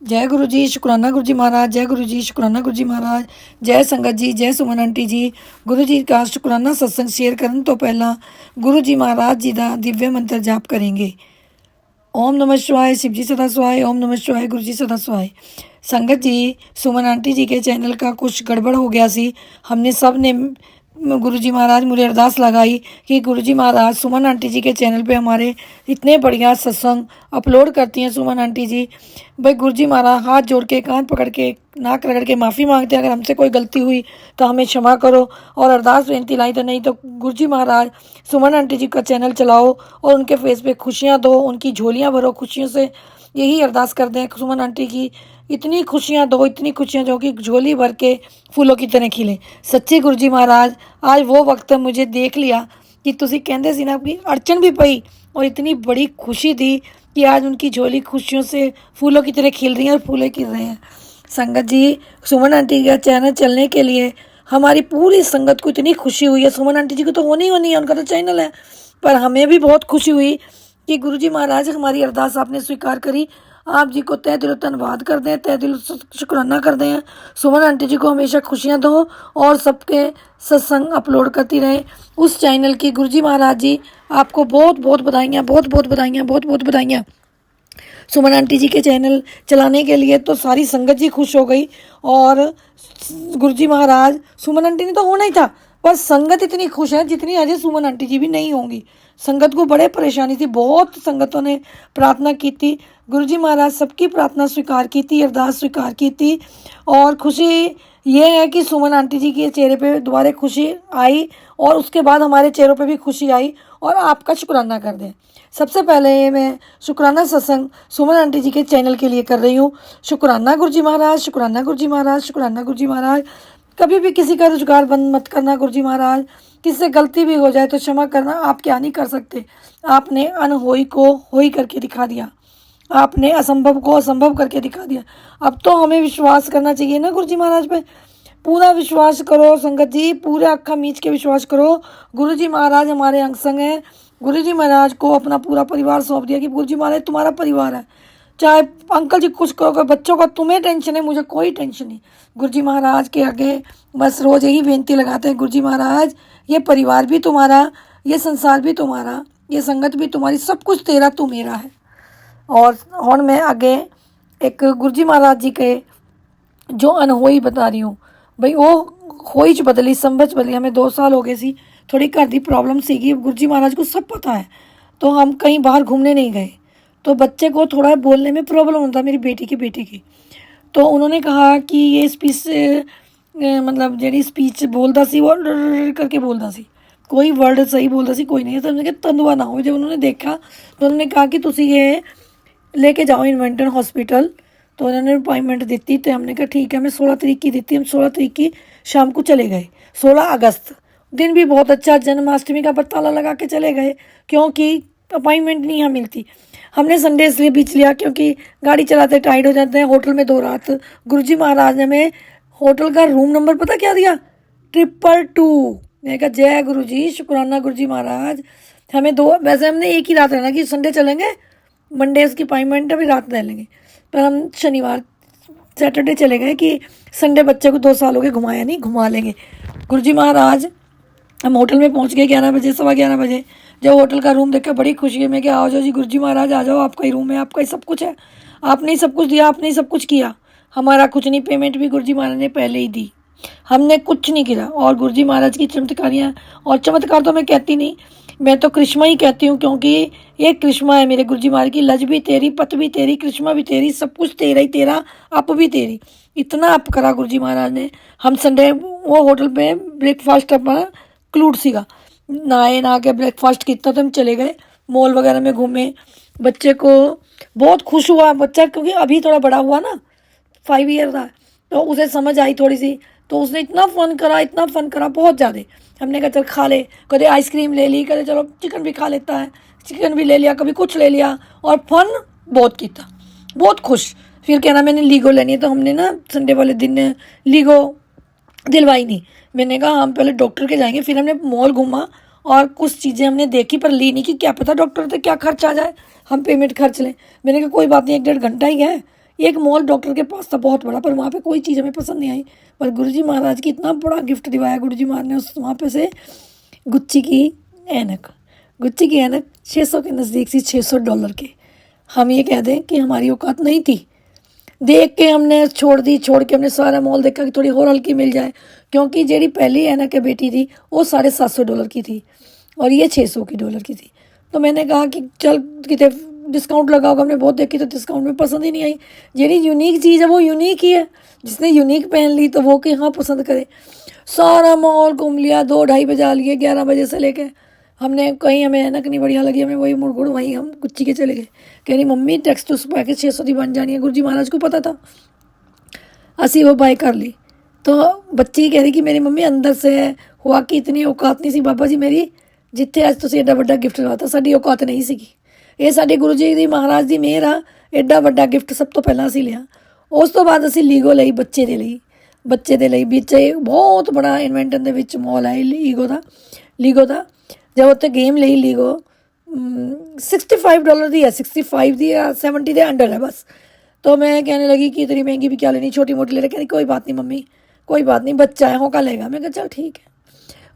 जय गुरु जी, शुक्राना गुरु जी महाराज। जय गुरु जी, शुक्राना गुरु जी महाराज। जय संगत जी, जय सुमन आंटी जी। गुरु जी का शुक्राना सत्संग शेयर करन तो पहला गुरु जी महाराज जी का दिव्य मंत्र जाप करेंगे। ओम नमः शिवाय, शिव जी सदा सहाय। ओम नमः शिवाय, गुरु जी सदा सहाय। संगत जी, सुमन आंटी जी के चैनल का कुछ गड़बड़ हो गया सी। हमने सब ने गुरु जी महाराज मुझे अरदास लगाई कि गुरु जी महाराज सुमन आंटी जी के चैनल पे हमारे इतने बढ़िया सत्संग अपलोड करती हैं सुमन आंटी जी। भाई गुरु जी महाराज हाथ जोड़ के, कान पकड़ के, नाक रगड़ के माफ़ी मांगते हैं, अगर हमसे कोई गलती हुई तो हमें क्षमा करो। और अरदास बेनती लाई तो नहीं तो गुरु जी महाराज सुमन आंटी जी का चैनल चलाओ और उनके फेस पे खुशियाँ दो, उनकी झोलियाँ भरो खुशियों से। यही अरदास करते हैं सुमन आंटी की इतनी खुशियाँ दो, इतनी खुशियाँ दो कि झोली भर के फूलों की तरह खिले। सच्चे गुरु जी महाराज आज वो वक्त मुझे देख लिया कि तुसी कहते सी ना आपकी अड़चन भी पई और इतनी बड़ी खुशी थी कि आज उनकी झोली खुशियों से फूलों की तरह खिल रही है और फूले खिल रहे हैं। संगत जी, सुमन आंटी का चैनल चलने के लिए हमारी पूरी संगत को इतनी खुशी हुई है। सुमन आंटी जी को तो होनी है, उनका तो चैनल है, पर हमें भी बहुत खुशी हुई कि गुरु जी महाराज हमारी अरदास आपने स्वीकार करी। आप जी को तहे दिलों धन्यवाद करते हैं, तहे दिलों शुक्राना करते हैं। सुमन आंटी जी को हमेशा खुशियाँ दो और सबके सत्संग अपलोड करती रहें उस चैनल की। गुरु जी महाराज जी आपको बहुत बहुत बधाइयाँ, बहुत बहुत बधाइयाँ, बहुत बहुत बधाइयाँ। सुमन आंटी जी के चैनल चलाने के लिए तो सारी संगत जी खुश हो गई और गुरु जी महाराज सुमन आंटी ने तो होना ही था, पर संगत इतनी खुश है जितनी अजय सुमन आंटी जी भी नहीं होंगी। संगत को बड़े परेशानी थी, बहुत संगतों ने प्रार्थना की थी। गुरु जी महाराज सबकी प्रार्थना स्वीकार की थी, अरदास स्वीकार की थी और खुशी ये है कि सुमन आंटी जी के चेहरे पे दोबारा खुशी आई और उसके बाद हमारे चेहरों पे भी खुशी आई और आपका शुक्राना कर दें। सबसे पहले मैं शुक्राना सत्संग सुमन आंटी जी के चैनल के लिए कर रही हूँ। शुक्राना गुरु जी महाराज, शुक्राना गुरु जी महाराज, शुक्राना गुरु जी महाराज। कभी भी किसी का रोजगार बंद मत करना गुरु जी महाराज। किससे गलती भी हो जाए तो क्षमा करना, आप क्या नहीं कर सकते। आपने अनहोई को होई करके दिखा दिया, आपने असंभव को असंभव करके दिखा दिया। अब तो हमें विश्वास करना चाहिए ना गुरु जी महाराज पे। पूरा विश्वास करो संगत जी, पूरा अक्खा मीच के विश्वास करो। गुरु जी महाराज हमारे अंग संग हैं। गुरु जी महाराज को अपना पूरा परिवार सौंप दिया कि गुरु जी महाराज तुम्हारा परिवार है, चाहे अंकल जी कुछ कहो, बच्चों का तुम्हें टेंशन है, मुझे कोई टेंशन नहीं। गुरु जी महाराज के आगे बस रोज़ यही बेनती लगाते हैं, गुरु जी महाराज ये परिवार भी तुम्हारा, ये संसार भी तुम्हारा, ये संगत भी तुम्हारी, सब कुछ तेरा तू मेरा है। और मैं आगे एक गुरु जी महाराज जी के जो अनहोई बता रही हूँ। भाई वो होई च बदली, संभच बदली। हमें 2 साल हो गए सी, थोड़ी घर की प्रॉब्लम सीगी। गुरु जी महाराज को सब पता है, तो हम कहीं बाहर घूमने नहीं गए। तो बच्चे को थोड़ा बोलने में प्रॉब्लम होता, मेरी बेटी की। तो उन्होंने कहा कि ये स्पीच मतलब जी स्पीच बोलता सी वो करके बोलता सी, कोई वर्ड सही बोलता सी कोई नहीं। तो हमने कहा तंदुआ ना हो। जब उन्होंने देखा तो उन्होंने कहा कि तुसी ये लेके जाओ इन्वेंटन हॉस्पिटल। तो उन्होंने अपॉइंटमेंट दी तो हमने कहा ठीक है। मैं 16 तारीख की दी थी, हम 16 तारीख की शाम को चले गए। 16 अगस्त दिन भी बहुत अच्छा, जन्माष्टमी का ताला लगा के चले गए क्योंकि अपॉइंटमेंट नहीं यहाँ मिलती। हमने संडे इसलिए बीच लिया क्योंकि गाड़ी चलाते टाइट हो जाते हैं। होटल में 2 रात। गुरुजी महाराज ने हमें होटल का रूम नंबर पता क्या दिया? 222। मैंने कहा जय गुरु जी, शुक्राना गुरु जी महाराज। हमें 2, वैसे हमने एक ही रात रहना कि संडे चलेंगे, मंडे उसकी अपॉइंटमेंट है, फिर रात रह लेंगे। पर हम शनिवार सैटरडे चले गए कि संडे बच्चे को 2 साल हो गए घुमाया नहीं, घुमा लेंगे। गुरु जी महाराज हम होटल में पहुंच गए 11 बजे, 11:15 बजे। जब होटल का रूम देखा बड़ी खुशी है। मैं क्या आओ जाओ जी गुरु जी महाराज आ जाओ, आपका ही रूम है, आपका ही सब कुछ है, आपने ही सब कुछ दिया, आपने ही सब कुछ किया। हमारा कुछ नहीं, पेमेंट भी गुरु जी महाराज ने पहले ही दी, हमने कुछ नहीं किया। और गुरु जी महाराज की चमत्कारियाँ, और चमत्कार तो मैं कहती नहीं, मैं तो करिश्मा ही कहती हूँ क्योंकि ये करिश्मा है मेरे गुरु जी महाराज की। लज भी तेरी, पत भी तेरी, करिश्मा भी तेरी, सब कुछ तेरा ही तेरा, अप भी तेरी। इतना अप करा गुरु जी महाराज ने। हम संडे वो होटल पे ब्रेकफास्ट अपना क्लूड सीगा, नहा के ब्रेकफास्ट किया तो हम चले गए, मॉल वगैरह में घूमे। बच्चे को बहुत खुश हुआ बच्चा, क्योंकि अभी थोड़ा बड़ा हुआ ना, 5 ईयर था, तो उसे समझ आई थोड़ी सी। तो उसने इतना फ़न करा बहुत ज़्यादा। हमने कहा चल खा ले, कभी आइसक्रीम ले ली, कभी चलो चिकन भी खा लेता है, चिकन भी ले लिया, कभी कुछ ले लिया, और फन बहुत किया, बहुत खुश। फिर कहना मैंने लीगो लेनी है, तो हमने ना संडे वाले दिन लीगो दिलवाई नहीं। मैंने कहा हम पहले डॉक्टर के जाएंगे। फिर हमने मॉल घूमा और कुछ चीज़ें हमने देखी पर ली नहीं कि क्या पता डॉक्टर से क्या खर्च आ जाए, हम पेमेंट खर्च लें। मैंने कहा कोई बात नहीं, 1-1.5 घंटा ही है, एक मॉल डॉक्टर के पास था बहुत बड़ा, पर वहाँ पे कोई चीज़ हमें पसंद नहीं आई। पर गुरुजी महाराज की इतना बड़ा गिफ्ट दिवाया गुरुजी महाराज ने उस वहाँ पे से, गुच्ची की ऐनक। गुच्ची की ऐनक 600 के नज़दीक थी, $600 के। हम ये कह दें कि हमारी औकात नहीं थी। देख के हमने छोड़ के हमने सारा मॉल देखा कि थोड़ी और हल्की मिल जाए, क्योंकि जेडी पहली ऐनक के बेटी थी वो $750 की थी और ये $600 की थी। तो मैंने कहा कि चल कितने डिस्काउंट लगा होगा, हमने बहुत देखी तो डिस्काउंट में पसंद ही नहीं आई। जेडी यूनिक चीज़ है वो यूनिक ही है, जिसने यूनिक पहन ली तो वो कहाँ पसंद करे। सारा मॉल घूम लिया, 2-2:30 बजा लिए, 11 बजे से लेके हमने कहीं हमें ऐनक नहीं बढ़िया लगी, हमें वही मुड़गुड़ वहीं हम गुच्ची के चले गए। कह रही मम्मी टेक्स्ट उस पैकेज 600 की बन जानी है, गुरुजी महाराज को पता था। असी वो बाय कर ली। तो बच्ची कह रही कि मेरी मम्मी अंदर से हुआ कि इतनी औकात नहीं सी बाबा जी मेरी, जिथे अज तुसीं एडा वड्डा गिफ्ट लवाता, साडी औकात नहीं सीगी। ये साडे गुरु जी दी महाराज दी मेहर आ, एडा वड्डा गिफ्ट सब तो पहला असीं लिया। उस तो बाद असीं लीगो ਲਈ ਬੱਚੇ ਦੇ ਲਈ ਵਿੱਚ ਬਹੁਤ ਬੜਾ ਇਨਵੈਂਟਨ ਦੇ ਵਿੱਚ ਮੋਲ ਹੈ ਲੀਗੋ ਦਾ। जब उत्ते गेम ली लीगो $65 दी है, 65 दी या 70 के अंडर है बस। तो मैं कहने लगी कि इतनी महंगी भी क्या लेनी, छोटी मोटी ले रही। कहती कोई बात नहीं मम्मी, कोई बात नहीं, बच्चा है होका लेगा। मैं कहा चल ठीक है।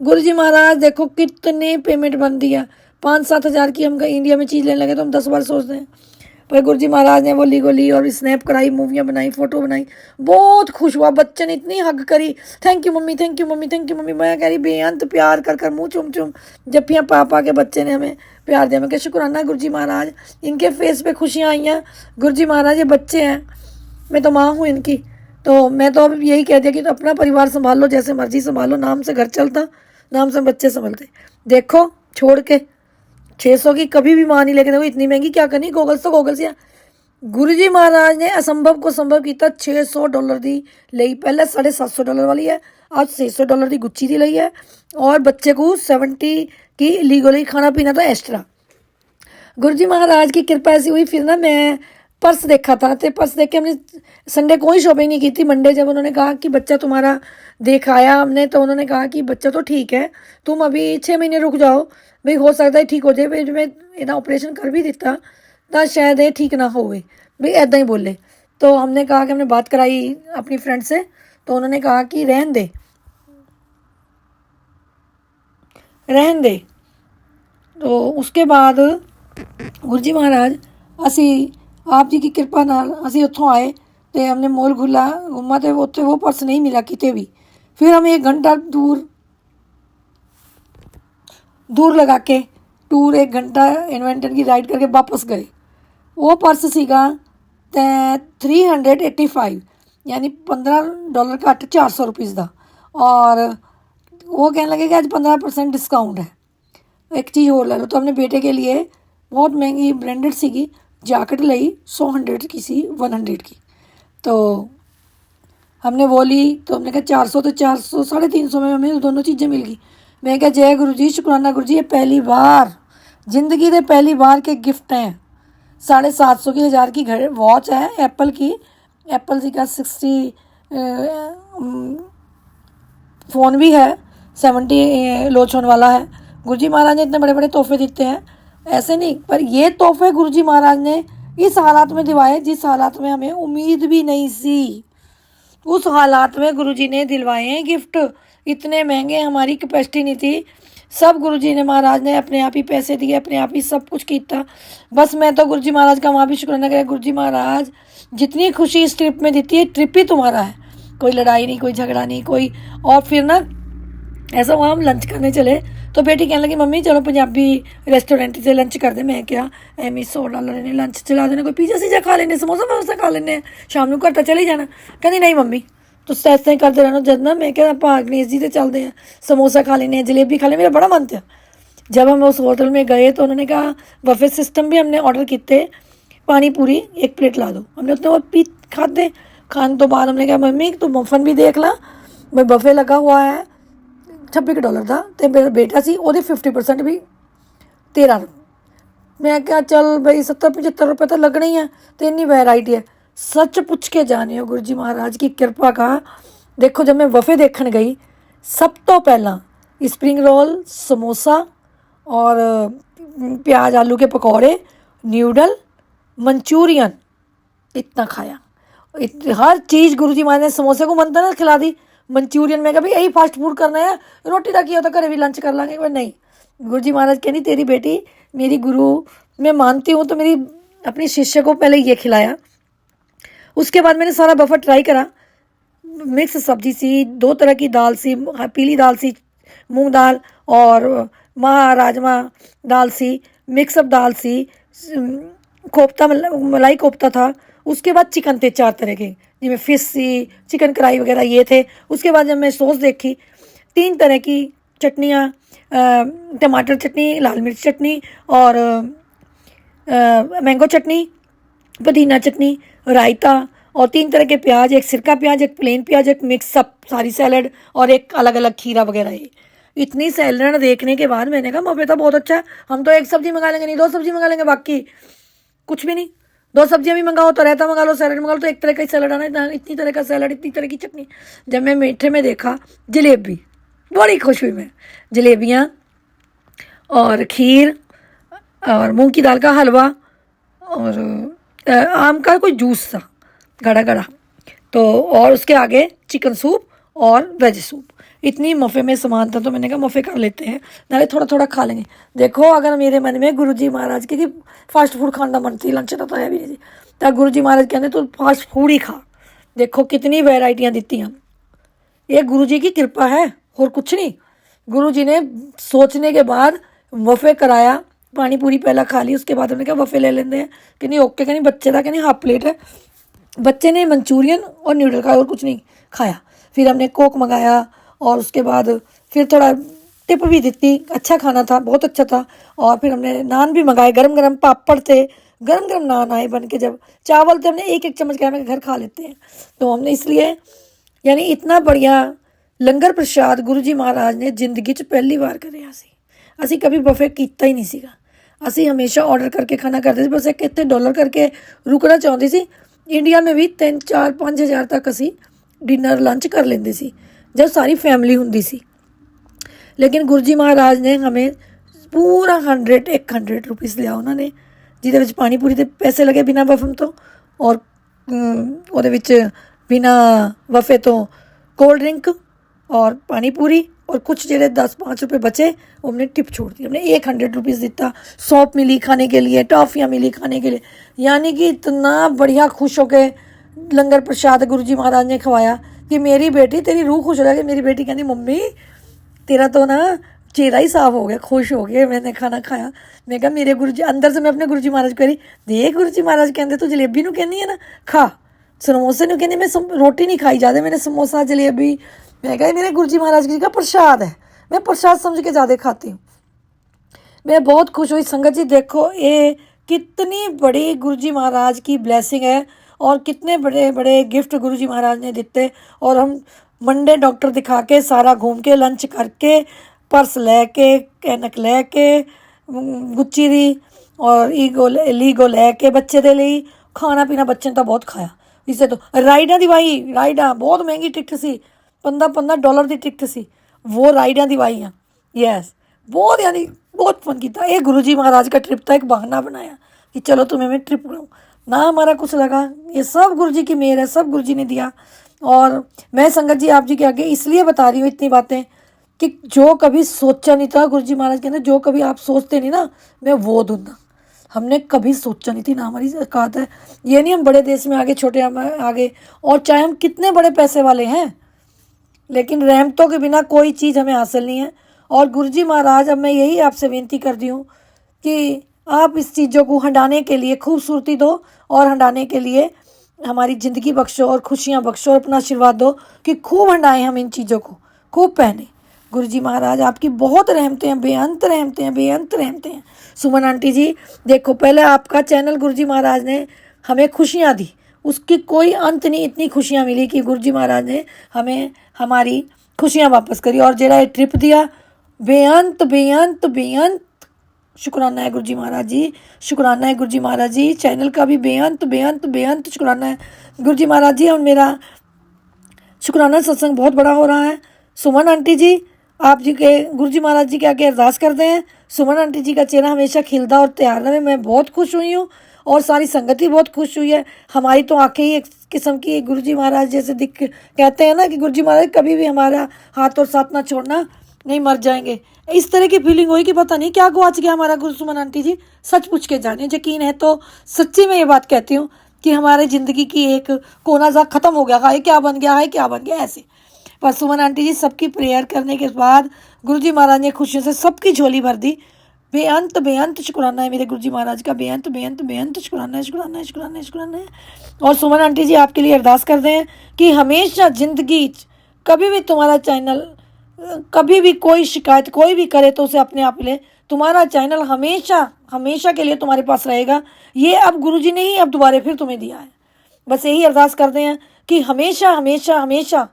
गुरुजी महाराज देखो कितने पेमेंट बनती है, 5-7 हज़ार की हम इंडिया में चीज़ लेने लगे तो हम 10 बार सोचते हैं। पर गुरुजी महाराज ने वो लीगो ली और स्नैप कराई, मूवियाँ बनाई, फ़ोटो बनाई, बहुत खुश हुआ। बच्चे ने इतनी हग करी, thank you mummy, thank you mummy, thank you mummy. मैं कह रही बेअंत प्यार कर मुँह चुम जप्पियाँ पा के बच्चे ने हमें प्यार दिया। मैं क्या शुक्राना गुरुजी महाराज, इनके फेस पे खुशियाँ आई हैं। गुरुजी महाराज ये बच्चे हैं, मैं तो माँ हूँ इनकी। तो मैं तो अब यही कह दिया कि तो अपना परिवार संभाल लो, जैसे मर्जी संभालो, नाम से घर चलता, नाम से बच्चे संभलते। देखो छोड़ के 600 की कभी भी माँ नहीं लेके देखो, इतनी महंगी क्या करनी, गोगल्स तो गोगल्स या। गुरुजी महाराज ने असंभव को संभव किया। $600 दी लई, पहले $750 वाली है, आज $600 की गुच्ची दी लई है और बच्चे को 70 की लीगो लई, खाना पीना तो एक्स्ट्रा। गुरुजी महाराज की कृपा ऐसी हुई। फिर ना मैं पर्स देखा था, तो पर्स देख के हमने संडे कोई शॉपिंग नहीं की थी। मंडे जब उन्होंने कहा कि बच्चा तुम्हारा दिखाया हमने, तो उन्होंने कहा कि बच्चा तो ठीक है, तुम अभी 6 महीने रुक जाओ, भाई हो सकता है ठीक हो जाए। भाई मैं इतना ऑपरेशन कर भी दिता तो शायद ये ठीक ना हो भाई, ऐदा ही बोले। तो हमने कहा कि हमने बात कराई अपनी फ्रेंड से, तो उन्होंने कहा कि रहन दे। तो उसके बाद गुरुजी महाराज असी आप जी की कृपा नाल असी उत्थों आए तो हमने मॉल घूमा तो उत्थे वो पर्स नहीं मिला किते भी। फिर हम 1 घंटा दूर लगा के टूर 1 घंटा इन्वेंटन की राइड करके वापस गए। वो पर्स सीगा 385, यानी $15 घट, ₹400 का। और वो कहने लगे कि आज 15% डिस्काउंट है, एक चीज़ और ले लो। तो हमने बेटे के लिए बहुत महंगी ब्रांडेड सी जैकेट ली, 100 की सी, 100 की। तो हमने वो ली, तो हमने कहा 400 तो 400, 350 में हमें दोनों चीज़ें मिल गई। मैं क्या जय गुरु जी, शुक्राना गुरु जी, ये पहली बार जिंदगी के पहली बार के गिफ्ट हैं। 750 की 1000 की घर वॉच है एप्पल की, एप्पल जी का 60 फ़ोन भी है, 70 लोचन वाला है। गुरुजी महाराज ने इतने बड़े बड़े तोहफे देते हैं, ऐसे नहीं, पर ये तोहफे गुरुजी महाराज ने इस हालात में दिवाए जिस हालात में हमें उम्मीद भी नहीं सी। उस हालात में गुरुजी ने दिलवाए हैं गिफ्ट, इतने महंगे, हमारी कैपेसिटी नहीं थी। सब गुरुजी ने महाराज ने अपने आप ही पैसे दिए, अपने आप ही सब कुछ किया। बस मैं तो गुरुजी महाराज का वहाँ भी शुक्राना करें, गुरुजी महाराज जितनी खुशी इस ट्रिप में देती है, ट्रिप ही तुम्हारा है, कोई लड़ाई नहीं, कोई झगड़ा नहीं, कोई। और फिर ना ऐसा वहाँ हम लंच करने चले तो बेटी कहने लगी मम्मी चलो पंजाबी रेस्टोरेंट से लंच कर दे। मैं क्या एम $100 ने लंच चला देना, कोई पिज़्ज़ा सीजा खा लेने, समोसा खा लेने, शाम को घर तो चले जाना। कहती नहीं मम्मी तुस इस तरह करते रहना। जब ना मैं क्या आप गणेश जी से चलते हैं, समोसा खा लेने, जलेबी खा लेने, मेरा बड़ा मन था। जब हम उस होटल में गए तो उन्होंने कहा बफे सिस्टम भी हमने ऑर्डर किए, पानी पूरी 1 प्लेट ला दो। हमने उतने वो खाते, खाने तो बाद हमने कहा मम्मी तो मफन भी देख ला, मैं बफे लगा हुआ है $26 था, तो मेरा बेटा सी वो 50% भी 13। मैं क्या चल भाई 70-75 रुपये तो लगने ही है, तो इन्नी वैरायटी है। सच पूछ के जाने हो गुरुजी महाराज की कृपा का। देखो जब मैं बफे देखने गई, सब तो पहला स्प्रिंग रोल, समोसा और प्याज आलू के पकौड़े, न्यूडल, मंचूरियन, इतना खाया। हर चीज़ गुरु जी महाराज ने समोसे को मनता ना खिला दी, मंचूरियन। मैं कहा भाई यही फास्ट फूड करना है, रोटी का किया तो घरे भी लंच कर लांगे। पर नहीं, गुरु जी महाराज कहनी तेरी बेटी मेरी गुरु मैं मानती हूँ, तो मेरी अपनी शिष्य को पहले ये खिलाया। उसके बाद मैंने सारा बफर ट्राई करा, मिक्स सब्जी सी, 2 तरह की दाल सी, पीली दाल सी, मूंग दाल, और राजमा दाल सी, मिक्सअप दाल सी, कोफ्ता मलाई कोफ्ता था। उसके बाद चिकन थे 4 तरह के, जिनमें फिश सी, चिकन कढ़ाई वगैरह ये थे। उसके बाद जब मैं सॉस देखी, 3 तरह की चटनियाँ, टमाटर चटनी, लाल मिर्च चटनी, और मैंगो चटनी, पुदीना चटनी, रायता, और 3 तरह के प्याज, एक सिरका प्याज, एक प्लेन प्याज, एक मिक्सअप सारी सैलड, और एक अलग अलग खीरा वगैरह। ये इतनी सैलड देखने के बाद मैंने कहा मफ़े तो बहुत अच्छा है, हम तो एक सब्जी मंगा लेंगे, नहीं 2 सब्जी मंगा लेंगे, बाकी कुछ भी नहीं। 2 सब्जियां भी मंगाओ तो रायता मंगा लो, सैलड मंगा लो, तो एक तरह का ही सैलड आना है, इतनी तरह का सैलड, इतनी तरह की चटनी। जब मैं मीठे में देखा जलेबी, बड़ी खुश हुई मैं। जलेबियाँ और खीर और मूंग की दाल का हलवा, और आम का कोई जूस था गड़ा गड़ा, तो और उसके आगे चिकन सूप और वेज सूप। इतनी मफ़े में सामान था, तो मैंने कहा मफ़े कर लेते हैं, नाले थोड़ा थोड़ा खा लेंगे। देखो अगर मेरे मन में गुरु जी महाराज की फास्ट फूड खाने का मन थी, लंच तो है भी नहीं, तो गुरु जी महाराज कहते तो फास्ट फूड ही खा। देखो कितनी वैरायटियाँ दी हम, ये गुरु जी की कृपा है और कुछ नहीं। गुरु जी ने सोचने के बाद वफ़े कराया, पानी पूरी पहला खा ली, उसके बाद उन्होंने कहा वफ़े ले लेते हैं, कि नहीं ओके, कि नहीं बच्चे था, कि नहीं हाफ प्लेट है। बच्चे ने मंचूरियन और न्यूडल खाया और कुछ नहीं खाया। फिर हमने कोक मंगाया, और उसके बाद फिर थोड़ा टिप भी दी, अच्छा खाना था, बहुत अच्छा था। और फिर हमने नान भी मंगाए, गरम गरम पापड़ थे, गरम गरम नान आए बन के। जब चावल थे हमने एक एक चम्मच खाया, मैं घर खा लेते हैं, तो हमने इसलिए यानी इतना बढ़िया लंगर प्रसाद गुरु जी महाराज ने जिंदगी च पहली बार करे। ਅਸੀਂ कभी बफे ਕੀਤਾ ਹੀ ਨਹੀਂ ਸੀਗਾ, ਅਸੀਂ हमेशा ऑर्डर करके खाना करते थे। बस एक इतने डॉलर करके रुकना चाहती सी। इंडिया में भी 3, 4, 5 हज़ार तक असी डिनर लंच कर लेंदे सी जब सारी फैमिली हुंदी सी। लेकिन गुरु जी महाराज ने हमें पूरा 100 रुपीज़ लिया उन्होंने, जिहदे विच पानी पूरी के पैसे लगे बिना वफम तो, और ਉਹਦੇ ਵਿੱਚ बिना वफे तो कोल्ड ड्रिंक और पानी पूरी, और कुछ जेडे 10-5 रुपये बचे वो हमने टिप छोड़ दी। हमने 100 रुपीज़ दिता, सौंप मिली खाने के लिए, टॉफ़ियाँ मिली खाने के लिए, यानी कि इतना बढ़िया खुश होके लंगर प्रसाद गुरु जी महाराज ने खवाया कि मेरी बेटी तेरी रूह खुश हो जाएगी। मेरी बेटी कहती मम्मी तेरा तो ना चेहरा ही साफ हो गया, खुश हो गया, मैंने खाना खाया। मैं कहा मेरे गुरु जी, अंदर से मैं अपने गुरु जी महाराज को कह रही, देख गुरु जी महाराज कहते तू जलेबी नू कहनी है ना खा, समोसे नू कहनी मैं रोटी नहीं खाई ज़्यादा, मैंने समोसा जलेबी, मैं कहा मेरे गुरु जी महाराज जी का प्रसाद है, मैं प्रसाद समझ के ज़्यादा खाती हूँ। मैं बहुत खुश हुई। संगत जी देखो ये कितनी बड़ी गुरु जी महाराज की ब्लेसिंग है, और कितने बड़े बड़े गिफ्ट गुरु जी महाराज ने दिते। और हम मंडे डॉक्टर दिखा के सारा घूम के लंच करके पर्स लैके कैनक लैके गुच्ची दी और लीगो लैके बच्चे दे लिए खाना पीना बच्चे ने तो बहुत खाया। इसे तो राइडा दिवाई, राइडा बहुत महंगी टिकट सी, $15 की टिकट सी, वो राइडा दिवाइयाँ। यस बहुत यानी बहुत फन किया। ये गुरु जी महाराज का ट्रिप था, एक बहाना बनाया कि चलो तुम्हें मैं ट्रिप कराऊँ ना, हमारा कुछ लगा, ये सब गुरु जी की मेहर है, सब गुरु जी ने दिया। और मैं संगत जी आप जी के आगे इसलिए बता रही हूँ इतनी बातें कि जो कभी सोचा नहीं था, गुरु जी महाराज कहते जो कभी आप सोचते नहीं ना मैं वो दूंगा। हमने कभी सोचा नहीं थी ना, हमारी औकात है। ये नहीं हम बड़े देश में आगे छोटे आगे, और चाहे हम कितने बड़े पैसे वाले हैं, लेकिन रहमतों के बिना कोई चीज़ हमें हासिल नहीं है। और गुरु जी महाराज अब मैं यही आपसे विनती करती हूँ कि आप इस चीज़ों को हटाने के लिए खूबसूरती दो, और हटाने के लिए हमारी ज़िंदगी बख्शो और खुशियाँ बख्शो, और अपना आशीर्वाद दो कि खूब हटाएं हम इन चीज़ों को, खूब पहने। गुरु जी महाराज आपकी बहुत रहमतें हैं, बेअंत रहमतें हैं, बेअंत रहमतें हैं। सुमन आंटी जी देखो, पहले आपका चैनल गुरु जी महाराज ने हमें खुशियाँ दी, उसकी कोई अंत नहीं, इतनी खुशियाँ मिली कि गुरु जी महाराज ने हमें हमारी खुशियाँ वापस करी। और जरा ये ट्रिप दिया, बेअंत बेअंत बेअंत शुक्राना है गुरु जी महाराज जी, शुक्राना है गुरु जी महाराज जी। चैनल का भी बेअंत बेअंत बेअंत शुक्राना है गुरु जी महाराज जी। और मेरा शुक्राना सत्संग बहुत बड़ा हो रहा है। सुमन आंटी जी आप जी के गुरु जी महाराज जी के आगे अरदास करते हैं, सुमन आंटी जी का चेहरा हमेशा खिलता और तैयार रहे। मैं बहुत खुश हुई हूँ, और सारी संगत ही बहुत खुश हुई है। हमारी तो आंखें ही एक किस्म की गुरुजी महाराज जैसे दिख, कहते हैं ना कि गुरुजी महाराज कभी भी हमारा हाथ और साथ ना छोड़ना, नहीं मर जाएंगे। इस तरह की फीलिंग हुई कि पता नहीं क्या गुआच गया हमारा गुरु सुमन आंटी जी। सच पूछ के जाने, यकीन है तो सच्ची में ये बात कहती हूँ कि हमारे ज़िंदगी की एक कोना सा ख़त्म हो गया, हाय क्या बन गया, हाय क्या बन गया ऐसे। पर सुमन आंटी जी सबकी प्रेयर करने के बाद गुरुजी महाराज ने खुशियों से सबकी झोली भर दी। बेअंत बेअंत शुक्राना है मेरे गुरुजी महाराज का, बेअंत बेअंत बेअंत शुक्राना है, शुक्राना है, शुक्राना है, शुक्राना है। और सुमन आंटी जी आपके लिए अरदास करते हैं कि हमेशा ज़िंदगी कभी भी तुम्हारा चैनल, कभी भी कोई शिकायत कोई भी करे तो उसे अपने आप ले, तुम्हारा चैनल हमेशा हमेशा के लिए तुम्हारे पास रहेगा। ये अब गुरुजी ने ही अब दोबारा फिर तुम्हें दिया है। बस यही अरदास करते हैं कि हमेशा हमेशा हमेशा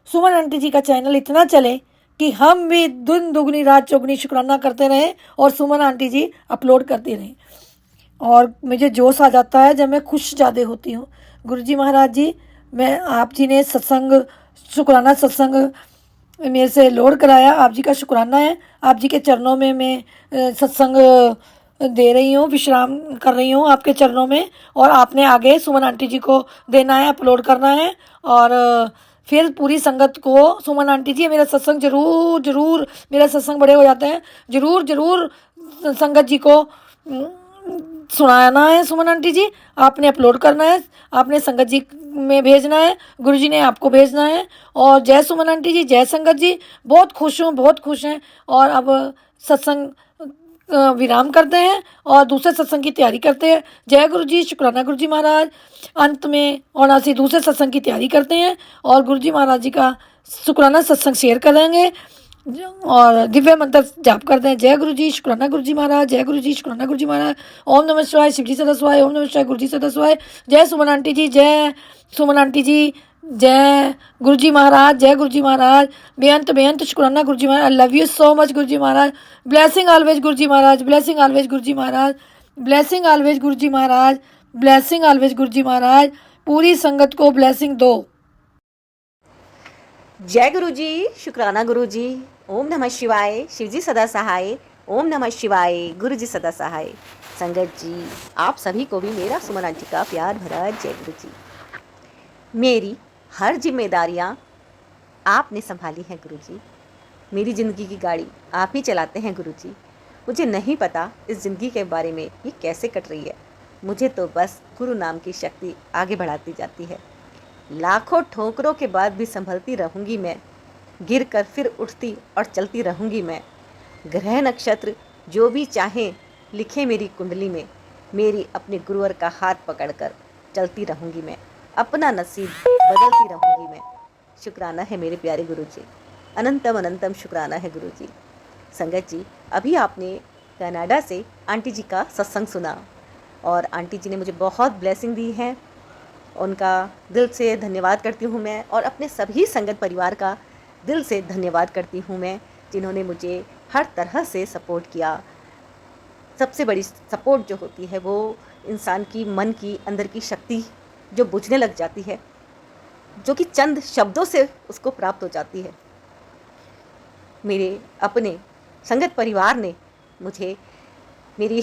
सुमन आंटी जी का चैनल इतना चले कि हम भी दिन दुगनी रात चौगनी शुक्राना करते रहें और सुमन आंटी जी अपलोड करती रहें। और मुझे जोश आ जाता है जब मैं खुश ज़्यादा होती हूँ। गुरुजी महाराज जी, मैं आप जी ने सत्संग, शुक्राना सत्संग मेरे से लोड कराया, आप जी का शुक्राना है। आप जी के चरणों में मैं सत्संग दे रही हूँ, विश्राम कर रही हूँ आपके चरणों में। और आपने आगे सुमन आंटी जी को देना है, अपलोड करना है। और फिर पूरी संगत को सुमन आंटी जी मेरा सत्संग जरूर जरूर, मेरा सत्संग बड़े हो जाते हैं, जरूर जरूर संगत जी को सुनाना है। सुमन आंटी जी आपने अपलोड करना है, आपने संगत जी में भेजना है, गुरुजी ने आपको भेजना है। और जय सुमन आंटी जी, जय संगत जी। बहुत खुश हूँ, बहुत खुश हैं। और अब सत्संग विराम करते हैं और दूसरे सत्संग की तैयारी करते हैं। जय गुरुजी, शुक्राना गुरुजी महाराज। अंत में और ऐसे दूसरे सत्संग की तैयारी करते हैं और गुरुजी महाराज जी का शुक्राना सत्संग शेयर करेंगे और दिव्य मंत्र जाप करते हैं। जय गुरु जी, शुक्राना गुरु जी महाराज, जय गुरु जी, शुक्राना गुरु जी महाराज। ओम नमः शिवाय, शिवजी सदा शिवाय, ओम नमः शिवाय, गुरु जी सदा शिवाय। जय सुमन आंटी जी, जय सुमन आंटी जी, जय गुरु जी महाराज, जय गुरु जी महाराज। बेअंत बेअंत शुक्राना Guru ji Maharaj. I love you so much Guru ji Maharaj. Blessing always Guru ji Maharaj, blessing always Guru ji Maharaj, blessing always Guru ji Maharaj, blessing always गुरु जी महाराज। पूरी संगत को ब्लेसिंग दो। जय गुरु जी, शुक्राना गुरु जी। ओम नमः शिवाय, शिवजी सदा सहाय। ओम नमः शिवाय, गुरु जी सदा सहाय। संगत जी, आप सभी को भी मेरा सुमन आंटी का प्यार भरा जय गुरु जी। मेरी हर जिम्मेदारियां आपने संभाली हैं गुरु जी। मेरी ज़िंदगी की गाड़ी आप ही चलाते हैं गुरु जी। मुझे नहीं पता इस ज़िंदगी के बारे में ये कैसे कट रही है। मुझे तो बस गुरु नाम की शक्ति आगे बढ़ाती जाती है। लाखों ठोकरों के बाद भी संभलती रहूंगी मैं, गिर कर फिर उठती और चलती रहूंगी मैं। ग्रह नक्षत्र जो भी चाहे लिखे मेरी कुंडली में, मेरी अपने गुरुवर का हाथ पकड़कर चलती रहूंगी मैं, अपना नसीब बदलती रहूंगी मैं। शुक्राना है मेरे प्यारे गुरु जी, अनंतम अनंतम शुक्राना है गुरु जी। संगत जी, अभी आपने कनाडा से आंटी जी का सत्संग सुना और आंटी जी ने मुझे बहुत ब्लेसिंग दी है। उनका दिल से धन्यवाद करती हूँ मैं और अपने सभी संगत परिवार का दिल से धन्यवाद करती हूँ मैं, जिन्होंने मुझे हर तरह से सपोर्ट किया। सबसे बड़ी सपोर्ट जो होती है वो इंसान की मन की अंदर की शक्ति जो बुझने लग जाती है, जो कि चंद शब्दों से उसको प्राप्त हो जाती है। मेरे अपने संगत परिवार ने मुझे मेरी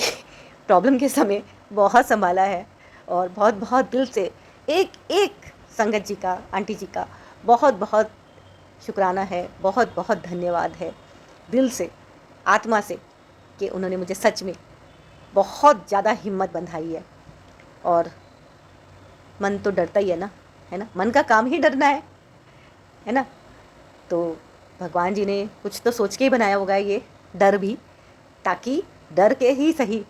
प्रॉब्लम के समय बहुत संभाला है और बहुत बहुत दिल से एक एक संगत जी का, आंटी जी का बहुत बहुत शुक्राना है, बहुत बहुत धन्यवाद है दिल से, आत्मा से, कि उन्होंने मुझे सच में बहुत ज़्यादा हिम्मत बंधाई है। और मन तो डरता ही है ना, है ना, मन का काम ही डरना है ना। तो भगवान जी ने कुछ तो सोच के ही बनाया होगा ये डर भी, ताकि डर के ही सही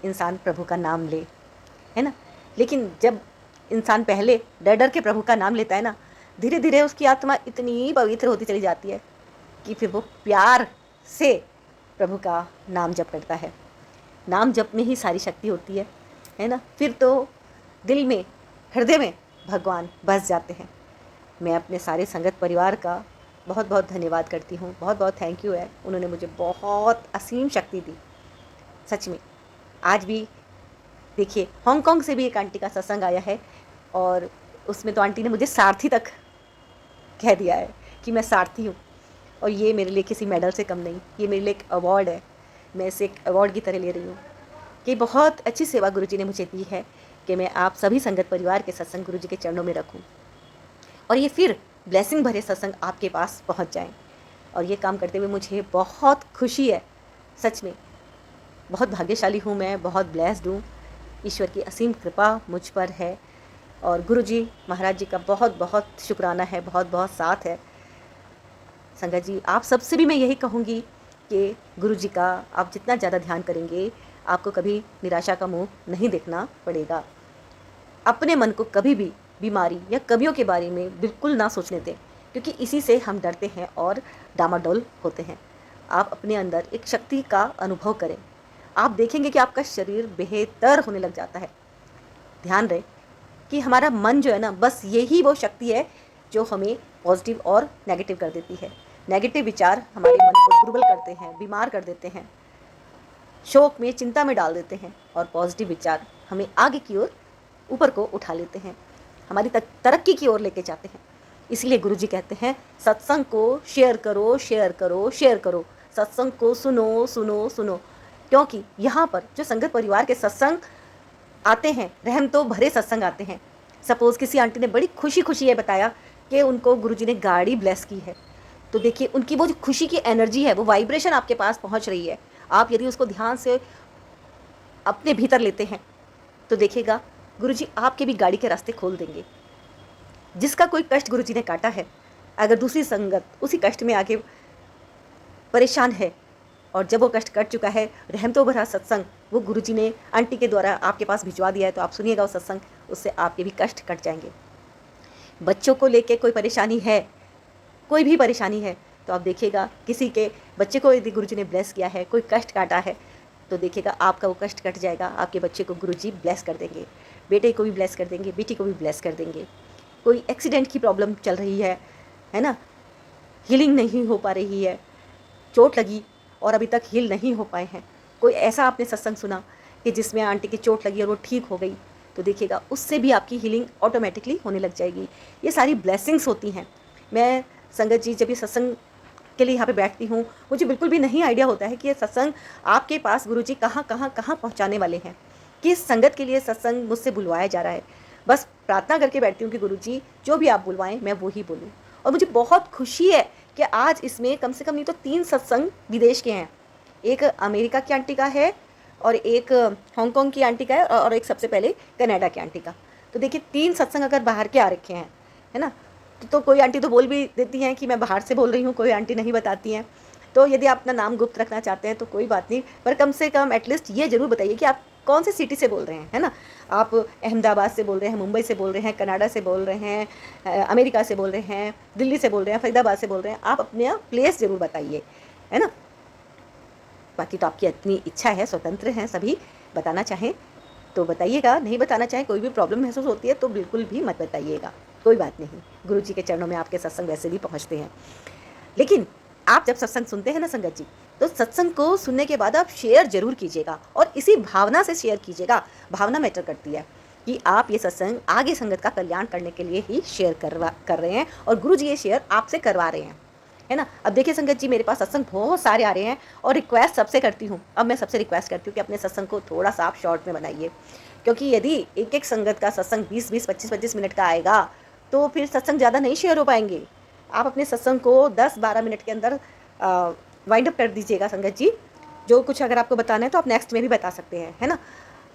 इंसान प्रभु का नाम ले, है ना। लेकिन जब इंसान पहले डर डर के प्रभु का नाम लेता है ना, धीरे धीरे उसकी आत्मा इतनी पवित्र होती चली जाती है कि फिर वो प्यार से प्रभु का नाम जप करता है। नाम जप में ही सारी शक्ति होती है ना। फिर तो दिल में, हृदय में भगवान बस जाते हैं। मैं अपने सारे संगत परिवार का बहुत बहुत धन्यवाद करती हूँ, बहुत बहुत थैंक यू है। उन्होंने मुझे बहुत असीम शक्ति दी सच में। आज भी देखिए, हांगकांग से भी एक आंटी का सत्संग आया है और उसमें तो आंटी ने मुझे सारथी तक कह दिया है कि मैं सारथी हूँ। और ये मेरे लिए किसी मेडल से कम नहीं, ये मेरे लिए एक अवार्ड है। मैं इसे एक अवार्ड की तरह ले रही हूँ कि बहुत अच्छी सेवा गुरुजी ने मुझे दी है कि मैं आप सभी संगत परिवार के सत्संग गुरुजी के चरणों में रखूं और ये फिर ब्लेसिंग भरे सत्संग आपके पास पहुंच जाएं। और ये काम करते हुए मुझे बहुत खुशी है, सच में बहुत भाग्यशाली हूँ मैं, बहुत ब्लेस्ड हूँ। ईश्वर की असीम कृपा मुझ पर है और गुरुजी महाराज जी का बहुत बहुत शुक्राना है, बहुत बहुत साथ है। संगत जी, आप सबसे भी मैं यही कहूँगी कि गुरुजी का आप जितना ज़्यादा ध्यान करेंगे, आपको कभी निराशा का मुंह नहीं देखना पड़ेगा। अपने मन को कभी भी बीमारी या कमियों के बारे में बिल्कुल ना सोचने दें, क्योंकि इसी से हम डरते हैं और डामाडोल होते हैं। आप अपने अंदर एक शक्ति का अनुभव करें, आप देखेंगे कि आपका शरीर बेहतर होने लग जाता है। ध्यान रहे कि हमारा मन जो है ना, बस यही वो शक्ति है जो हमें पॉजिटिव और नेगेटिव कर देती है। नेगेटिव विचार हमारे मन को दुर्बल करते हैं, बीमार कर देते हैं, शोक में, चिंता में डाल देते हैं, और पॉजिटिव विचार हमें आगे की ओर, ऊपर को उठा लेते हैं, हमारी तरक्की की ओर लेके जाते हैं। इसलिए गुरुजी कहते हैं सत्संग को शेयर करो, शेयर करो, शेयर करो, सत्संग को सुनो, सुनो, सुनो, क्योंकि यहाँ पर जो संगत परिवार के सत्संग आते हैं, रहम तो भरे सत्संग आते हैं। सपोज़ किसी आंटी ने बड़ी खुशी खुशी ये बताया कि उनको गुरुजी ने गाड़ी ब्लेस की है, तो देखिए उनकी वो जो खुशी की एनर्जी है, वो वाइब्रेशन आपके पास पहुंच रही है। आप यदि उसको ध्यान से अपने भीतर लेते हैं तो देखिएगा गुरुजी आपके भी गाड़ी के रास्ते खोल देंगे। जिसका कोई कष्ट गुरुजी ने काटा है, अगर दूसरी संगत उसी कष्ट में आके परेशान है और जब वो कष्ट कट चुका है, रहम तो भरा सत्संग वो गुरुजी ने आंटी के द्वारा आपके पास भिजवा दिया है, तो आप सुनिएगा वो सत्संग, उससे आपके भी कष्ट कट जाएंगे। बच्चों को लेके कोई परेशानी है, कोई भी परेशानी है, तो आप देखिएगा किसी के बच्चे को यदि गुरुजी ने ब्लेस किया है, कोई कष्ट काटा है, तो देखिएगा आपका वो कष्ट कट जाएगा। आपके बच्चे को गुरुजी ब्लेस कर देंगे, बेटे को भी ब्लेस कर देंगे, बेटी को भी ब्लेस कर देंगे। कोई एक्सीडेंट की प्रॉब्लम चल रही है ना, हीलिंग नहीं हो पा रही है, चोट लगी और अभी तक हील नहीं हो पाए हैं, कोई ऐसा आपने सत्संग सुना कि जिसमें आंटी की चोट लगी और वो ठीक हो गई, तो देखिएगा उससे भी आपकी हीलिंग ऑटोमेटिकली होने लग जाएगी। ये सारी ब्लेसिंग्स होती हैं। मैं संगत जी जब ये सत्संग के लिए यहाँ पे बैठती हूँ, मुझे बिल्कुल भी नहीं आइडिया होता है कि ये सत्संग आपके पास गुरुजी कहाँ कहाँ कहाँ पहुँचाने वाले हैं, किस संगत के लिए सत्संग मुझसे बुलवाया जा रहा है। बस प्रार्थना करके बैठती हूँ कि गुरुजी जो भी आप बुलवाएं मैं वो ही बोलूँ। और मुझे बहुत खुशी है कि आज इसमें कम से कम नहीं तो 3 सत्संग विदेश के हैं। एक अमेरिका की आंटी का है और एक हांगकांग की आंटी का है और एक सबसे पहले कनाडा की आंटी का। तो देखिए 3 सत्संग अगर बाहर के आ रखे हैं, है ना, तो कोई आंटी तो बोल भी देती हैं कि मैं बाहर से बोल रही हूँ, कोई आंटी नहीं बताती हैं। तो यदि आप अपना नाम गुप्त रखना चाहते हैं तो कोई बात नहीं, पर कम से कम एटलीस्ट ये ज़रूर बताइए कि आप कौन से सिटी से बोल रहे हैं, है ना। आप अहमदाबाद से बोल रहे हैं, मुंबई से बोल रहे हैं, कनाडा से बोल रहे हैं, अमेरिका से बोल रहे हैं, दिल्ली से बोल रहे हैं, फरीदाबाद से बोल रहे हैं, आप अपना प्लेस ज़रूर बताइए, है ना। बाकी तो आपकी इतनी इच्छा है, स्वतंत्र हैं सभी, बताना चाहें तो बताइएगा, नहीं बताना चाहें, कोई भी प्रॉब्लम महसूस होती है तो बिल्कुल भी मत बताइएगा, कोई बात नहीं। गुरुजी के चरणों में आपके सत्संग वैसे भी पहुंचते हैं। लेकिन आप जब सत्संग सुनते हैं ना संगत जी, तो सत्संग को सुनने के बाद आप शेयर जरूर कीजिएगा और इसी भावना से शेयर कीजिएगा। भावना मैटर करती है कि आप ये सत्संग आगे संगत का कल्याण करने के लिए ही शेयर कर रहे हैं और गुरुजी ये शेयर आपसे करवा रहे हैं, है ना। अब देखिए संगत जी, मेरे पास सत्संग बहुत सारे आ रहे हैं और रिक्वेस्ट सबसे करती हूँ। अब मैं सबसे रिक्वेस्ट करती हूँ कि अपने सत्संग को थोड़ा सा आप शॉर्ट में बनाइए, क्योंकि यदि एक एक संगत का सत्संग 20-20, 25-25 मिनट का आएगा तो फिर सत्संग ज़्यादा नहीं शेयर हो पाएंगे। आप अपने सत्संग को 10-12 मिनट के अंदर वाइंड अप कर दीजिएगा संगत जी। जो कुछ अगर आपको बताना है तो आप नेक्स्ट में भी बता सकते हैं, है ना,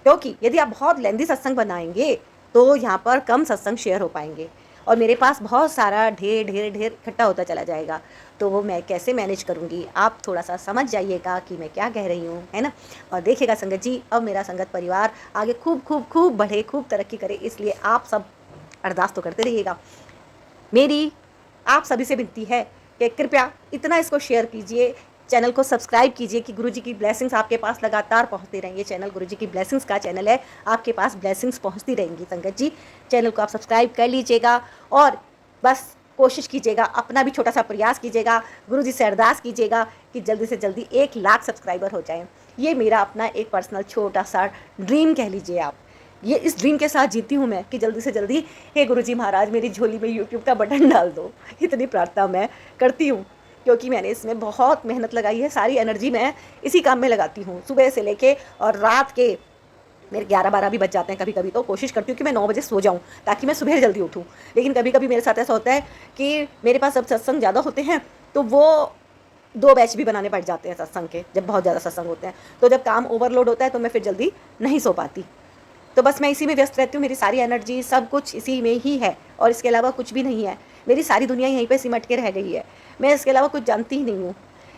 क्योंकि यदि आप बहुत लेंदी सत्संग बनाएंगे तो यहाँ पर कम सत्संग शेयर हो पाएंगे और मेरे पास बहुत सारा ढेर इकट्ठा होता चला जाएगा, तो वो मैं कैसे मैनेज करूँगी। आप थोड़ा सा समझ जाइएगा कि मैं क्या कह रही हूँ, है ना। और देखिएगा संगत जी, अब मेरा संगत परिवार आगे खूब बढ़े, खूब तरक्की करे, इसलिए आप सब अरदास तो करते रहिएगा। मेरी आप सभी से विनती है कि कृपया इतना इसको शेयर कीजिए, चैनल को सब्सक्राइब कीजिए कि गुरुजी की ब्लेसिंग्स आपके पास लगातार पहुंचती रहेंगी। चैनल गुरुजी की ब्लेसिंग्स का चैनल है, आपके पास ब्लेसिंग्स पहुंचती रहेंगी। संगत जी, चैनल को आप सब्सक्राइब कर लीजिएगा और बस कोशिश कीजिएगा, अपना भी छोटा सा प्रयास कीजिएगा, गुरुजी से अरदास कीजिएगा कि जल्दी से जल्दी 1 लाख सब्सक्राइबर हो जाएं। ये मेरा अपना एक पर्सनल छोटा सा ड्रीम कह लीजिए आप। ये इस ड्रीम के साथ जीती हूँ मैं कि जल्दी से जल्दी हे गुरुजी महाराज मेरी झोली में यूट्यूब का बटन डाल दो, इतनी प्रार्थना मैं करती हूँ। क्योंकि मैंने इसमें बहुत मेहनत लगाई है, सारी एनर्जी मैं इसी काम में लगाती हूँ, सुबह से लेके और रात के मेरे 11-12 भी बज जाते हैं कभी कभी। तो कोशिश करती हूँ कि मैं 9 बजे सो जाऊँ ताकि मैं सुबह जल्दी उठूँ। लेकिन कभी कभी मेरे साथ ऐसा होता है कि मेरे पास अब सत्संग ज़्यादा होते हैं, तो वो 2 बैच भी बनाने पड़ जाते हैं सत्संग के, जब बहुत ज़्यादा सत्संग होते हैं। तो जब काम ओवरलोड होता है तो मैं फिर जल्दी नहीं सो पाती। तो बस मैं इसी में व्यस्त रहती हूँ, मेरी सारी एनर्जी सब कुछ इसी में ही है और इसके अलावा कुछ भी नहीं है। मेरी सारी दुनिया यहीं पे सिमट के रह गई है, मैं इसके अलावा कुछ जानती ही नहीं हूँ,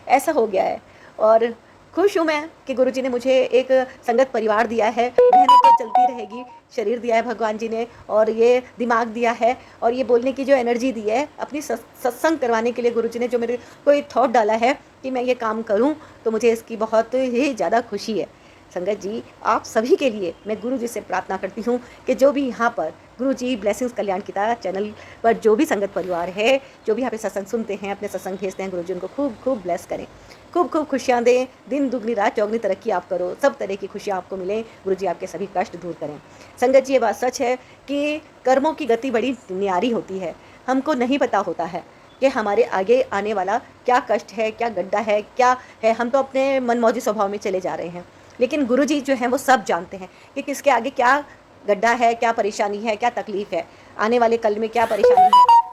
ऐसा हो गया है। और खुश हूँ मैं कि गुरुजी ने मुझे एक संगत परिवार दिया है, मेहनत तो चलती रहेगी, शरीर दिया है भगवान जी ने और ये दिमाग दिया है और ये बोलने की जो एनर्जी दी है, अपनी सत्संग करवाने के लिए गुरुजी ने जो मेरे को एक थॉट डाला है कि मैं ये काम करूँ, तो मुझे इसकी बहुत ही ज़्यादा खुशी है। संगत जी, आप सभी के लिए मैं गुरु जी से प्रार्थना करती हूँ कि जो भी यहाँ पर गुरु जी ब्लेसिंग्स कल्याण गीता चैनल पर जो भी संगत परिवार है, जो भी यहाँ पे सत्संग सुनते हैं, अपने सत्संग भेजते हैं, गुरु जी उनको खूब खूब ब्लेस करें, खूब खूब खुशियाँ दें, दिन दुगनी रात चौगनी तरक्की आप करो, सब तरह की खुशियाँ आपको मिलें, गुरु जी आपके सभी कष्ट दूर करें। संगत जी, ये बात सच है कि कर्मों की गति बड़ी न्यारी होती है, हमको नहीं पता होता है कि हमारे आगे आने वाला क्या कष्ट है, क्या गड्ढा है, क्या है। हम तो अपने मनमौजी स्वभाव में चले जा रहे हैं, लेकिन गुरुजी जो हैं वो सब जानते हैं कि किसके आगे क्या गड्ढा है, क्या परेशानी है, क्या तकलीफ़ है, आने वाले कल में क्या परेशानी है।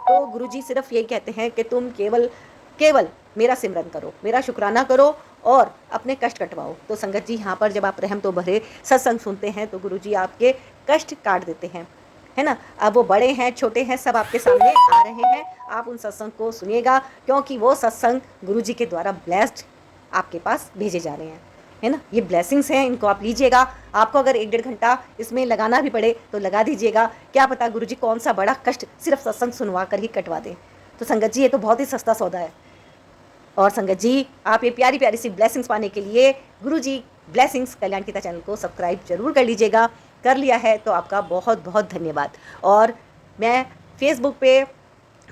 तो गुरुजी सिर्फ ये कहते हैं कि तुम केवल केवल मेरा सिमरन करो, मेरा शुक्राना करो और अपने कष्ट कटवाओ। तो संगत जी, यहाँ पर जब आप रहम तो भरे सत्संग सुनते हैं तो गुरुजी आपके कष्ट काट देते हैं, है ना। अब वो बड़े हैं छोटे हैं सब आपके सामने आ रहे हैं, आप उन सत्संग को सुनिएगा, क्योंकि वो सत्संग गुरुजी के द्वारा ब्लेस्ड आपके पास भेजे जा रहे हैं, है ना। ये ब्लेसिंग्स हैं, इनको आप लीजिएगा। आपको अगर 1-1.5 घंटा इसमें लगाना भी पड़े तो लगा दीजिएगा, क्या पता गुरुजी कौन सा बड़ा कष्ट सिर्फ सत्संग सुनवा कर ही कटवा दें। तो संगत जी, ये तो बहुत ही सस्ता सौदा है। और संगत जी, आप ये प्यारी प्यारी सी ब्लेसिंग्स पाने के लिए गुरुजी ब्लेसिंग्स कल्याण गीता चैनल को सब्सक्राइब जरूर कर लीजिएगा। कर लिया है तो आपका बहुत बहुत धन्यवाद। और मैं फेसबुक पे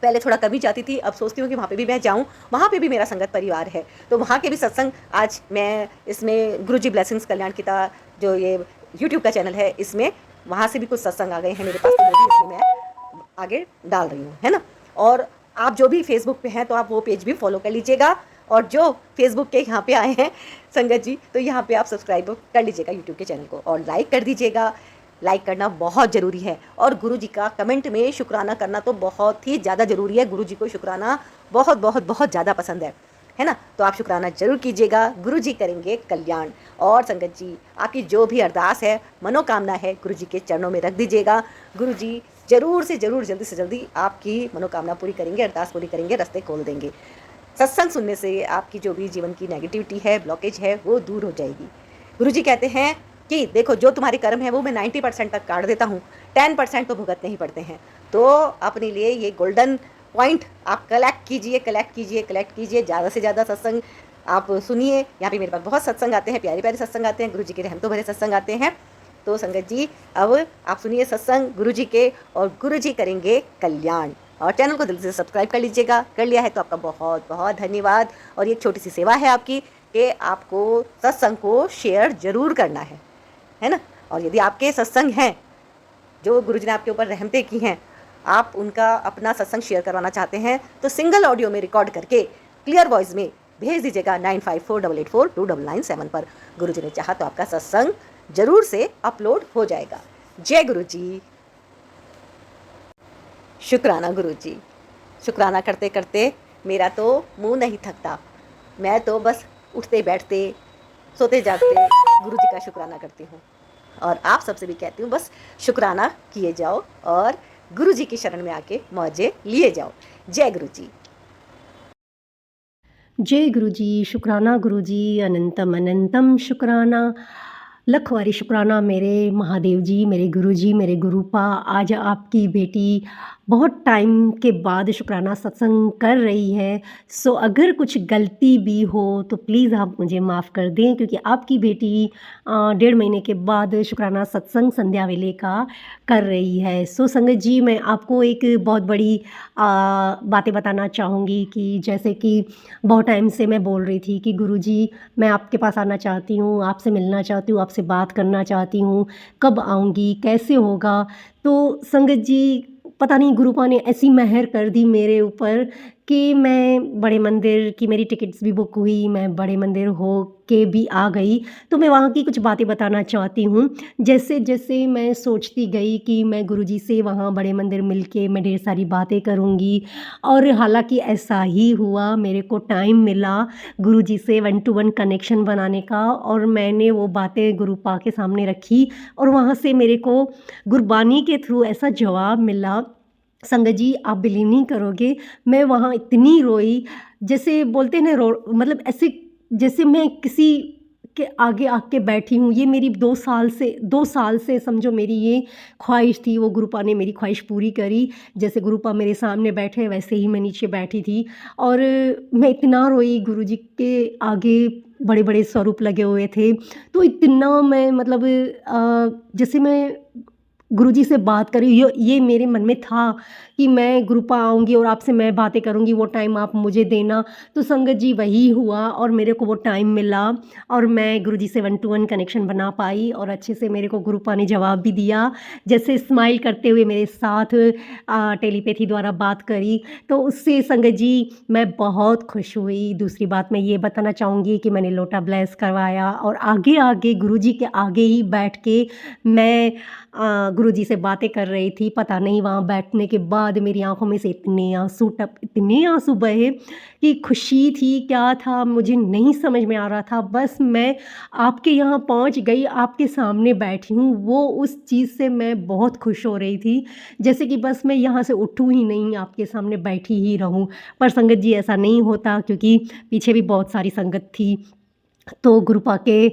पहले थोड़ा कम ही जाती थी, अब सोचती हूँ कि वहाँ पे भी मैं जाऊँ, वहाँ पे भी मेरा संगत परिवार है, तो वहाँ के भी सत्संग आज मैं इसमें गुरुजी ब्लेसिंग्स कल्याण गीता जो ये यूट्यूब का चैनल है, इसमें वहाँ से भी कुछ सत्संग आ गए हैं मेरे पास, तो वो भी इसमें मैं आगे डाल रही हूँ, है ना। और आप जो भी फेसबुक पे हैं तो आप वो पेज भी फॉलो कर लीजिएगा, और जो फेसबुक के यहाँ पे आए हैं संगत जी, तो यहाँ पे आप सब्सक्राइब कर लीजिएगा यूट्यूब के चैनल को और लाइक कर दीजिएगा। लाइक करना बहुत ज़रूरी है और गुरु जी का कमेंट में शुक्राना करना तो बहुत ही ज़्यादा ज़रूरी है। गुरु जी को शुक्राना बहुत बहुत बहुत ज़्यादा पसंद है ना। तो आप शुक्राना जरूर कीजिएगा, गुरु जी करेंगे कल्याण। और संगत जी, आपकी जो भी अरदास है, मनोकामना है, गुरु जी के चरणों में रख दीजिएगा। गुरु जी जरूर से जरूर, जल्दी से जल्दी आपकी मनोकामना पूरी करेंगे, अरदास पूरी करेंगे, रास्ते खोल देंगे। सत्संग सुनने से आपकी जो भी जीवन की नेगेटिविटी है, ब्लॉकेज है, वो दूर हो जाएगी। गुरु जी कहते हैं कि देखो, जो तुम्हारे कर्म है वो मैं 90% तक काट देता हूँ, 10% तो भुगतने ही पड़ते हैं। तो अपने लिए ये गोल्डन पॉइंट आप कलेक्ट कीजिए, कलेक्ट कीजिए, कलेक्ट कीजिए। ज़्यादा से ज़्यादा सत्संग आप सुनिए। यहाँ पे मेरे पास बहुत सत्संग आते हैं, प्यारे प्यारे सत्संग आते हैं, गुरु जी के रहम तो भरे सत्संग आते हैं। तो संगत जी, अब आप सुनिए सत्संग गुरु जी के, और गुरु जी करेंगे कल्याण। और चैनल को दिल से सब्सक्राइब कर लीजिएगा। कर लिया है तो आपका बहुत बहुत धन्यवाद। और ये एक छोटी सी सेवा है आपकी कि आपको सत्संग को शेयर जरूर करना है ना। और यदि आपके सत्संग हैं जो गुरुजी ने आपके ऊपर रहमतें की हैं, आप उनका अपना सत्संग शेयर करवाना चाहते हैं, तो सिंगल ऑडियो में रिकॉर्ड करके क्लियर वॉइस में भेज दीजिएगा 9548842997 पर। गुरुजी ने चाहा तो आपका सत्संग जरूर से अपलोड हो जाएगा। जय गुरु जी। शुक्राना गुरु जी। शुक्राना करते करते मेरा तो मुंह नहीं थकता, मैं तो बस उठते बैठते सोते जागते गुरु जी का शुक्राना करती हूँ। और आप सबसे भी कहती हूँ, बस शुक्राना किए जाओ और गुरु जी की शरण में आके मौजे लिए जाओ। जय गुरु जी। जय गुरु जी। शुक्राना गुरु जी, अनंतम अनंतम शुक्राना, लखवारी शुक्राना मेरे महादेव जी, मेरे गुरु जी, मेरे गुरुपा। आज आपकी बेटी बहुत टाइम के बाद शुक्राना सत्संग कर रही है। सो अगर कुछ गलती भी हो तो प्लीज़ आप मुझे माफ़ कर दें, क्योंकि आपकी बेटी 1.5 महीने के बाद शुक्राना सत्संग संध्या वेले का कर रही है। सो संगत जी, मैं आपको एक बहुत बड़ी बातें बताना चाहूँगी कि जैसे कि बहुत टाइम से मैं बोल रही थी कि गुरुजी, मैं आपके पास आना चाहती हूँ, आपसे मिलना चाहती हूँ, आपसे बात करना चाहती हूँ, कब आऊँगी, कैसे होगा। तो संगत जी, पता नहीं गुरुपा ने ऐसी मेहर कर दी मेरे ऊपर कि मैं बड़े मंदिर की मेरी टिकट्स भी बुक हुई, मैं बड़े मंदिर हो के भी आ गई। तो मैं वहाँ की कुछ बातें बताना चाहती हूँ। जैसे-जैसे मैं सोचती गई कि मैं गुरुजी से वहाँ बड़े मंदिर मिल के मैं ढेर सारी बातें करूँगी, और हालाँकि ऐसा ही हुआ। मेरे को टाइम मिला गुरुजी से वन टू वन कनेक्शन बनाने का, और मैंने वो बातें गुरुपा के सामने रखी, और वहाँ से मेरे को गुरबानी के थ्रू ऐसा जवाब मिला, संगत जी आप बिलीव नहीं करोगे, मैं वहाँ इतनी रोई, जैसे बोलते हैं ना मतलब ऐसे जैसे मैं किसी के आगे आके बैठी हूँ। ये मेरी 2 साल से समझो मेरी ये ख्वाहिश थी, वो गुरुपा ने मेरी ख्वाहिश पूरी करी। जैसे गुरुपा मेरे सामने बैठे वैसे ही मैं नीचे बैठी थी, और मैं इतना रोई, गुरुजी के आगे बड़े-बड़े स्वरूप लगे हुए थे। तो इतना मैं मतलब जैसे मैं गुरुजी से बात करी, ये मेरे मन में था कि मैं गुरुपा आऊँगी और आपसे मैं बातें करूँगी, वो टाइम आप मुझे देना। तो संगत जी वही हुआ, और मेरे को वो टाइम मिला, और मैं गुरुजी से वन टू वन कनेक्शन बना पाई, और अच्छे से मेरे को गुरुपा ने जवाब भी दिया। जैसे स्माइल करते हुए मेरे साथ टेलीपैथी द्वारा बात करी, तो उससे संगत जी मैं बहुत खुश हुई। दूसरी बात मैं ये बताना चाहूँगी कि मैंने लोटा ब्लेस करवाया, और आगे-आगे गुरुजी के आगे ही बैठ के मैं गुरुजी से बातें कर रही थी। पता नहीं वहाँ बैठने के बाद मेरी आँखों में से इतने आँसू बहे कि खुशी थी, क्या था मुझे नहीं समझ में आ रहा था। बस मैं आपके यहाँ पहुँच गई, आपके सामने बैठी हूँ, वो उस चीज़ से मैं बहुत खुश हो रही थी। जैसे कि बस मैं यहाँ से उठूँ ही नहीं, आपके सामने बैठी ही रहूँ। पर संगत जी ऐसा नहीं होता, क्योंकि पीछे भी बहुत सारी संगत थी। तो गुरुपा के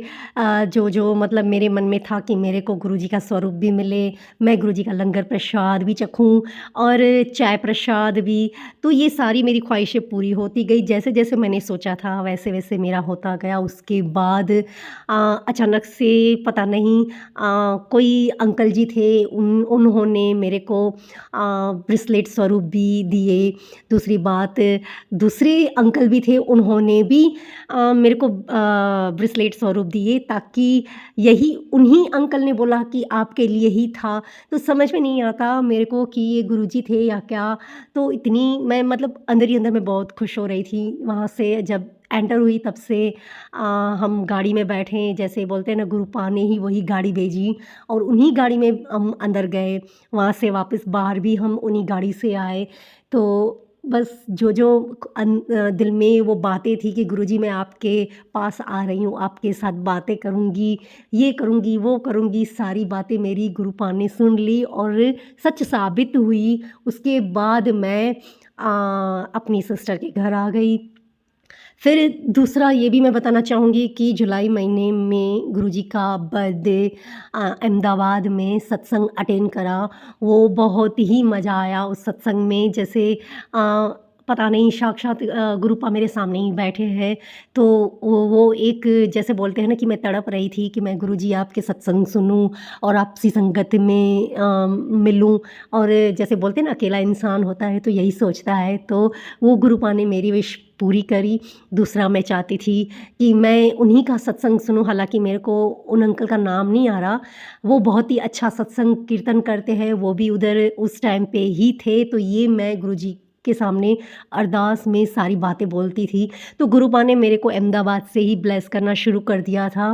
जो मतलब मेरे मन में था कि मेरे को गुरुजी का स्वरूप भी मिले, मैं गुरुजी का लंगर प्रसाद भी चखूँ, और चाय प्रसाद भी। तो ये सारी मेरी ख्वाहिशें पूरी होती गई। जैसे-जैसे मैंने सोचा था वैसे-वैसे मेरा होता गया। उसके बाद अचानक से पता नहीं कोई अंकल जी थे, उन्होंने मेरे को ब्रेसलेट स्वरूप भी दिए। दूसरी बात, दूसरे अंकल भी थे, उन्होंने भी मेरे को ब्रेसलेट स्वरूप दिए, ताकि यही उन्हीं अंकल ने बोला कि आपके लिए ही था। तो समझ में नहीं आता मेरे को कि ये गुरुजी थे या क्या। तो इतनी मैं मतलब अंदर ही अंदर मैं बहुत खुश हो रही थी। वहाँ से जब एंटर हुई तब से हम गाड़ी में बैठे, जैसे बोलते हैं ना गुरुपा ने ही वही गाड़ी भेजी, और उन्हीं गाड़ी में हम अंदर गए। वहाँ से वापस बाहर भी हम उन्हीं गाड़ी से आए। तो बस जो दिल में वो बातें थी कि गुरुजी मैं आपके पास आ रही हूँ, आपके साथ बातें करूँगी, ये करूँगी, वो करूँगी, सारी बातें मेरी गुरुपा ने सुन ली और सच साबित हुई। उसके बाद मैं अपनी सिस्टर के घर आ गई। फिर दूसरा ये भी मैं बताना चाहूँगी कि जुलाई महीने में गुरुजी का बर्थडे अहमदाबाद में सत्संग अटेंड करा। वो बहुत ही मज़ा आया उस सत्संग में। जैसे पता नहीं साक्षात गुरुपा मेरे सामने ही बैठे हैं। तो वो एक जैसे बोलते हैं ना कि मैं तड़प रही थी कि मैं गुरुजी आपके सत्संग सुनूँ और आपसी संगत में मिलूँ। और जैसे बोलते हैं ना अकेला इंसान होता है तो यही सोचता है। तो वो गुरुपा ने मेरी विश पूरी करी। दूसरा मैं चाहती थी कि मैं उन्हीं का सत्संग सुनूँ, हालाँकि मेरे को उन अंकल का नाम नहीं आ रहा। वो बहुत ही अच्छा सत्संग कीर्तन करते हैं, वो भी उधर उस टाइम पे ही थे। तो ये मैं गुरुजी के सामने अरदास में सारी बातें बोलती थी। तो गुरुपा ने मेरे को अहमदाबाद से ही ब्लेस करना शुरू कर दिया था।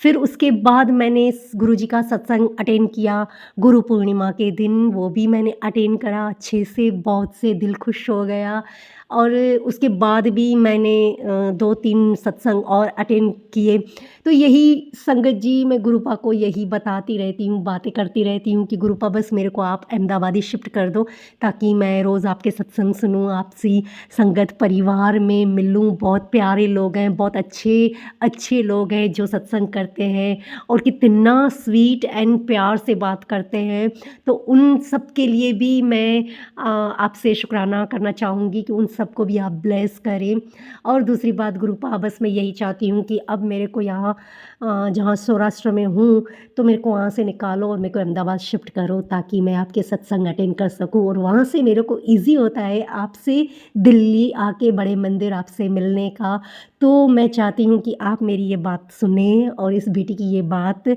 फिर उसके बाद मैंने गुरुजी का सत्संग अटेंड किया गुरु पूर्णिमा के दिन, वो भी मैंने अटेंड करा अच्छे से, बहुत से दिल खुश हो गया। और उसके बाद भी मैंने 2-3 सत्संग और अटेंड किए। तो यही संगत जी मैं गुरुपा को यही बताती रहती हूँ, बातें करती रहती हूँ कि गुरुपा बस मेरे को आप अहमदाबाद ही शिफ्ट कर दो, ताकि मैं रोज़ आपके सत्संग सुनूँ, आपसी संगत परिवार में मिलूँ। बहुत प्यारे लोग हैं, बहुत अच्छे लोग हैं जो सत्संग करते हैं और कितना स्वीट एंड प्यार से बात करते हैं। तो उन सब के लिए भी मैं आपसे शुक्राना करना चाहूँगी कि उन सबको भी आप ब्लेस करें। और दूसरी बात गुरुपा, बस मैं यही चाहती हूँ कि अब मेरे को यहाँ जहाँ सौराष्ट्र में हूँ तो मेरे को वहाँ से निकालो और मेरे को अहमदाबाद शिफ्ट करो, ताकि मैं आपके सत्संग अटेंड कर सकूँ। और वहाँ से मेरे को ईज़ी होता है आपसे दिल्ली आके बड़े मंदिर आपसे मिलने का। तो मैं चाहती हूँ कि आप मेरी ये बात सुनें और इस बेटी की ये बात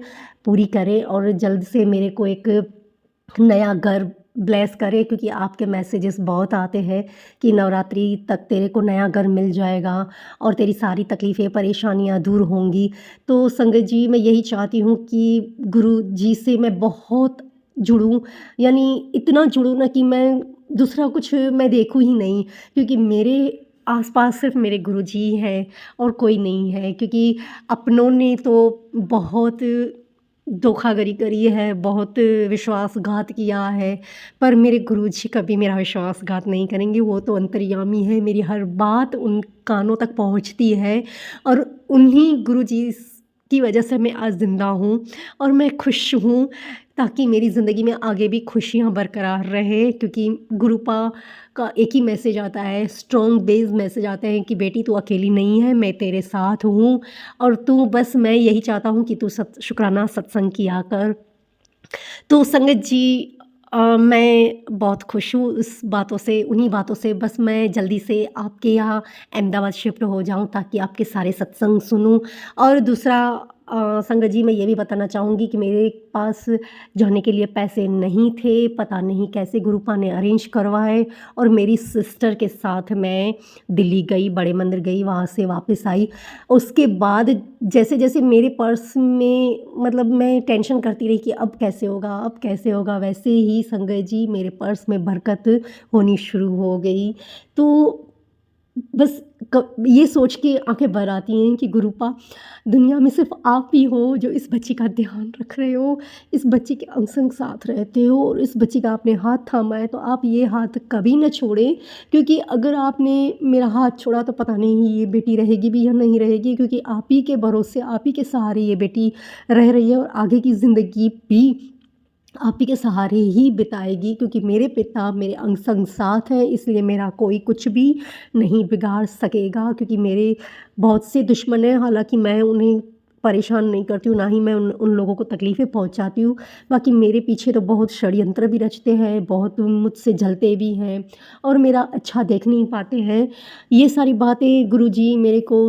पूरी करें, और जल्द से मेरे को एक नया घर ब्लेस करे, क्योंकि आपके मैसेजेस बहुत आते हैं कि नवरात्रि तक तेरे को नया घर मिल जाएगा और तेरी सारी तकलीफ़ें परेशानियां दूर होंगी। तो संगत जी, मैं यही चाहती हूँ कि गुरु जी से मैं बहुत जुड़ूँ, यानी इतना जुड़ूँ ना कि मैं दूसरा कुछ मैं देखूँ ही नहीं, क्योंकि मेरे आसपास सिर्फ मेरे गुरुजी हैं और कोई नहीं है। क्योंकि अपनों ने तो बहुत धोखाधड़ी करी है, बहुत विश्वासघात किया है, पर मेरे गुरुजी कभी मेरा विश्वासघात नहीं करेंगे। वो तो अंतर्यामी है, मेरी हर बात उन कानों तक पहुंचती है और उन्हीं गुरुजी की वजह से मैं आज ज़िंदा हूँ और मैं खुश हूँ, ताकि मेरी ज़िंदगी में आगे भी खुशियाँ बरकरार रहे। क्योंकि गुरुपा का एक ही मैसेज आता है, स्ट्रॉन्ग बेस्ड मैसेज आते हैं कि बेटी तू अकेली नहीं है, मैं तेरे साथ हूँ और तू बस, मैं यही चाहता हूँ कि तू शुक्राना सत्संग किया कर। तो संगत जी, मैं बहुत खुश हूँ उस बातों से, उन्हीं बातों से। बस मैं जल्दी से आपके यहाँ अहमदाबाद शिफ्ट हो जाऊँ ताकि आपके सारे सत्संग सुनूँ। और दूसरा संगत जी, मैं ये भी बताना चाहूँगी कि मेरे पास जाने के लिए पैसे नहीं थे, पता नहीं कैसे गुरुपा ने अरेंज करवाए और मेरी सिस्टर के साथ मैं दिल्ली गई, बड़े मंदिर गई, वहाँ से वापस आई। उसके बाद जैसे जैसे मेरे पर्स में, मतलब मैं टेंशन करती रही कि अब कैसे होगा, अब कैसे होगा, वैसे ही संगत जी मेरे पर्स में बरकत होनी शुरू हो गई। तो बस ये सोच के आंखें भर आती हैं कि गुरुपा, दुनिया में सिर्फ आप ही हो जो इस बच्ची का ध्यान रख रहे हो, इस बच्ची के अंग संग साथ रहते हो और इस बच्ची का आपने हाथ थामा है, तो आप ये हाथ कभी न छोड़ें। क्योंकि अगर आपने मेरा हाथ छोड़ा तो पता नहीं ये बेटी रहेगी भी या नहीं रहेगी, क्योंकि आप ही के भरोसे, आप ही के सहारे ये बेटी रह रही है और आगे की ज़िंदगी भी आप ही के सहारे ही बिताएगी। क्योंकि मेरे पिता मेरे अंग संग साथ हैं, इसलिए मेरा कोई कुछ भी नहीं बिगाड़ सकेगा। क्योंकि मेरे बहुत से दुश्मन हैं, हालांकि मैं उन्हें परेशान नहीं करती हूँ, ना ही मैं उन लोगों को तकलीफ़ें पहुँचाती हूँ। बाकी मेरे पीछे तो बहुत षड्यंत्र भी रचते हैं, बहुत मुझसे जलते भी हैं और मेरा अच्छा देख नहीं पाते हैं। ये सारी बातें गुरुजी मेरे को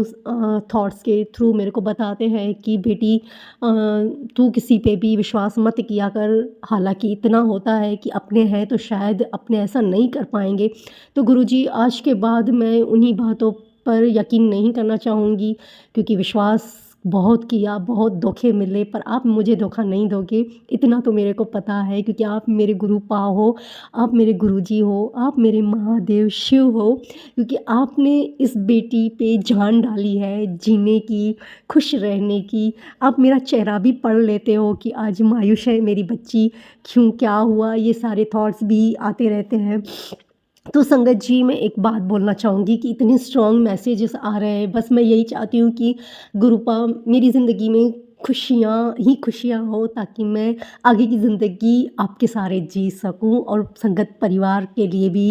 थॉट्स के थ्रू मेरे को बताते हैं कि बेटी, तू किसी पे भी विश्वास मत किया कर। हालांकि इतना होता है कि अपने हैं तो शायद अपने ऐसा नहीं कर पाएंगे। तो गुरुजी, आज के बाद मैं उन्हीं बातों पर यकीन नहीं करना चाहूँगी, क्योंकि विश्वास बहुत किया, बहुत धोखे मिले, पर आप मुझे धोखा नहीं दोगे, इतना तो मेरे को पता है। क्योंकि आप मेरे गुरुपा हो, आप मेरे गुरुजी हो, आप मेरे महादेव शिव हो। क्योंकि आपने इस बेटी पे जान डाली है जीने की, खुश रहने की। आप मेरा चेहरा भी पढ़ लेते हो कि आज मायूस है मेरी बच्ची, क्यों, क्या हुआ, ये सारे थॉट्स भी आते रहते हैं। तो संगत जी, मैं एक बात बोलना चाहूँगी कि इतने स्ट्रॉन्ग मैसेजेस आ रहे हैं, बस मैं यही चाहती हूँ कि गुरुपा मेरी ज़िंदगी में खुशियाँ ही खुशियाँ हो, ताकि मैं आगे की ज़िंदगी आपके सहारे जी सकूँ। और संगत परिवार के लिए भी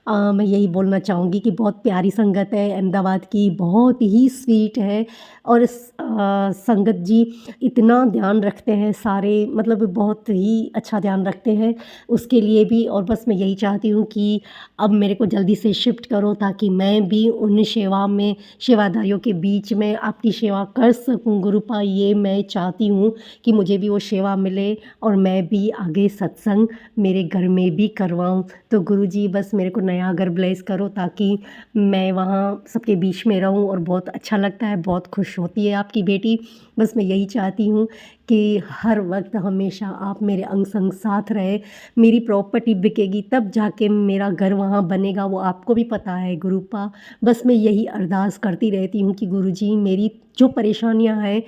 मैं यही बोलना चाहूँगी कि बहुत प्यारी संगत है अहमदाबाद की, बहुत ही स्वीट है। और संगत जी इतना ध्यान रखते हैं सारे, मतलब बहुत ही अच्छा ध्यान रखते हैं उसके लिए भी। और बस मैं यही चाहती हूँ कि अब मेरे को जल्दी से शिफ्ट करो, ताकि मैं भी उन सेवा में, सेवादारियों के बीच में आपकी सेवा कर सकूं। गुरुपा, ये मैं चाहती हूँ कि मुझे भी वो सेवा मिले और मैं भी आगे सत्संग मेरे घर में भी करवाऊँ। तो गुरुजी, बस मेरे को नया घर ब्लेस करो, ताकि मैं वहाँ सबके बीच में रहूँ और बहुत अच्छा लगता है, बहुत खुश होती है आपकी बेटी। बस मैं यही चाहती हूँ कि हर वक्त हमेशा आप मेरे अंग संग साथ रहे। मेरी प्रॉपर्टी बिकेगी तब जाके मेरा घर वहाँ बनेगा, वो आपको भी पता है गुरुपा। बस मैं यही अरदास करती रहती हूँ कि गुरुजी, मेरी जो परेशानियाँ हैं,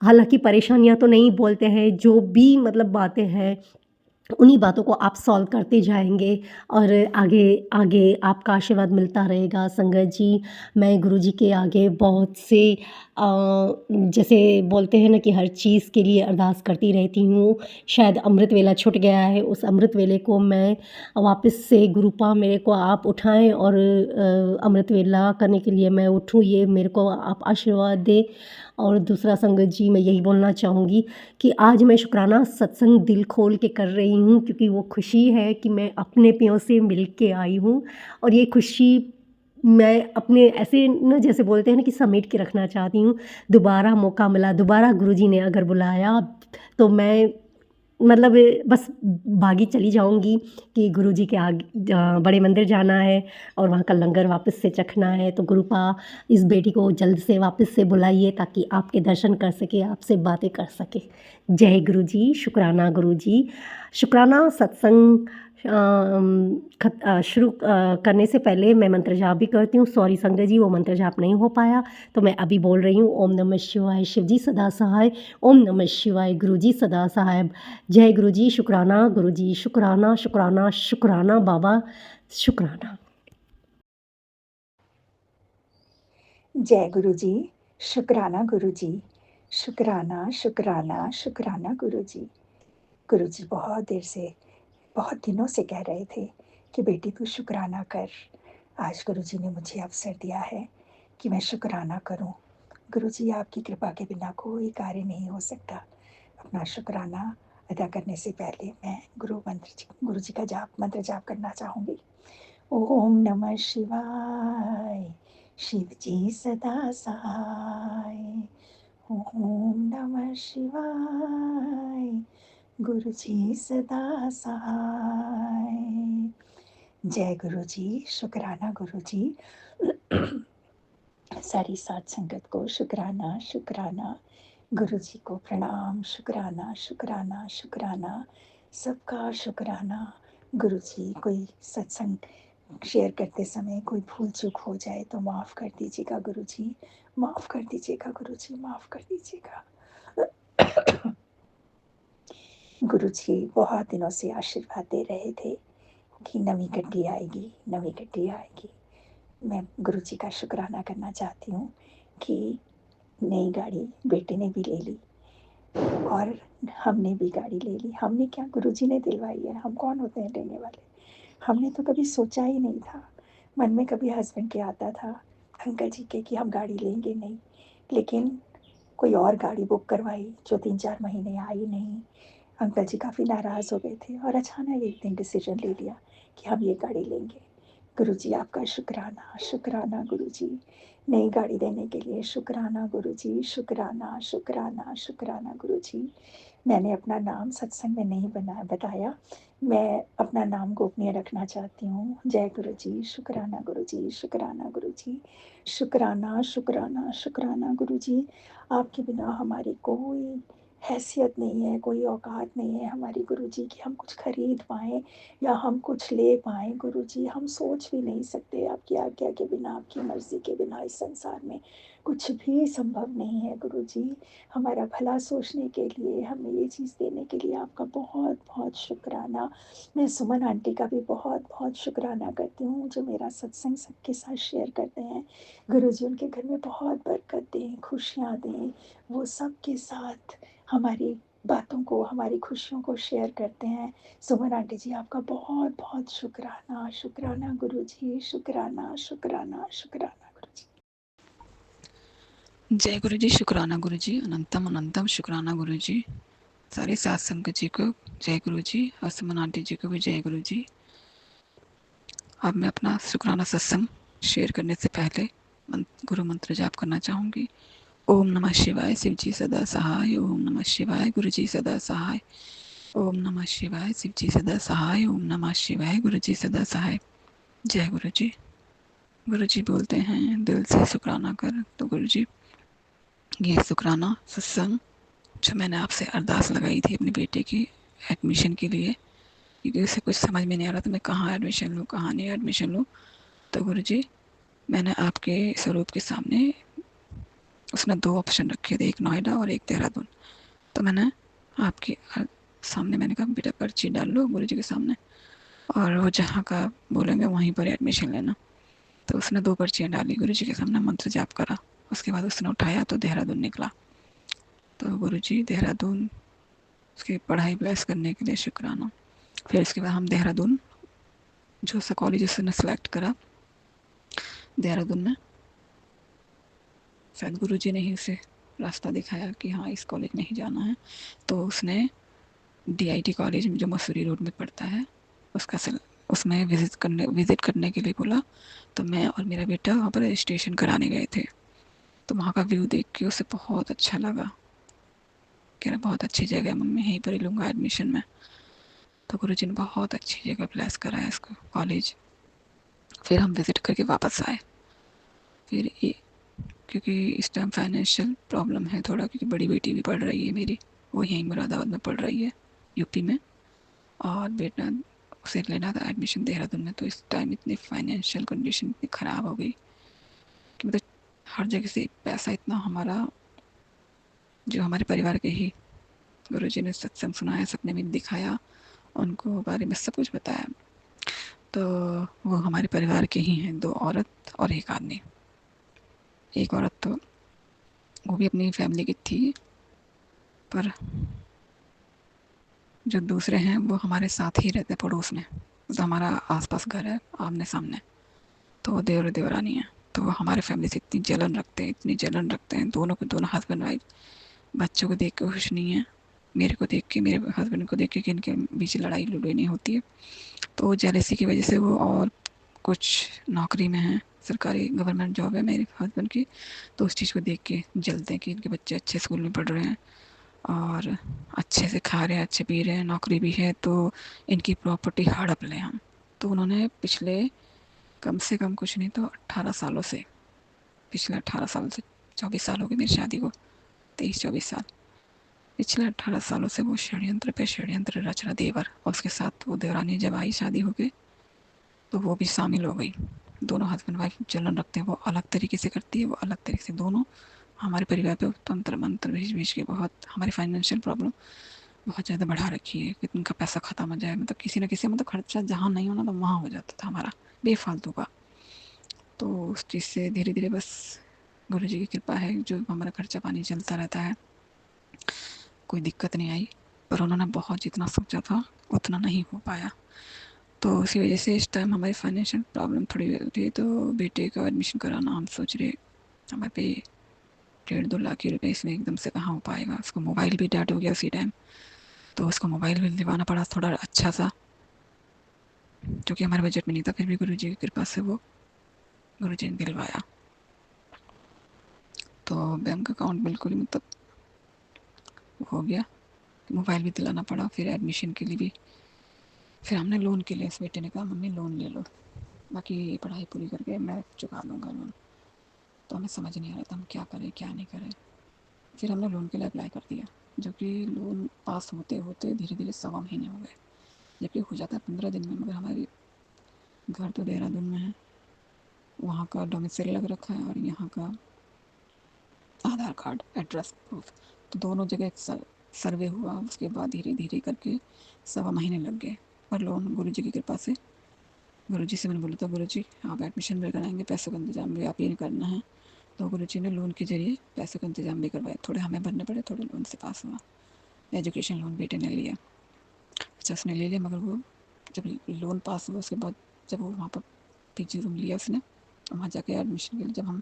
हालांकि परेशानियाँ तो नहीं बोलते हैं, जो भी मतलब बातें हैं, उन्हीं बातों को आप सॉल्व करते जाएंगे और आगे आगे आपका आशीर्वाद मिलता रहेगा। संगत जी, मैं गुरुजी के आगे बहुत से जैसे बोलते हैं ना कि हर चीज़ के लिए अरदास करती रहती हूँ। शायद अमृत वेला छूट गया है, उस अमृत वेले को मैं वापस से, गुरुपा मेरे को आप उठाएं और अमृत वेला करने के लिए मैं उठूँ, ये मेरे को आप आशीर्वाद दें। और दूसरा संगत जी, मैं यही बोलना चाहूँगी कि आज मैं शुक्राना सत्संग दिल खोल के कर रही हूँ, क्योंकि वो खुशी है कि मैं अपने पियों से मिल के आई हूँ। और ये खुशी मैं अपने ऐसे न, जैसे बोलते हैं ना कि समेट के रखना चाहती हूँ। दोबारा मौका मिला, दोबारा गुरुजी ने अगर बुलाया, तो मैं मतलब बस भागी चली जाऊँगी कि गुरुजी के आगे बड़े मंदिर जाना है और वहाँ का लंगर वापस से चखना है। तो गुरुपा इस बेटी को जल्द से वापस से बुलाइए ताकि आपके दर्शन कर सके, आपसे बातें कर सके। जय गुरुजी, शुक्राना गुरुजी। शुक्राना सत्संग शुरू करने से पहले मैं मंत्र जाप भी करती हूँ। सॉरी संगत जी, वो मंत्र जाप नहीं हो पाया, तो मैं अभी बोल रही हूँ। ओम नमः शिवाय, शिवजी सदा सहाय। ओम नमः शिवाय, गुरुजी सदा सहाय। जय गुरुजी, शुक्राना गुरुजी, शुक्राना शुक्राना शुक्राना बाबा, शुक्राना। जय गुरुजी, शुक्राना गुरुजी, शुक्राना शुक्राना शुक्राना गुरुजी। गुरुजी बहुत देर से, बहुत दिनों से कह रहे थे कि बेटी तू शुक्राना कर। आज गुरुजी ने मुझे अवसर दिया है कि मैं शुक्राना करूं। गुरुजी, आपकी कृपा के बिना कोई कार्य नहीं हो सकता। अपना शुक्राना अदा करने से पहले मैं गुरुजी का मंत्र जाप करना चाहूँगी। ओम नमः शिवाय, शिव जी सदा सहाय। ओम नमः शिवाय, गुरु जी सदा सहाय। जय गुरु जी, शुक्राना गुरु जी। सारी साथ संगत को शुक्राना शुक्राना, गुरु जी को प्रणाम, शुक्राना शुक्राना शुक्राना, सबका शुक्राना। गुरु जी, कोई सत्संग शेयर करते समय कोई भूल चूक हो जाए तो माफ़ कर दीजिएगा गुरु जी, माफ़ कर दीजिएगा गुरु जी, माफ़ कर दीजिएगा। गुरु जी बहुत दिनों से आशीर्वाद दे रहे थे कि नवी गड्डी आएगी, नवी गड्डी आएगी। मैं गुरु जी का शुक्राना करना चाहती हूँ कि नई गाड़ी बेटे ने भी ले ली और हमने भी गाड़ी ले ली। हमने क्या, गुरु जी ने दिलवाई है। हम कौन होते हैं लेने वाले? हमने तो कभी सोचा ही नहीं था। मन में कभी हस्बैंड के आता था, अंकल जी के, कि हम गाड़ी लेंगे नहीं, लेकिन कोई और गाड़ी बुक करवाई जो 3-4 महीने आई नहीं। अंकल जी काफ़ी नाराज़ हो गए थे और अचानक एक दिन डिसीजन ले लिया कि हम ये गाड़ी लेंगे। गुरु जी, आपका शुक्राना, शुक्राना गुरु जी, नई गाड़ी देने के लिए शुक्राना गुरु जी, शुक्राना शुक्राना शुक्राना गुरु जी। मैंने अपना नाम सत्संग में नहीं बताया, मैं अपना नाम गोपनीय रखना चाहती हूँ। जय गुरु जी, शुक्राना गुरु जी, शुक्राना गुरु जी, शुक्राना शुक्राना शुक्राना गुरु जी। आपके बिना हमारी कोई हैसियत नहीं है, कोई औकात नहीं है हमारी गुरु जी कि हम कुछ खरीद पाएँ या हम कुछ ले पाएँ। गुरु जी, हम सोच भी नहीं सकते, आपकी आज्ञा के बिना, आपकी मर्ज़ी के बिना इस संसार में कुछ भी संभव नहीं है गुरु जी। हमारा भला सोचने के लिए, हमें ये चीज़ देने के लिए आपका बहुत बहुत शुक्राना। मैं सुमन आंटी का भी बहुत बहुत शुक्राना करती हूँ जो मेरा सत्संग सबके साथ शेयर करते हैं। गुरु जी उनके घर में बहुत बरकत दें, खुशियाँ दें। वो सबके साथ हमारी बातों को, हमारी खुशियों को शेयर करते हैं। सुमन आंटी जी, आपका बहुत बहुत शुक्राना, शुक्राना गुरु जी, शुक्राना शुक्राना शुक्राना गुरु जी। जय गुरु जी, शुक्राना गुरु जी, अनंतम अनंतम शुक्राना गुरु जी। सारे सात संगत जी को जय गुरु जी और सुमन आंटी जी को भी जय गुरु जी। अब मैं अपना शुक्राना सत्संग शेयर करने से पहले गुरु मंत्र जाप करना चाहूँगी। ओम नमः शिवाय, शिव जी सदा सहाय। ओम नमः शिवाय, गुरु जी सदा सहाय। ओम नमः शिवाय, शिव जी सदा सहाय। ओम नमः शिवाय, गुरु जी सदा सहाय। जय गुरु जी। गुरु जी बोलते हैं दिल से शुक्राना कर। तो गुरु जी, ये शुक्राना सत्संग जो मैंने आपसे अरदास लगाई थी अपनी बेटे की एडमिशन के लिए, क्योंकि उसे कुछ समझ में नहीं आ रहा था मैं कहाँ एडमिशन लूँ, कहाँ नहीं एडमिशन लूँ। तो गुरु जी, मैंने आपके स्वरूप के सामने उसने 2 ऑप्शन रखे थे, एक नोएडा और एक देहरादून। तो मैंने आपके सामने मैंने कहा बेटा पर्ची डाल लो गुरु जी के सामने, और वो जहाँ का बोलेंगे वहीं पर एडमिशन लेना। तो उसने 2 पर्चियाँ डाली, गुरु जी के सामने मंत्र जाप करा। उसके बाद उसने उठाया तो देहरादून निकला। तो गुरु जी, देहरादून उसकी पढ़ाई ब्लेस करने के लिए शुक्राना। फिर इसके बाद हम देहरादून जो सा कॉलेज उसने सेलेक्ट करा, देहरादून में शायद गुरु जी ने ही उसे रास्ता दिखाया कि हाँ इस कॉलेज में ही जाना है। तो उसने DIT कॉलेज जो मसूरी रोड में पड़ता है उसमें विज़िट करने के लिए बोला। तो मैं और मेरा बेटा वहाँ पर रजिस्ट्रेशन कराने गए थे। तो वहाँ का व्यू देख के उसे बहुत अच्छा लगा। कह रहा बहुत अच्छी जगह है मम्मी, यहीं पर ही लूँगा एडमिशन में। तो गुरुजी ने बहुत अच्छी जगह प्लेस कराया इसको कॉलेज। फिर हम विज़िट करके वापस आए। फिर क्योंकि इस टाइम फाइनेंशियल प्रॉब्लम है थोड़ा, क्योंकि बड़ी बेटी भी पढ़ रही है मेरी, वो यहीं मुरादाबाद में पढ़ रही है, यूपी में, और बेटा उसे लेना था एडमिशन देहरादून में। तो इस टाइम इतनी फाइनेंशियल कंडीशन इतनी ख़राब हो गई कि मतलब हर जगह से पैसा इतना हमारा, जो हमारे परिवार के ही गुरुजी ने सत्संग सुनाया, सपने में दिखाया, उनको बारे में सब कुछ बताया। तो वो हमारे परिवार के ही हैं, 2 औरत और 1 आदमी। एक औरत तो वो भी अपनी फैमिली की थी, पर जो दूसरे हैं वो हमारे साथ ही रहते, पड़ोस में, तो हमारा आसपास घर है आमने सामने। तो वो देवर देवरानी है। तो वो हमारे फैमिली से इतनी जलन रखते हैं, इतनी जलन रखते हैं, दोनों के दोनों हस्बैंड वाइफ। बच्चों को देख के खुश नहीं है, मेरे को देख के, मेरे हस्बैंड को देख के कि इनके बीच लड़ाई लुड़ाई नहीं होती है। तो जेलसी की वजह से वो और कुछ नौकरी में है, सरकारी गवर्नमेंट जॉब है मेरे हस्बैंड की, तो उस चीज़ को देख के जलते हैं कि इनके बच्चे अच्छे स्कूल में पढ़ रहे हैं और अच्छे से खा रहे हैं, अच्छे पी रहे हैं, नौकरी भी है, तो इनकी प्रॉपर्टी हड़प लें हम। तो उन्होंने पिछले कम से कम कुछ नहीं तो 18 सालों से, पिछले 18 साल से, 24 साल हो गए मेरी शादी को, 23-24 साल, पिछले 18 सालों से वो षड्यंत्र पे षड्यंत्र रच रहा देवर। और उसके साथ वो देवरानी जब आई शादी होके, तो वो भी शामिल हो गई। दोनों हस्बैंड वाइफ जलन रखते हैं, वो अलग तरीके से करती है, वो अलग तरीके से, दोनों हमारे परिवार पे तंत्र मंत्र भेज भेज के बहुत हमारी फाइनेंशियल प्रॉब्लम बहुत ज़्यादा बढ़ा रखी है कि उनका पैसा ख़त्म हो जाए, मतलब किसी न किसी, मतलब खर्चा जहाँ नहीं होना था वहाँ हो जाता था हमारा बेफालतू का। तो उस चीज़ से धीरे धीरे बस गुरु जी की कृपा है, जो हमारा खर्चा पानी चलता रहता है, कोई दिक्कत नहीं आई। पर उन्होंने बहुत जितना सोचा था उतना नहीं हो पाया। तो उसी वजह से इस टाइम हमारी फाइनेंशियल प्रॉब्लम थोड़ी हो रही है। तो बेटे का एडमिशन कराना हम सोच रहे, हमारे पे 1.5-2 लाख के रुपए इसमें एकदम से कहाँ हो पाएगा। उसको मोबाइल भी डेड हो गया उसी टाइम, तो उसको मोबाइल भी दिलवाना पड़ा थोड़ा अच्छा सा, जो कि हमारे बजट में नहीं था। फिर भी गुरु जी की कृपा से वो गुरु जी ने दिलवाया। तो बैंक अकाउंट बिल्कुल मतलब हो गया, मोबाइल भी दिलाना पड़ा, फिर एडमिशन के लिए भी। फिर हमने लोन के लिए, इस बेटे ने कहा मम्मी लोन ले लो, बाकी पढ़ाई पूरी करके मैं चुका दूँगा लोन। तो हमें समझ नहीं आ रहा था हम क्या करें क्या नहीं करें। फिर हमने लोन के लिए अप्लाई कर दिया, जो कि लोन पास होते होते धीरे धीरे 1.25 महीने हो गए, जबकि हो जाता है 15 दिन में। मगर हमारी घर तो देहरादून में है, वहाँ का डोमिसाइल लग रखा है और यहाँ का आधार कार्ड एड्रेस प्रूफ, तो दोनों जगह सर्वे हुआ। उसके बाद धीरे धीरे करके 1.25 महीने लग गए। पर लोन गुरु जी की कृपा से, गुरु जी से मैंने बोला था गुरु जी आप एडमिशन भी कराएंगे, पैसों का इंतजाम भी आप ये करना है। तो गुरु जी ने लोन के जरिए पैसों का इंतजाम भी करवाया, थोड़े हमें भरने पड़े, थोड़े लोन से पास हुआ। एजुकेशन लोन बेटे ने लिया, अच्छा उसने ले लिया। मगर वो जब लोन पास हुआ उसके बाद, जब वो वहाँ पर पीजी रूम लिया उसने, वहाँ जाके एडमिशन के लिए, जब हम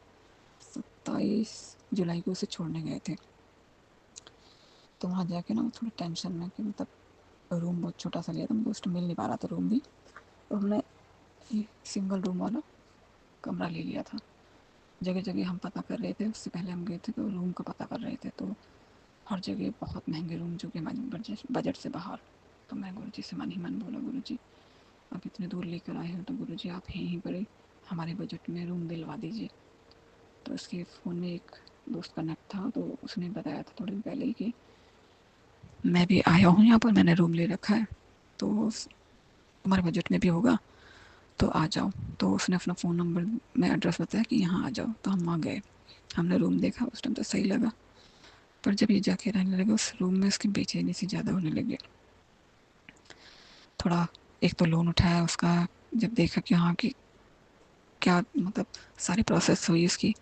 27 जुलाई को उसे छोड़ने गए थे, तो वहाँ जाके ना थोड़ा टेंशन में, कि मतलब रूम बहुत छोटा सा लिया था, मतलब उस टाइम मिल नहीं पा रहा था रूम भी, तो हमने सिंगल रूम वाला कमरा ले लिया था। जगह जगह हम पता कर रहे थे, उससे पहले हम गए थे तो रूम का पता कर रहे थे, तो हर जगह बहुत महंगे रूम, जो कि हमारे बजट से बाहर। तो मैं गुरु जी से मन ही मन बोला गुरु जी आप इतने दूर लेकर आए हो, तो गुरु जी आप यहीं पर हमारे बजट में रूम दिलवा दीजिए। तो उसके फ़ोन में एक दोस्त का नेट था, तो उसने बताया था थोड़े दिन पहले ही कि मैं भी आया हूँ यहाँ पर, मैंने रूम ले रखा है, तो तुम्हारे बजट में भी होगा तो आ जाओ। तो उसने अपना फ़ोन नंबर में एड्रेस बताया कि यहाँ आ जाओ, तो हम वहाँ गए। हमने रूम देखा, उस टाइम तो सही लगा, पर जब ये जाके रहने लगे उस रूम में, उसकी बेचैनी सी ज़्यादा होने लगी। थोड़ा, एक तो लोन उठाया उसका, जब देखा कि हाँ कि क्या मतलब सारी प्रोसेस हुई उसकी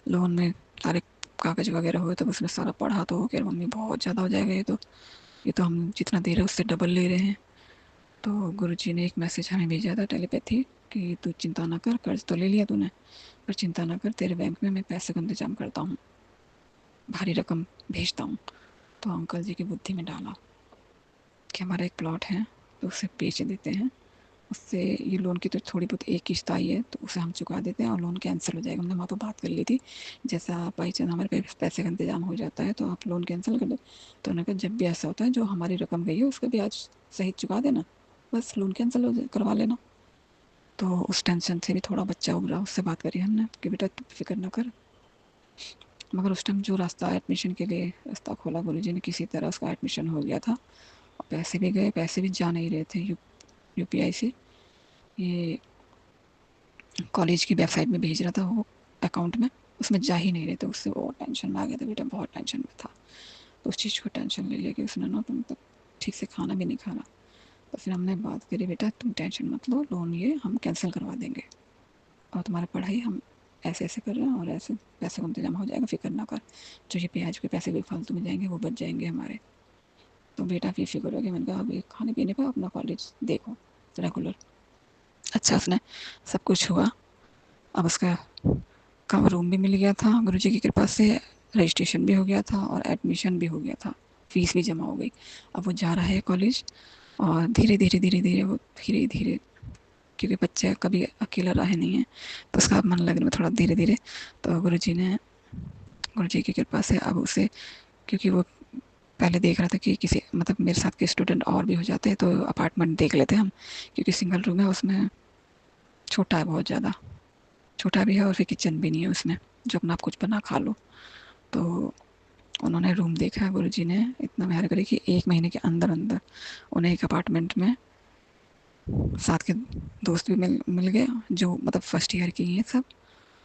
लोन में, सारे कागज़ वगैरह हुए, तब उसने सारा पढ़ा, तो कह रहा मम्मी बहुत ज़्यादा हो जाएगा ये तो हम जितना दे रहे हैं उससे डबल ले रहे हैं। तो गुरुजी ने एक मैसेज हमें भेजा था टेलीपैथी, कि तू चिंता ना कर, कर्ज तो ले लिया तूने, पर चिंता ना कर, तेरे बैंक में मैं पैसे का इंतजाम करता हूँ, भारी रकम भेजता हूँ। तो अंकल जी की बुद्धि में डाला कि हमारा एक प्लॉट है तो उसे बेच देते हैं, उससे ये लोन की तो थोड़ी बहुत एक किश्त आई है, तो उसे हम चुका देते हैं और लोन कैंसिल हो जाएगा। हमने वहाँ पर बात कर ली थी, जैसा बाई चांस हमारे पैसे का इंतजाम हो जाता है तो आप लोन कैंसिल कर दो। तो उन्होंने कहा जब भी ऐसा होता है जो हमारी रकम गई है उसका ब्याज सहित चुका देना, बस लोन कैंसिल करवा लेना। तो उस टेंशन से भी थोड़ा बच्चा उभरा, उससे बात करी हमने कि बेटा तू फिक्र ना कर। मगर उस टाइम जो रास्ता एडमिशन के लिए रास्ता खोला गुरुजी ने, किसी तरह उसका एडमिशन हो गया था और पैसे भी गए, पैसे भी जा नहीं रहे थे यूपीआई से। ये कॉलेज की वेबसाइट में भेज रहा था वो अकाउंट में, उसमें जा ही नहीं रहे थे। उससे वो टेंशन में आ गया था, बेटा बहुत टेंशन में था। तो उस चीज़ को टेंशन ले लेके उसने ना तुम तक ठीक से खाना भी नहीं खाना। तो फिर हमने बात करी, बेटा तुम टेंशन मत लो, लोन ये हम कैंसिल करवा देंगे और तुम्हारी पढ़ाई हम ऐसे ऐसे कर रहे हैं और ऐसे पैसे का इंतजाम हो जाएगा, फिक्र ना कर। जो ये ब्याज के पैसे भी फालतू में जाएंगे वो बच जाएंगे हमारे। तो बेटा बेफिक्र हो गया। मैंने कहा अभी खाने पीने का अपना कॉलेज देखो रेगुलर। अच्छा उसने सब कुछ हुआ। अब उसका कम रूम भी मिल गया था गुरुजी की कृपा से, रजिस्ट्रेशन भी हो गया था और एडमिशन भी हो गया था, फीस भी जमा हो गई। अब वो जा रहा है कॉलेज और धीरे धीरे वो धीरे धीरे, क्योंकि बच्चे कभी अकेला रहे नहीं है तो उसका मन लग रहा है थोड़ा धीरे धीरे। तो गुरुजी की कृपा से अब उसे, क्योंकि वो पहले देख रहा था कि किसी मतलब मेरे साथ के स्टूडेंट और भी हो जाते हैं तो अपार्टमेंट देख लेते हम, क्योंकि सिंगल रूम है उसमें, छोटा है बहुत ज़्यादा, छोटा भी है और फिर किचन भी नहीं है उसमें जो अपना आप कुछ बना खा लो। तो उन्होंने रूम देखा, गुरुजी ने इतना मेहर करी कि 1 महीने के अंदर अंदर उन्हें एक अपार्टमेंट में साथ के दोस्त भी मिल गए जो मतलब फर्स्ट ईयर के ही हैं सब।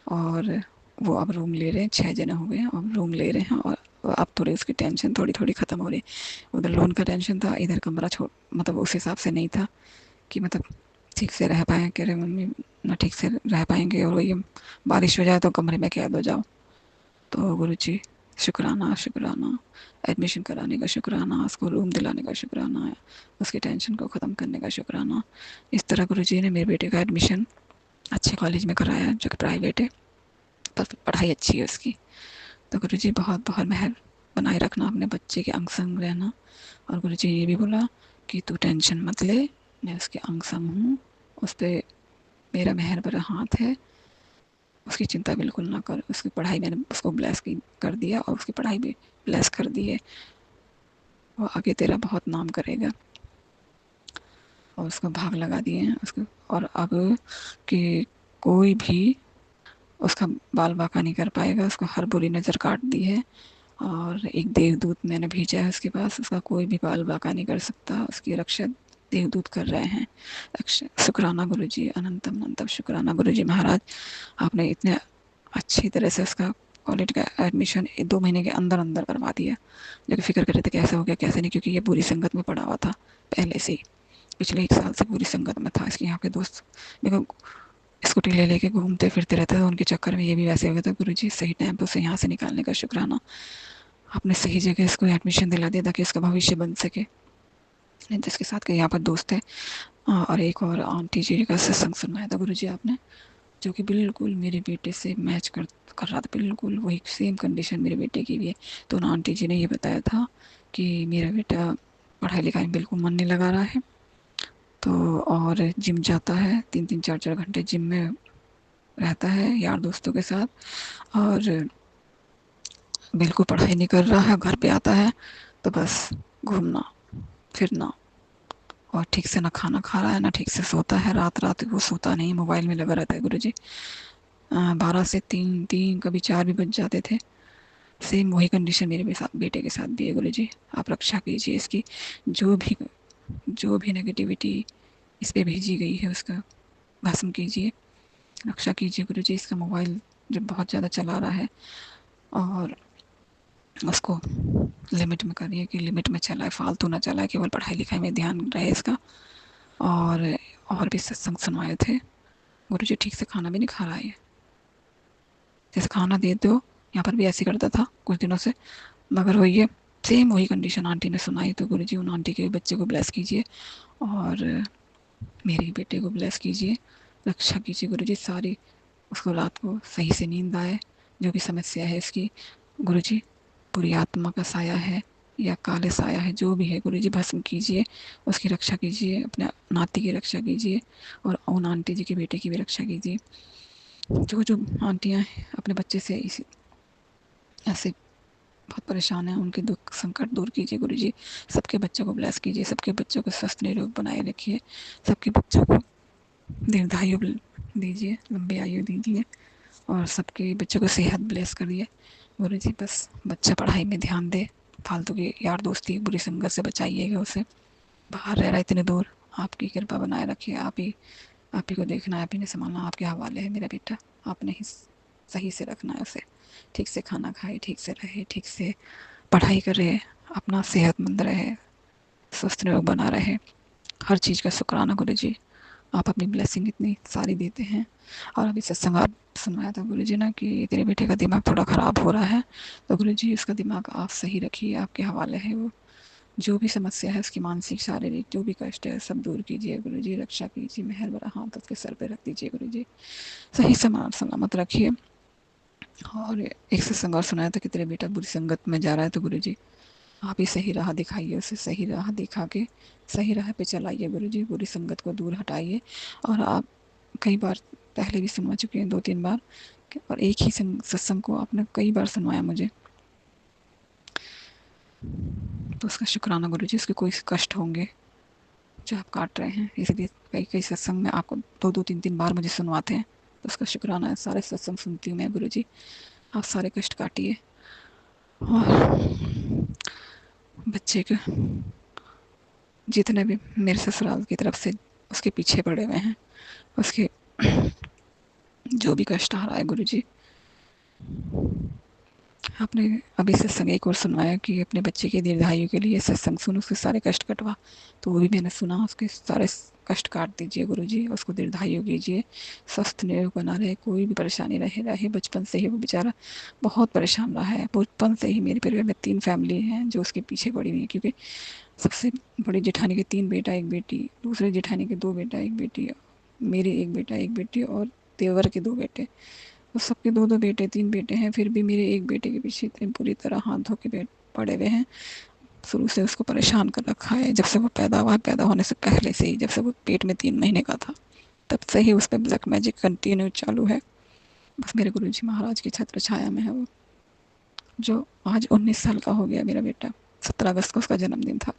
और वो अब रूम ले रहे हैं, 6 जने हो गए हैं अब रूम ले रहे हैं। और अब थोड़ी उसकी टेंशन थोड़ी थोड़ी ख़त्म हो रही है। उधर लोन का टेंशन था, इधर कमरा छोड़ मतलब उस हिसाब से नहीं था कि मतलब ठीक से रह पाएँ। कह रहे मम्मी ना ठीक से रह पाएंगे और वही बारिश हो जाए तो कमरे में कैद हो जाओ। तो गुरुजी शुक्राना शुक्राना, एडमिशन कराने का शुक्राना, उसको रूम दिलाने का शुक्राना, उसकी टेंशन को ख़त्म करने का शुक्राना। इस तरह गुरुजी ने मेरे बेटे का एडमिशन अच्छे कॉलेज में कराया जो कि प्राइवेट है, पर पढ़ाई अच्छी है उसकी। तो गुरुजी बहुत बहुत मेहर बनाए रखना, अपने बच्चे के अंग संग रहना। और गुरुजी ने ये भी बोला कि तू टेंशन मत ले, मैं उसके अंग संग हूँ, उस पर मेरा मेहर भरा हाथ है, उसकी चिंता बिल्कुल ना कर। उसकी पढ़ाई मैंने उसको ब्लेस कर दिया और उसकी पढ़ाई भी ब्लेस कर दी है। वो आगे तेरा बहुत नाम करेगा और उसको भाग लगा दिए हैं उसको। और अब कि कोई भी उसका बाल बाका नहीं कर पाएगा, उसको हर बुरी नज़र काट दी है। और एक देवदूत मैंने भेजा है उसके पास, उसका कोई भी बाल बाका नहीं कर सकता, उसकी रक्षा देवदूत कर रहे हैं। शुक्राना गुरुजी, अनंतम अनंतम शुक्राना गुरुजी महाराज, आपने इतने अच्छी तरह से उसका कॉलेज का एडमिशन 2 महीने के अंदर अंदर करवा दिया। जो कि फिक्र कर रहे थे कैसे हो गया कैसे नहीं, क्योंकि ये बुरी संगत में पड़ा हुआ था पहले से ही, पिछले 1 साल से बुरी संगत में था। इसके यहाँ के दोस्त देखो स्कूटी ले लेके घूमते फिरते रहते थे, उनके चक्कर में ये भी वैसे हो गया था। गुरुजी सही टाइम पर उसे यहाँ से निकालने का शुक्राना, आपने सही जगह इसको एडमिशन दिला दिया ताकि इसका भविष्य बन सके। नहीं तो इसके साथ के यहाँ पर दोस्त है और एक और आंटी जी का सत्संग सुनाया था गुरुजी आपने, जो कि बिल्कुल मेरे बेटे से मैच कर रहा था, बिल्कुल वही सेम कंडीशन मेरे बेटे की भी है। तो उन आंटी जी ने ये बताया था कि मेरा बेटा पढ़ाई लिखाई में बिल्कुल मन नहीं लगा रहा है, तो और जिम जाता है, 3-3 4-4 घंटे जिम में रहता है यार दोस्तों के साथ, और बिल्कुल पढ़ाई नहीं कर रहा है। घर पे आता है तो बस घूमना फिरना और ठीक से ना खाना खा रहा है ना ठीक से सोता है, रात रात वो सोता नहीं, मोबाइल में लगा रहता है गुरुजी। 12 से 3 कभी 4 भी बज जाते थे। सेम वही कंडीशन मेरे साथ बेटे के साथ भी है गुरुजी, आप रक्षा कीजिए इसकी। जो भी जो भी नेगेटिविटी इस पे भेजी गई है उसका भस्म कीजिए, रक्षा कीजिए गुरुजी। इसका मोबाइल जो बहुत ज़्यादा चला रहा है और उसको लिमिट में करिए कि लिमिट में चलाए, फालतू ना चलाए, केवल पढ़ाई लिखाई में ध्यान रहे इसका। और भी सत्संग सुनवाए थे गुरुजी, ठीक से खाना भी नहीं खा रहा है, जैसे खाना दे दो, यहाँ पर भी ऐसे करता था कुछ दिनों से। मगर वही है, सेम वही कंडीशन आंटी ने सुनाई। तो गुरुजी उन आंटी के बच्चे को ब्लेस कीजिए और मेरे बेटे को ब्लेस कीजिए, रक्षा कीजिए गुरुजी सारी, उसको रात को सही से नींद आए। जो भी समस्या है इसकी गुरुजी, पूरी आत्मा का साया है, या काले साया है, जो भी है गुरुजी भस्म कीजिए, उसकी रक्षा कीजिए, अपने नाती की रक्षा कीजिए और उन आंटी जी के बेटे की भी रक्षा कीजिए। जो जो आंटियाँ अपने बच्चे से इसी ऐसे बहुत परेशान हैं, उनके दुख संकट दूर कीजिए गुरुजी। सबके बच्चों को ब्लेस कीजिए, सबके बच्चों को स्वस्थ निरोग बनाए रखिए, सबके बच्चों को दीर्घायु दीजिए, लंबी आयु दीजिए और सबके बच्चों को सेहत ब्लेस करिए गुरुजी। बस बच्चा पढ़ाई में ध्यान दे, फालतू की यार दोस्ती बुरी संगत से बचाइएगा उसे। बाहर रह रहा है इतने दूर, आपकी कृपा बनाए रखिए। आप ही को देखना है, आप ही ने संभालना, आपके हवाले है मेरा बेटा। आपने ही सही से रखना है उसे, ठीक से खाना खाए, ठीक से रहे, ठीक से पढ़ाई करे, अपना सेहतमंद रहे, स्वस्थ निरोग बना रहे। हर चीज़ का शुक्राना गुरुजी, आप अपनी ब्लेसिंग इतनी सारी देते हैं। और अभी सत्संग आप सुनाया था गुरुजी ना कि तेरे बेटे का दिमाग थोड़ा ख़राब हो रहा है, तो गुरुजी उसका दिमाग आप सही रखिए, आपके हवाले है वो। जो भी समस्या है उसकी, मानसिक शारीरिक जो भी कष्ट है सब दूर कीजिए गुरुजी, रक्षा कीजिए, मेहर भरा हाथ उसके सर पे रख दीजिए गुरुजी, सही सलामत रखिए। और एक सत्संग और सुनाया था कि तेरे बेटा बुरी संगत में जा रहा है, तो गुरुजी आप ही सही राह दिखाइए उसे, सही राह दिखा के सही राह पे चलाइए गुरुजी, बुरी संगत को दूर हटाइए। और आप कई बार पहले भी सुनवा चुके हैं, 2-3 बार, और एक ही सत्संग को आपने कई बार सुनवाया मुझे, तो उसका शुक्राना गुरुजी। उसके कोई कष्ट होंगे जो आप काट रहे हैं, इसलिए कई कई सत्संग में आपको 2-2, 3-3 बार मुझे सुनवाते हैं, तो उसका शुक्राना है। सारे सत्संग सुनती हूँ मैं गुरुजी, आप सारे कष्ट काटिए। और बच्चे के जितने भी मेरे ससुराल की तरफ से उसके पीछे पड़े हुए हैं, उसके जो भी कष्ट आ रहा है गुरुजी, आपने अभी सत्संग एक और सुनवाया कि अपने बच्चे की दीर्घायु के लिए सत्संग सुन, उसके सारे कष्ट कटवा, तो वो भी मैंने सुना। उसके सारे कष्ट काट दीजिए गुरुजी, उसको दीर्घायु कीजिए, स्वस्थ निरोग बना रहे, कोई भी परेशानी रहे। बचपन से ही वो बेचारा बहुत परेशान रहा है, बचपन से ही। मेरे परिवार में 3 फैमिली हैं जो उसके पीछे पड़ी हुई है, क्योंकि सबसे बड़ी जेठानी के 3 बेटा 1 बेटी, दूसरे जेठानी के 2 बेटा 1 बेटी, मेरे 1 बेटा 1 बेटी और देवर के 2 बेटे। वो सबके 2-2 बेटे 3 बेटे हैं, फिर भी मेरे एक बेटे के पीछे इतनी पूरी तरह हाथ धो के पड़े हुए हैं। शुरू से उसको परेशान कर रखा है, जब से वो पैदा हुआ, पैदा होने से पहले से ही, जब से वो पेट में 3 महीने का था, तब से ही उस पर ब्लैक मैजिक कंटिन्यू चालू है। बस मेरे गुरुजी महाराज की छत्र छाया में है वो, जो आज 19 साल का हो गया मेरा बेटा। 17 अगस्त को उसका जन्मदिन था।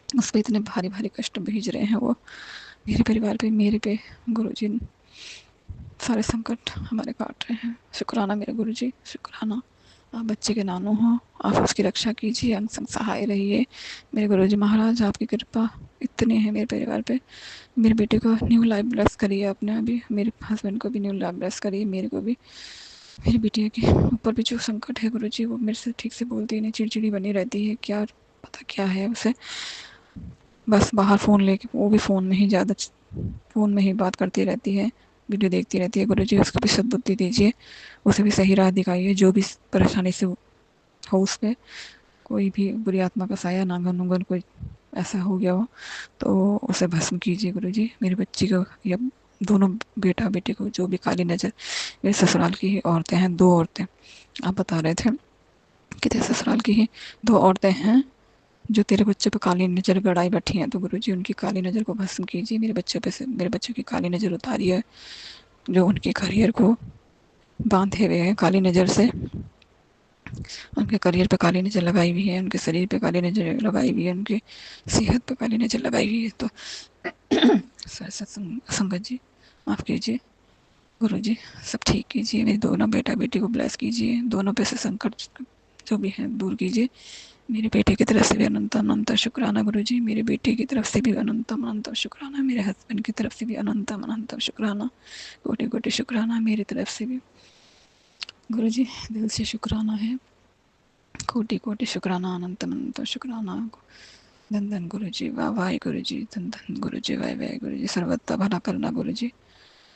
उस पर इतने भारी भारी कष्ट भेज रहे हैं वो मेरे परिवार पे, मेरे पे। गुरुजी सारे संकट हमारे काट रहे हैं। शुक्राना मेरे गुरुजी, शुक्राना। आप बच्चे के नानो हो, आप उसकी रक्षा कीजिए, अंग संग सहाय रहिए मेरे गुरुजी महाराज। आपकी कृपा इतनी है मेरे परिवार पे। मेरे बेटे को न्यू लाइफ ब्लेस करिए अपने, अभी मेरे हस्बैंड को भी न्यू लाइफ ब्लेस करिए, मेरे को भी। मेरी बिटिया के ऊपर भी जो संकट है गुरुजी, वो मेरे से ठीक से बोलती नहीं, चिड़चिड़ी बनी रहती है, क्या पता क्या है उसे। बस बाहर फ़ोन लेके, वो भी फ़ोन में ही ज़्यादा, फ़ोन में ही बात करती रहती है, वीडियो देखती रहती है। गुरुजी उसको भी सद्बुद्धि दीजिए, उसे भी सही राह दिखाइए, जो भी परेशानी से हो उस पे कोई भी बुरी आत्मा का साया, नांगन नुंगन कोई ऐसा हो गया हो तो उसे भस्म कीजिए गुरुजी। मेरे बच्ची को या दोनों बेटा बेटी को जो भी काली नज़र, मेरे ससुराल की ही औरतें हैं, 2 औरतें आप बता रहे थे कि तेरे ससुराल की ही 2 औरतें हैं जो तेरे बच्चों पे काली नज़र गड़ाई बैठी हैं, तो गुरुजी उनकी काली नज़र को भस्म कीजिए। मेरे बच्चों पे से, मेरे बच्चों की काली नज़र उतारिए, जो उनके करियर को बांधे हुए हैं काली नज़र से। उनके करियर पे काली नज़र लगाई हुई है, उनके शरीर पे काली नज़र लगाई हुई है, उनकी सेहत पे काली नज़र लगाई हुई है। तो संगत जी माफ़ कीजिए गुरुजी, सब ठीक कीजिए। मेरे दोनों बेटा बेटी को ब्लेस कीजिए, दोनों पे से संकट जो भी है दूर कीजिए। मेरे बेटे की तरफ से भी अनंत अनंत शुक्राना गुरुजी, मेरे बेटे की तरफ से भी अनंत अनंत शुक्राना, मेरे हस्बैंड की तरफ से भी अनंत अनंत शुक्राना, कोटि कोटि शुक्राना मेरी तरफ से भी गुरुजी, दिल से शुक्राना है, कोटि कोटि शुक्राना, अनंत अनंत शुक्राना। धन धन गुरुजी, वाह वाह गुरुजी, धन धन गुरुजी, वाह वाह गुरुजी, सर्वथा भला करना गुरुजी।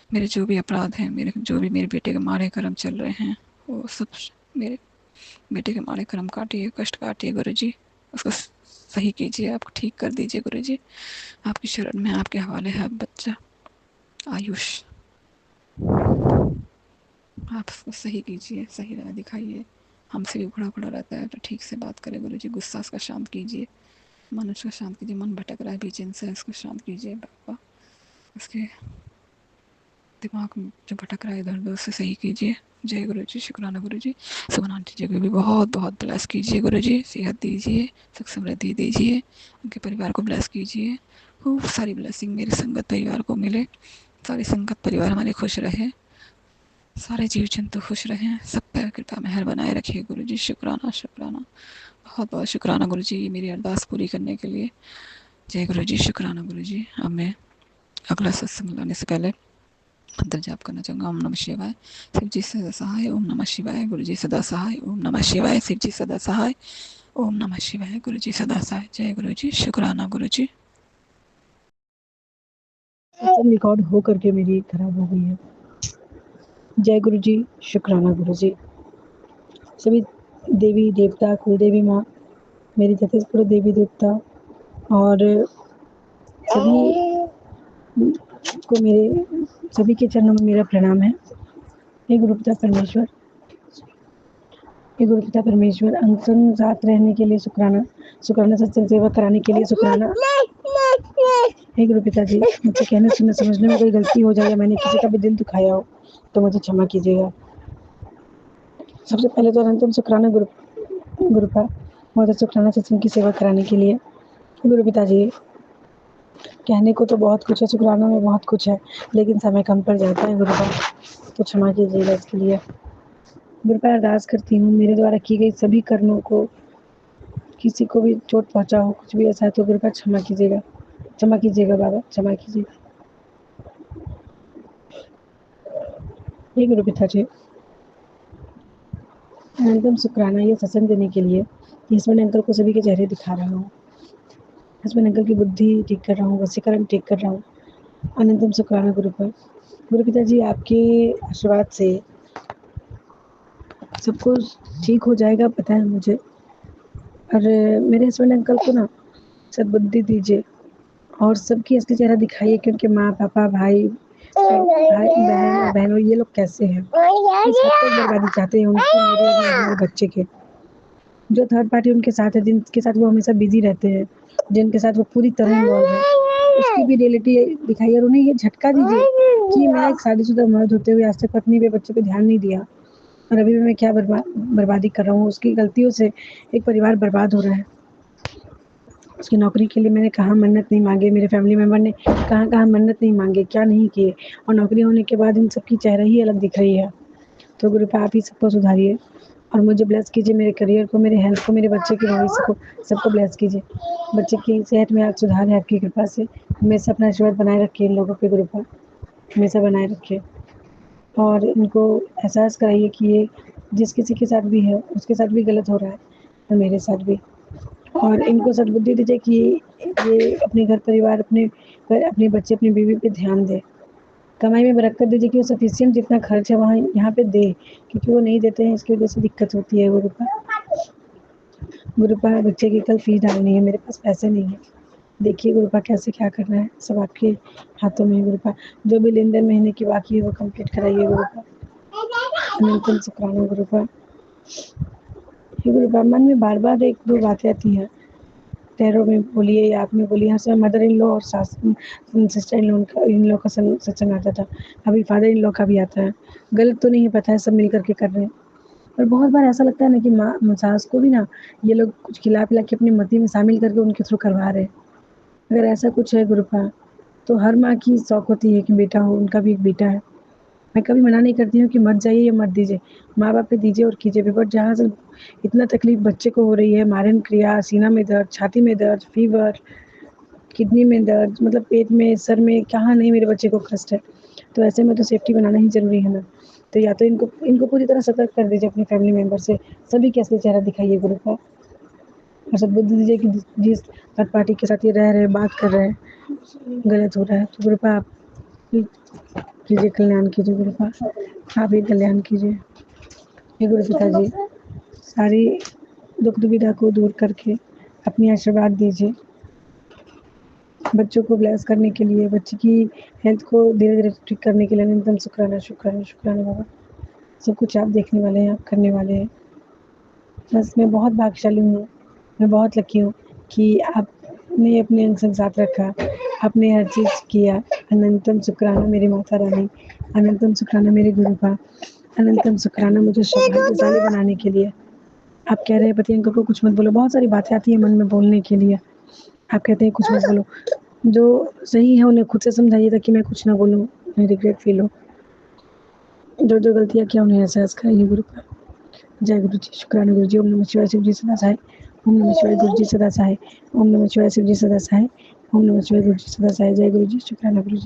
मेरे जो भी अपराध हैं, मेरे जो भी मेरे बेटे के माड़े कर्म चल रहे हैं, वो सब मेरे बेटे के माड़े कर्म काटिए, कष्ट काटिए गुरुजी, उसको सही कीजिए, आप ठीक कर दीजिए गुरुजी। आपकी शरण में, आपके हवाले है बच्चा आयुष, आप उसको सही कीजिए, सही राह दिखाइए, हमसे भी उखड़ा उखड़ा रहता है तो ठीक से बात करें गुरु जी। गुस्सा उसका शांत कीजिए, मन उसका शांत कीजिए, मन भटक रहा है बेचैन से उसको शांत कीजिए बाबा। उसके दिमाग में जो भटक रहा है इधर उधर उसे सही कीजिए। जय गुरु जी, शुक्राना गुरु जी। सुमन आंटी जी को भी बहुत बहुत ब्लेस कीजिए गुरु जी, सेहत दीजिए, सुख समृद्धि दीजिए, उनके परिवार को ब्लेस कीजिए। खूब सारी ब्लेसिंग मेरी संगत परिवार को मिले, सारी संगत परिवार हमारे खुश रहे, सारे जीव जंतु खुश रहें, सब पर कृपा मेहर बनाए रखिए गुरु जी। शुक्राना शुक्राना, बहुत बहुत शुक्राना गुरु जी मेरी अरदास पूरी करने के लिए। जय गुरु जी, शुक्राना गुरु जी। अब मैं अगला सत्संग लाने से पहले मंत्र जाप करना चाहूँगा। ओम नमः शिवाय, शिव जी सदा सहाय। ओम नमः शिवाय, गुरु जी सदा सहाय। ओम नमः शिवाय, शिव जी सदा सहाय। ओम नमः शिवाय, गुरु जी सदा सहाय। जय गुरु जी, शुक्राना गुरु जी। सत्संग रिकॉर्ड हो करके मेरी खराब हो गई है। जय गुरु जी, शुक्राना गुरु जी। सभी देवी देवता, कुल देवी माँ, मेरी छत्तीसपुर देवी देवता और सभी को मेरे सभी के चरणों में मेरा प्रणाम है। हे गुरुपिता परमेश्वर, हे गुरुपिता परमेश्वर, अंग साथ रहने के लिए शुक्राना, शुक्राना सत्संग सेवा कराने के लिए शुक्राना। हे गुरु पिताजी, मुझसे कहने सुनने समझने में कोई गलती हो जाए या मैंने किसी का भी दिल दुखाया हो तो मुझे क्षमा कीजिएगा। सबसे पहले तो अनंतम शुक्राना गुरुपा, बहुत शुक्राना सत्संग की सेवा कराने के लिए। गुरु पिताजी, कहने को तो बहुत कुछ है, शुक्राना में बहुत कुछ है, लेकिन समय कम पड़ जाता है गुरुपा, तो क्षमा कीजिएगा इसके लिए। गुरुपा, अरदास करती हूँ मेरे द्वारा की गई सभी कर्मों को किसी को भी चोट पहुँचा हो, कुछ भी ऐसा है तो गुरुपा क्षमा कीजिएगा, क्षमा कीजिएगा बाबा, क्षमा कीजिएगा। हे गुरु पिताजी, अनंतम शुक्राना ये सत्संग देने के लिए। हस्बैंड अंकल को सभी के चेहरे दिखा रहा हूँ, हस्बैंड अंकल की बुद्धि ठीक कर रहा हूँ, वशीकरण ठीक कर रहा हूँ। अनंतम शुक्राना गुरु पर। गुरु पिताजी, आपके आशीर्वाद से सब कुछ ठीक हो जाएगा, पता है मुझे। और मेरे हस्बैंड अंकल को ना सद्बुद्धि दीजिए और सबकी असली चेहरा दिखाइए कि उनके माँ पापा भाई बहन बहनों ये लोग कैसे हैं, इस हद तक बर्बादी चाहते हैं उनकी, मेरे और मेरे बच्चे के। जो थर्ड पार्टी उनके साथ है, जिनके साथ वो हमेशा बिजी रहते हैं, जिनके साथ वो पूरी तरह इन्वॉल्व है, उसकी भी रियलिटी दिखाइए और उन्हें ये झटका दीजिए कि मैं एक शादीशुदा मर्द होते हुए आज तक पत्नी पे बच्चे पे ध्यान नहीं दिया और अभी भी मैं क्या बर्बादी कर रहा हूँ। उसकी गलतियों से एक परिवार बर्बाद हो रहा है। उसकी नौकरी के लिए मैंने कहाँ मन्नत नहीं मांगे, मेरे फैमिली मेम्बर ने कहाँ कहाँ मन्नत नहीं मांगे, क्या नहीं किए, और नौकरी होने के बाद इन सबकी चेहरा ही अलग दिख रही है। तो गुरु आप ही सबको सुधारिए और मुझे ब्लेस कीजिए, मेरे करियर को, मेरे हेल्थ को, मेरे बच्चे के भविष्य को, सबको ब्लेस कीजिए। बच्चे की सेहत में आज सुधार है आपकी कृपा से। हमेशा अपना आशीर्वाद बनाए रखिए इन लोगों पे गुरु, हमेशा बनाए रखिए और इनको एहसास कराइए कि ये जिस किसी के साथ भी है उसके साथ भी गलत हो रहा है और मेरे साथ भी। और इनको सद्बुद्धि दीजिए कि ये अपने घर परिवार, अपने बच्चे, अपनी बीवी पे ध्यान दे। कमाई में बरकत दीजिए कि वो सफिशिएंट जितना खर्च है वहाँ यहाँ पे दे, क्योंकि वो नहीं देते हैं, इसकी वजह से दिक्कत होती है। गुरुपा बच्चे की कल फीस डालनी है, मेरे पास पैसे नहीं है। देखिए गुरुपा कैसे क्या करना है, सब आपके हाथों में है गुरुपा। जो भी लेन देन महीने की बाकी है वो कंप्लीट कराइए गुरुपा। अनंतम शुक्राना गुरुपा। हे गुरुपा, मन में बार बार एक दो बातें आती हैं, टैरो में बोलिए या आप में बोलिए। यहाँ से मदर इन लॉ और सिस्टर इन लॉ का सत्संग आता था, अभी फादर इन लॉ का भी आता है। गलत तो नहीं पता है, सब मिल करके कर रहे हैं। और बहुत बार ऐसा लगता है ना कि माँ सास को भी ना ये लोग कुछ खिला पिला के अपनी मती में शामिल करके उनके थ्रू करवा रहे हैं। अगर ऐसा कुछ है गुरुपा तो हर माँ की शौक होती है कि बेटा हो, उनका भी एक बेटा है। मैं कभी मना नहीं करती हूँ कि मत जाइए या मत दीजिए, माँ बाप पे दीजिए और कीजिए भी। बट जहाँ से इतना तकलीफ बच्चे को हो रही है, मारन क्रिया, सीना में दर्द, छाती में दर्द, फीवर, किडनी में दर्द, मतलब पेट में, सर में, कहाँ नहीं मेरे बच्चे को कष्ट है, तो ऐसे में तो सेफ्टी बनाना ही ज़रूरी है ना। तो या तो इनको पूरी तरह सतर्क कर दीजिए अपने फैमिली मेम्बर से, सभी के असली चेहरा दिखाइए गुरु को और सद्बुद्धि दीजिए कि जिस थर्ड पार्टी के साथ ये रह रहे हैं, बात कर रहे हैं, गलत हो रहा है। तो गुरु आप कीजिए, कल्याण कीजिए गुरु, आप ही कल्याण कीजिए। हे गुरु पिताजी, सारी दुख दुविधा को दूर करके अपनी आशीर्वाद दीजिए। बच्चों को ब्लेस करने के लिए, बच्चे की हेल्थ को धीरे धीरे ठीक करने के लिए अनंतम शुक्राना शुक्राना शुक्राना बाबा। सब कुछ आप देखने वाले हैं, आप करने वाले हैं। बस मैं बहुत भाग्यशाली हूँ, मैं बहुत लकी हूँ कि आपने अपने अंग संग साथ रखा, आपने हर चीज़ किया। अनंतम शुक्राना मेरी माता रानी, अनंतम शुक्राना मेरे गुरुपा, अनंतम शुक्राना मुझे सौभाग्यशाली बनाने के लिए। आप कह रहे हैं पति अंकल को कुछ मत बोलो, बहुत सारी बातें आती हैं मन में बोलने के लिए। आप कहते हैं कुछ मत बोलो, जो सही है उन्हें खुद से समझाइए ताकि मैं कुछ ना बोलूँ, उन्हें रिग्रेट फ़ील हो। जो गलतियाँ किया उन्हें एहसास कराइए गुरुपा। जय गुरु जी, शुक्राना गुरु जी, ओम नमः शिवाय, शिव जी सदा सहाय, ओम नमः शिवाय, गुरु जी सदा सहाय, ओम नमः शिवाय, शिव जी सदा सहाय, ओम नमः शिवाय, गुरु जी सदा सहाय। जय गुरु जी, शुक्राना गुरु जी।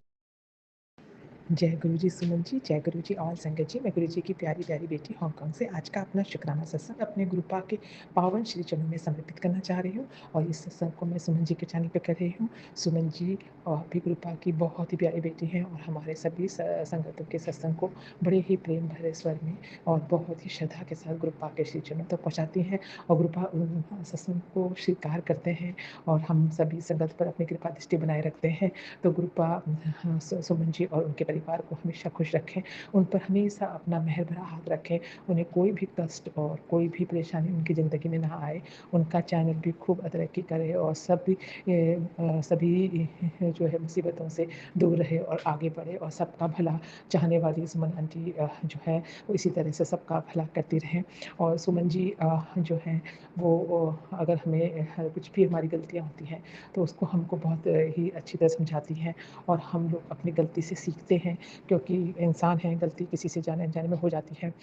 जय गुरु जी सुमन जी, जय गुरु जी ऑल संगत जी। मैं गुरु जी की प्यारी प्यारी बेटी हांगकांग से आज का अपना शुक्राना सत्संग अपने गुरुपा के पावन श्री चरणों में समर्पित करना चाह रही हूँ और इस सत्संग को मैं सुमन जी के चैनल पे कर रही हूँ। सुमन जी और भी गुरुपा की बहुत ही प्यारी बेटी हैं और हमारे सभी संगतों के सत्संग को बड़े ही प्रेम भरे स्वर में और बहुत ही श्रद्धा के साथ गुरुपा के श्री चरणों तक पहुँचाती हैं और गुरुपा उन सत्संग को स्वीकार करते हैं और हम सभी संगत पर अपनी कृपा दृष्टि बनाए रखते हैं। तो गुरुपा सुमन जी और उनके परिवार को हमेशा खुश रखें, उन पर हमेशा अपना मेहर भरा हाथ रखें, उन्हें कोई भी कष्ट और कोई भी परेशानी उनकी ज़िंदगी में ना आए। उनका चैनल भी खूब तरक्की करे और सभी जो है मुसीबतों से दूर रहे और आगे बढ़े और सबका भला चाहने वाली सुमन आंटी जो है वो इसी तरह से सबका भला करती रहें। और सुमन जी जो हैं वो अगर हमें कुछ भी हमारी गलतियाँ होती हैं तो उसको हमको बहुत ही अच्छी तरह समझाती हैं और हम लोग अपनी गलती से सीखते हैं क्योंकि इंसान हैं, गलती किसी से जाने अनजाने में हो जाती है।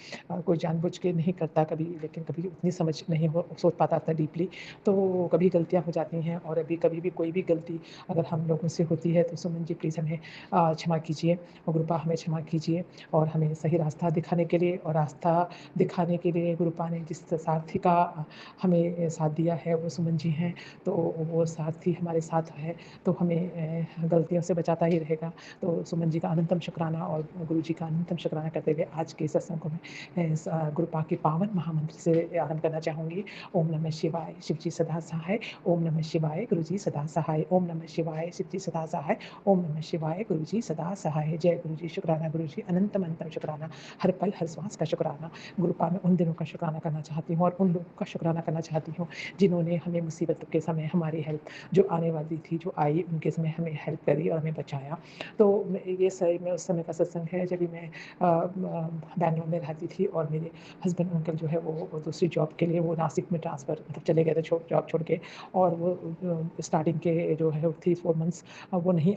कोई जानबूझ के नहीं करता कभी, लेकिन कभी उतनी समझ नहीं हो सोच पाता था डीपली, तो कभी गलतियाँ हो जाती हैं और अभी कभी भी कोई भी गलती अगर हम लोगों से होती है तो सुमन जी प्लीज़ हमें क्षमा कीजिए और गुरुपा हमें क्षमा कीजिए और हमें सही रास्ता दिखाने के लिए और रास्ता दिखाने के लिए गुरुपा ने जिस सारथी का हमें साथ दिया है वो सुमन जी हैं, तो वो सारथी हमारे साथ है तो हमें गलतियों से बचाता ही रहेगा। तो सुमन जी का अनंतम शुक्राना और गुरु जी का अनंतम शुक्राना करते हुए आज के सत्संग को मैं गुरुपा के पावन महामंत्र से आरंभ करना चाहूँगी। ओम नमः शिवाय, शिव जी सदा सहाय, ओम नमः शिवाय, गुरु जी सदा सहाय, ओम नमः शिवाय, शिव जी सदा सहाय, ओम नमः शिवाय, गुरु जी सदा सहाय। जय गुरु जी, शुक्राना गुरु जी, अनंतम अनंतम शुक्राना, हर पल हर श्वास का शुक्राना। गुरुपा में उन दिनों का शुक्राना करना चाहती हूँ और उन लोगों का शुक्राना करना चाहती हूँ जिन्होंने हमें मुसीबत के समय हमारी हेल्प जो आने वाली थी, जो आई, उनके समय हमें हेल्प करी और हमें बचाया। तो ये सही में उस समय का सत्संग है जब भी मैं बैंगलोर में रहती थी और मेरे हस्बैंड अंकल जो है वो दूसरी जॉब के लिए वो नासिक में ट्रांसफ़र मतलब चले गए थे जॉब छोड़ के और वो स्टार्टिंग के जो है 3-4 मंथ्स वो नहीं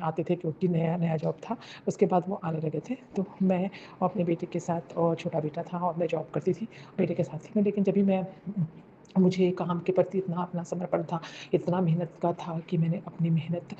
आते थे क्योंकि नया जॉब था। उसके बाद वो आने लगे थे तो मैं अपने बेटे के साथ और छोटा बेटा था और मैं जॉब करती थी, बेटे के साथ थी मैं। लेकिन जब भी मैं मुझे काम के प्रति इतना अपना समर्पण था, इतना मेहनत का था कि मैंने अपनी मेहनत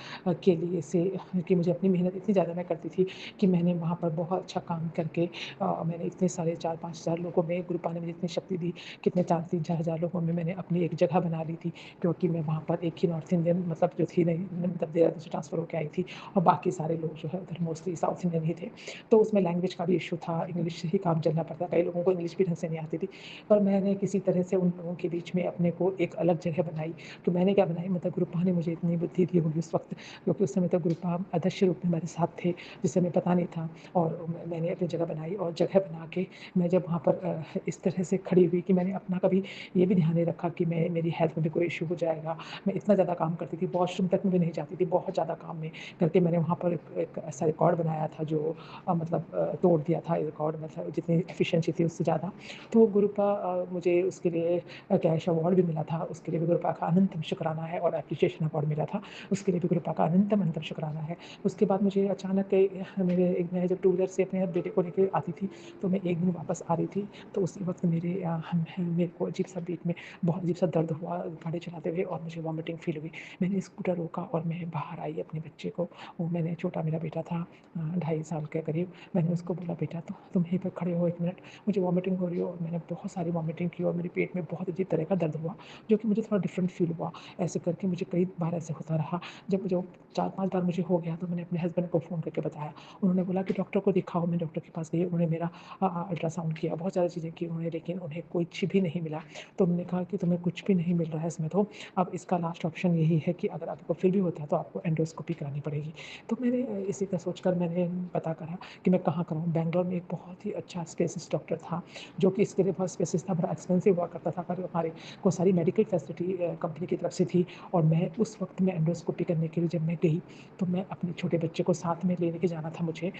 के लिए से कि मुझे अपनी मेहनत इतनी ज़्यादा मैं करती थी कि मैंने वहाँ पर बहुत अच्छा काम करके मैंने इतने सारे 4-5 हज़ार लोगों में गुरुपा ने मुझे इतनी शक्ति दी, कितने 3-4 हज़ार लोगों में मैंने अपनी एक जगह बना ली थी क्योंकि मैं वहाँ पर एक ही नॉर्थ इंडियन मतलब जो थी नहीं मतलब देहरादून से ट्रांसफ़र होकर आई थी और बाकी सारे लोग जो है उधर मोस्टली साउथ इंडियन ही थे। तो उसमें लैंग्वेज का भी इश्यू था, इंग्लिश से ही काम चलना पड़ता, कई लोगों को इंग्लिश भी ढंग से नहीं आती थी। पर मैंने किसी तरह से उन लोगों के बीच में अपने को एक अलग जगह बनाई। तो मैंने क्या बनाई मतलब गुरुपा ने मुझे इतनी बुद्धि दी होगी उस वक़्त क्योंकि उस समय तक गुरुपा अदृश्य रूप में हमारे साथ थे, जिसे हमें पता नहीं था और मैंने अपनी जगह बनाई और जगह बना के मैं जब वहाँ पर इस तरह से खड़ी हुई कि मैंने अपना कभी ये भी ध्यान नहीं रखा कि मेरी हेल्थ में भी कोई इश्यू हो जाएगा। मैं इतना ज़्यादा काम करती थी, वॉशरूम तक में भी नहीं जाती थी, बहुत ज़्यादा काम में करके मैंने वहाँ पर एक ऐसा रिकॉर्ड बनाया था जो तोड़ दिया था रिकॉर्ड मतलब जितनी एफिशिएंसी थी उससे ज़्यादा। तो गुरुपा मुझे उसके लिए कैश अवार्ड भी मिला था, उसके लिए भी गुरुपा का अनंतम शुक्राना है और एप्रिसिएशन अवार्ड मिला था, उसके लिए भी गुरुपा का अनंतम अनंतम शुक्राना है। उसके बाद मुझे अचानक मैं जब टू व्हीलर से अपने बेटे को लेके आती थी, तो मैं एक दिन वापस आ रही थी, तो उसी वक़्त मेरे को अजीब-सा पेट में बहुत अजीब-सा दर्द हुआ गाड़ी चलाते हुए और मुझे वॉमिटिंग फ़ील हुई। मैंने स्कूटर रोका और मैं बाहर आई अपने बच्चे को, वो मैंने छोटा मेरा बेटा था 2.5 साल के करीब, मैंने उसको बोला बेटा तो तुम यहीं पर खड़े हो 1 मिनट, मुझे वॉमिटिंग हो रही है और मैंने बहुत सारी वॉमिटिंग की और मेरे पेट में बहुत अजीब तरह तरह का दर्द हुआ, जो कि मुझे थोड़ा डिफरेंट फ़ील हुआ। ऐसे करके मुझे कई बार ऐसे होता रहा। जब मुझे 4-5 बार मुझे हो गया, तो मैंने अपने हस्बैंड को फ़ोन करके बताया। उन्होंने बोला कि डॉक्टर को दिखाओ। मैं डॉक्टर के पास गई, उन्होंने मेरा अल्ट्रासाउंड किया, बहुत ज़्यादा चीज़ें की उन्होंने, लेकिन उन्हें कुछ भी नहीं मिला। तो उन्होंने कहा कि तुम्हें कुछ भी नहीं मिल रहा है इसमें तो, अब इसका लास्ट ऑप्शन यही है कि अगर आपको फिर भी होता है तो आपको एंडोस्कोपी करानी पड़ेगी। तो मैंने इसी का सोचकर मैंने पता करा कि मैं कहाँ कराऊँ। बैंगलोर में एक बहुत ही अच्छा स्पेशलिस्ट डॉक्टर था, जो कि इसके लिए बहुत स्पेशलिस्ट था, बड़ा एक्सपेंसिव हुआ करता था, पर हमारे को सारी मेडिकल फैसिलिटी कंपनी की तरफ से थी। और मैं उस वक्त में एंडोस्कोपी करने के लिए जब मैं गई, तो मैं अपने छोटे बच्चे को साथ में लेके जाना था मुझे।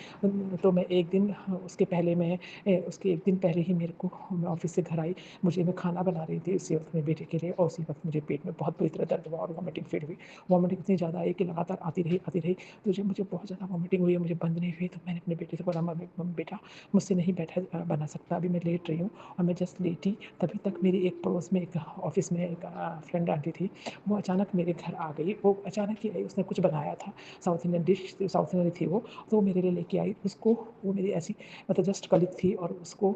तो मैं एक दिन उसके पहले मैं उसके एक दिन पहले ही मेरे को, मैं ऑफिस से घर आई, मैं खाना बना रही थी उसी वक्त मेरे बेटे के लिए, और उसी वक्त मुझे पेट में बहुत बुरी तरह दर्द हुआ और वॉमिटिंग फील हुई। वॉमिटिंग इतनी ज़्यादा आई कि लगातार आती रही। तो जब मुझे बहुत ज़्यादा वॉमिटिंग हुई और मुझे बंद नहीं हुई, तो मैंने अपने बेटे से बोला, मम्मी बेटा, मुझसे नहीं बैठा बना सकता, अभी मैं लेट रही हूँ। और मैं जस्ट लेटी, तभी तक मेरी एक पड़ोस में, एक ऑफिस में एक फ्रेंड आंटी थी, वो अचानक मेरे घर आ गई। वो अचानक ही आई, उसने कुछ बनाया था, south Indian dish, south Indian थी वो, तो वो मेरे लिए लेके आई। उसको, वो मेरी ऐसी मतलब जस्ट कलीग थी, और उसको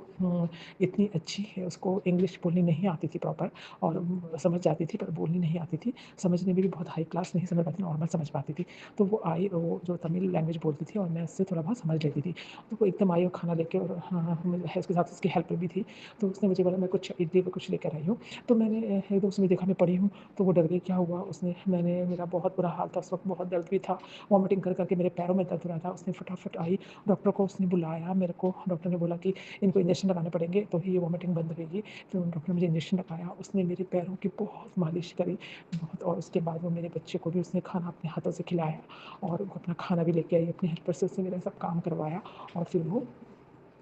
इतनी अच्छी है, उसको इंग्लिश बोलनी नहीं आती थी प्रॉपर, और समझ जाती थी पर बोलनी नहीं आती थी। समझने में भी बहुत हाई क्लास नहीं समझ पाती, नॉर्मल समझ पाती थी। तो वो आई, वो जो तमिल लैंग्वेज बोलती थी, और मैं उससे थोड़ा बहुत समझ लेती थी। तो वो एकदम आई और खाना लेके, और हाँ, उसके साथ उसकी हेल्पर भी थी। तो उसने मुझे बोला, मैं कुछ इडली को कुछ लेकर आई हूँ। तो मैंने एकदम उसमें देखा मैं पड़ी हूँ, तो वो डर गई, क्या हुआ। उसने, मैंने, मेरा बहुत बुरा हाल था उस वक्त, बहुत दर्द भी था, वॉमिटिंग कर करके मेरे पैरों में दर्द हो रहा था। उसने फटाफट आई, डॉक्टर को उसने बुलाया मेरे को। डॉक्टर ने बोला कि इनको इंजेक्शन लगाने पड़ेंगे, तो ही ये वॉमिटिंग बंद होगी। फिर डॉक्टर ने मुझे इंजेक्शन लगाया, उसने मेरे पैरों की बहुत मालिश करी बहुत, और उसके बाद वो मेरे बच्चे को भी उसने खाना अपने हाथों से खिलाया, और वो अपना खाना भी लेके आई अपनी हेल्पर से, उसने मेरा सब काम करवाया। और फिर वो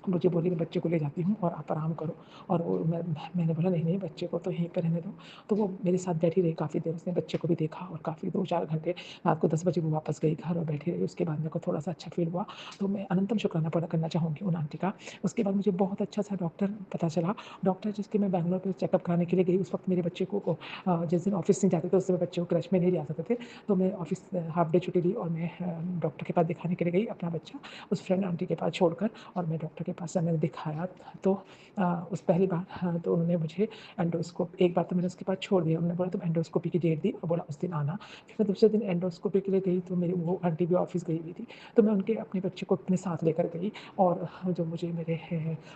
मुझे बोली कि बच्चे को ले जाती हूँ और आप आराम करो। और वो मैंने बोला, नहीं नहीं, बच्चे को तो यहीं पर रहने दो। तो वो मेरे साथ बैठी रही काफ़ी देर, उसने बच्चे को भी देखा, और काफ़ी 2-4 घंटे, रात को 10 बजे वो वापस गई घर और बैठी रही। उसके बाद मेरे को थोड़ा सा अच्छा फील हुआ। तो मैं अनंतम शुक्राना पड़ा करना चाहूँगी उन आंटी का। उसके बाद मुझे बहुत अच्छा सा डॉक्टर पता चला, डॉक्टर जिसके मैं बैंगलोर पे चेकअप कराने के लिए गई। उस वक्त मेरे बच्चे को जिस दिन ऑफिस नहीं जाते थे, उस समय बच्चे को क्रच में नहीं ले आ सकते थे। तो मैं ऑफिस हाफ डे छुट्टी ली, और मैं डॉक्टर के पास दिखाने के लिए गई अपना बच्चा उस फ्रेंड आंटी के पास छोड़कर। और मैं डॉक्टर के पास जब मैंने दिखाया, तो उस पहली बार, हाँ, तो उन्होंने मुझे एक बार तो मैंने उसके पास छोड़ दिया। उन्होंने बोला तुम एंडोस्कोपी की डेट दी, और बोला उस दिन आना। फिर मैं दूसरे दिन एंडोस्कोपी के लिए गई, तो मेरी वो आंटी भी ऑफिस गई हुई थी। तो मैं उनके अपने बच्चे को अपने साथ लेकर गई, और जो मुझे मेरे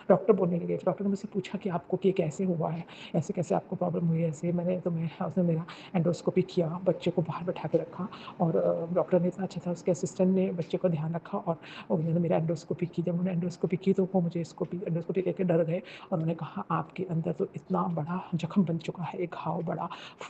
डॉक्टर बोलने लगे, डॉक्टर ने मुझसे पूछा कि आपको ये कैसे हुआ है, ऐसे कैसे आपको प्रॉब्लम हुई है। ऐसे उसने मेरा एंडोस्कोपी किया, बच्चे को बाहर बैठा के रखा, और डॉक्टर ने इतना अच्छा था, उसके असिस्टेंट ने बच्चे को ध्यान रखा, और उन्होंने मेरा एंडोस्कोपी की। जब उन्होंने एंडोस्कोपी की, तो वो मुझे एंडोस्कोपी करके डर गए, और उन्होंने कहा आपके अंदर तो इतना बड़ा जख्म बन चुका है, एक घाव बड़ा,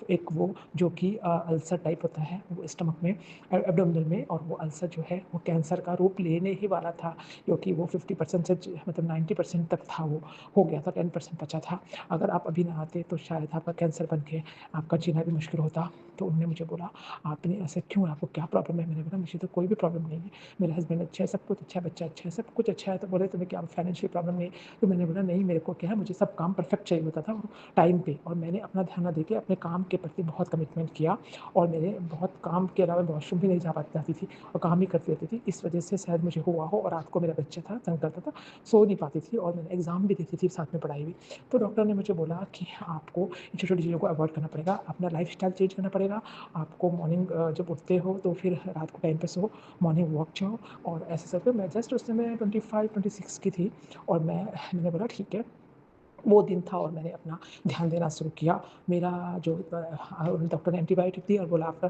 एक वो जो कि अल्सर टाइप होता है वो स्टमक में, एब्डोमिनल में, और वो अल्सर जो है वो कैंसर का रूप लेने ही वाला था, क्योंकि वो 50% से मतलब 90% तक था, वो हो गया था, 10% बचा था। अगर आप अभी ना आते तो शायद आपका कैंसर बन के आपका जीना भी मुश्किल होता। तो उन्होंने मुझे बोला, आपने ऐसे क्यों, आपको क्या प्रॉब्लम है। मैंने बोला, मुझे तो कोई भी प्रॉब्लम नहीं है, मेरे हस्बैंड अच्छे है, सब कुछ अच्छा है, बच्चा अच्छा है, सब कुछ अच्छा है। तो बोले तुम्हें क्या फाइनेंशियल प्रॉब्लम नहीं है। तो मैंने बोला, नहीं, मेरे को क्या है, मुझे सब काम परफेक्ट चाहिए होता था, और टाइम पे, और मैंने अपना ध्यान ना देके अपने काम के प्रति बहुत कमिटमेंट किया, और मेरे बहुत काम के अलावा वॉशरूम भी नहीं जा पाती थी, और काम ही करती रहती थी। इस वजह से शायद मुझे हुआ हो, और रात को मेरा बच्चा था, तंग करता था, सो नहीं पाती थी, और मैंने एग्ज़ाम भी देती थी साथ में पढ़ाई भी। तो डॉक्टर ने मुझे बोला कि आपको इन छोटी छोटी चीज़ों को अवॉइड करना पड़ेगा, अपना लाइफ स्टाइल चेंज करना पड़ेगा। आपको मॉर्निंग जब उठते हो तो फिर रात को टाइम पे सो, मॉर्निंग वॉक जाओ, और ऐसे करके मैं जस्ट उस समय 25-26 की थी, और मैंने बोला ठीक है। वो दिन था, और मैंने अपना ध्यान देना शुरू किया। मेरा जो डॉक्टर ने एंटीबायोटिक दी, और बोला आफ्टर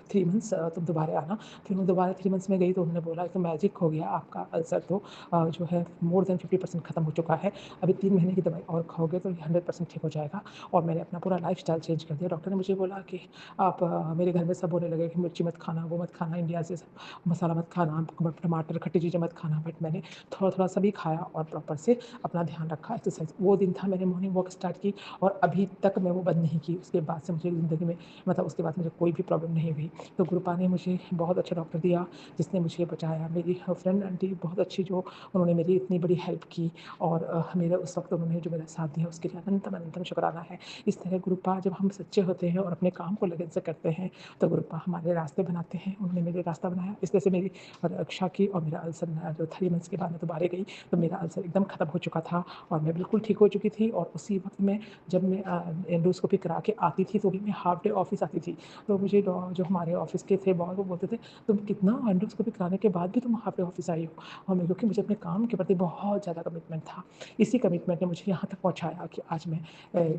3 मंथ्स तुम दोबारा आना। फिर मैं दोबारा 3 मंथ्स में गई, तो उन्होंने बोला तो मैजिक हो गया, आपका अल्सर तो जो है मोर देन 50% ख़त्म हो चुका है, अभी 3 महीने की दवाई और खाओगे तो 100% ठीक हो जाएगा। और मैंने अपना पूरा लाइफ स्टाइल चेंज कर दिया। डॉक्टर ने मुझे बोला कि आप मेरे घर में सब बोलने लगे कि मिर्ची मत खाना, वो मत खाना, इंडिया से मसाला मत खाना, टमाटर खट्टी चीज़ें मत खाना, बट मैंने थोड़ा थोड़ा सभी खाया, और प्रॉपर से अपना ध्यान रखा, एक्सरसाइज। वो दिन था, मैंने मॉर्निंग वॉक स्टार्ट की, और अभी तक मैं वो बंद नहीं की। उसके बाद से मुझे ज़िंदगी में मतलब उसके बाद मुझे कोई भी प्रॉब्लम नहीं हुई। तो गुरुपा ने मुझे बहुत अच्छा डॉक्टर दिया, जिसने मुझे बचाया। मेरी फ्रेंड आंटी बहुत अच्छी, जो उन्होंने मेरी इतनी बड़ी हेल्प की, और मेरा उस वक्त उन्होंने जो मेरा साथ दिया, उसके लिए अनंतम अनंतम शुक्राना है। इस तरह गुरुपा, जब हम सच्चे होते हैं और अपने काम को लगन से करते हैं, तो गुरुपा हमारे रास्ते बनाते हैं। उन्होंने मेरे रास्ता बनाया, इस तरह से मेरी रक्षा की, और मेरा अल्सर जो 3 मंथ्स के बाद मैं दोबारा गई, तो मेरा अल्सर एकदम ख़त्म हो चुका था, और मैं बिल्कुल ठीक हो चुकी थी और उसी वक़्त में जब मैं एंडोस्कोपी करा के आती थी तो भी मैं हाल्फ डे ऑफ़िस आती थी। तो मुझे जो हमारे ऑफ़िस के थे बॉस वो बोलते थे, "तुम कितना एंडोस्कोपी कराने के बाद भी तुम हाल्फ डे ऑफ़िस आई हो।" और मैं क्योंकि मुझे अपने काम के प्रति बहुत ज़्यादा कमिटमेंट था। इसी कमिटमेंट ने मुझे यहाँ तक पहुँचाया कि आज मैं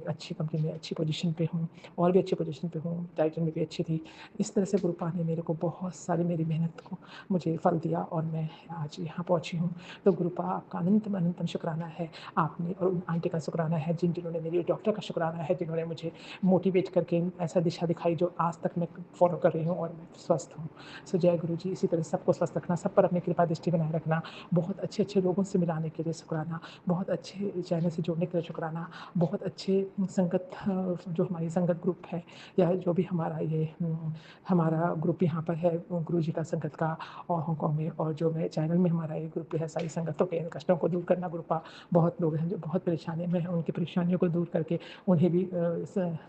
अच्छी कंपनी में अच्छी पोज़ीशन पे हूँ और भी अच्छी पोज़ीशन पे हूँ, टाइटल में भी अच्छी थी। इस तरह से गुरुपा ने मेरे को बहुत सारी मेरी मेहनत को मुझे फल दिया और मैं आज यहाँ पहुँची हूँ। तो गुरुपा आपका अनंतम अनंतम शुक्राना है। आपने और उन आंटी का शुक्राना है जिन्होंने मेरी डॉक्टर का शुक्राना है जिन्होंने मुझे मोटिवेट करके ऐसा दिशा दिखाई जो आज तक मैं फॉलो कर रही हूँ और मैं स्वस्थ हूँ। सो जय गुरु जी। इसी तरह सबको स्वस्थ रखना, सब पर अपनी कृपा दृष्टि बनाए रखना, बहुत अच्छे अच्छे लोगों से मिलाने के लिए शुक्राना, बहुत अच्छे चैनल से जोड़ने के लिए शुक्राना, बहुत अच्छे संगत जो हमारी संगत ग्रुप है या जो भी हमारा ये हमारा ग्रुप यहाँ पर है गुरु जी का संगत का और हांगकॉन्ग में, और जो मैं चैनल में हमारा ये ग्रुप है सारी संगतों के इन कष्टों को दूर करना ग्रुपा। बहुत लोग हैं जो बहुत परेशानी में हैं, उनकी परेशानियों को दूर करके उन्हें भी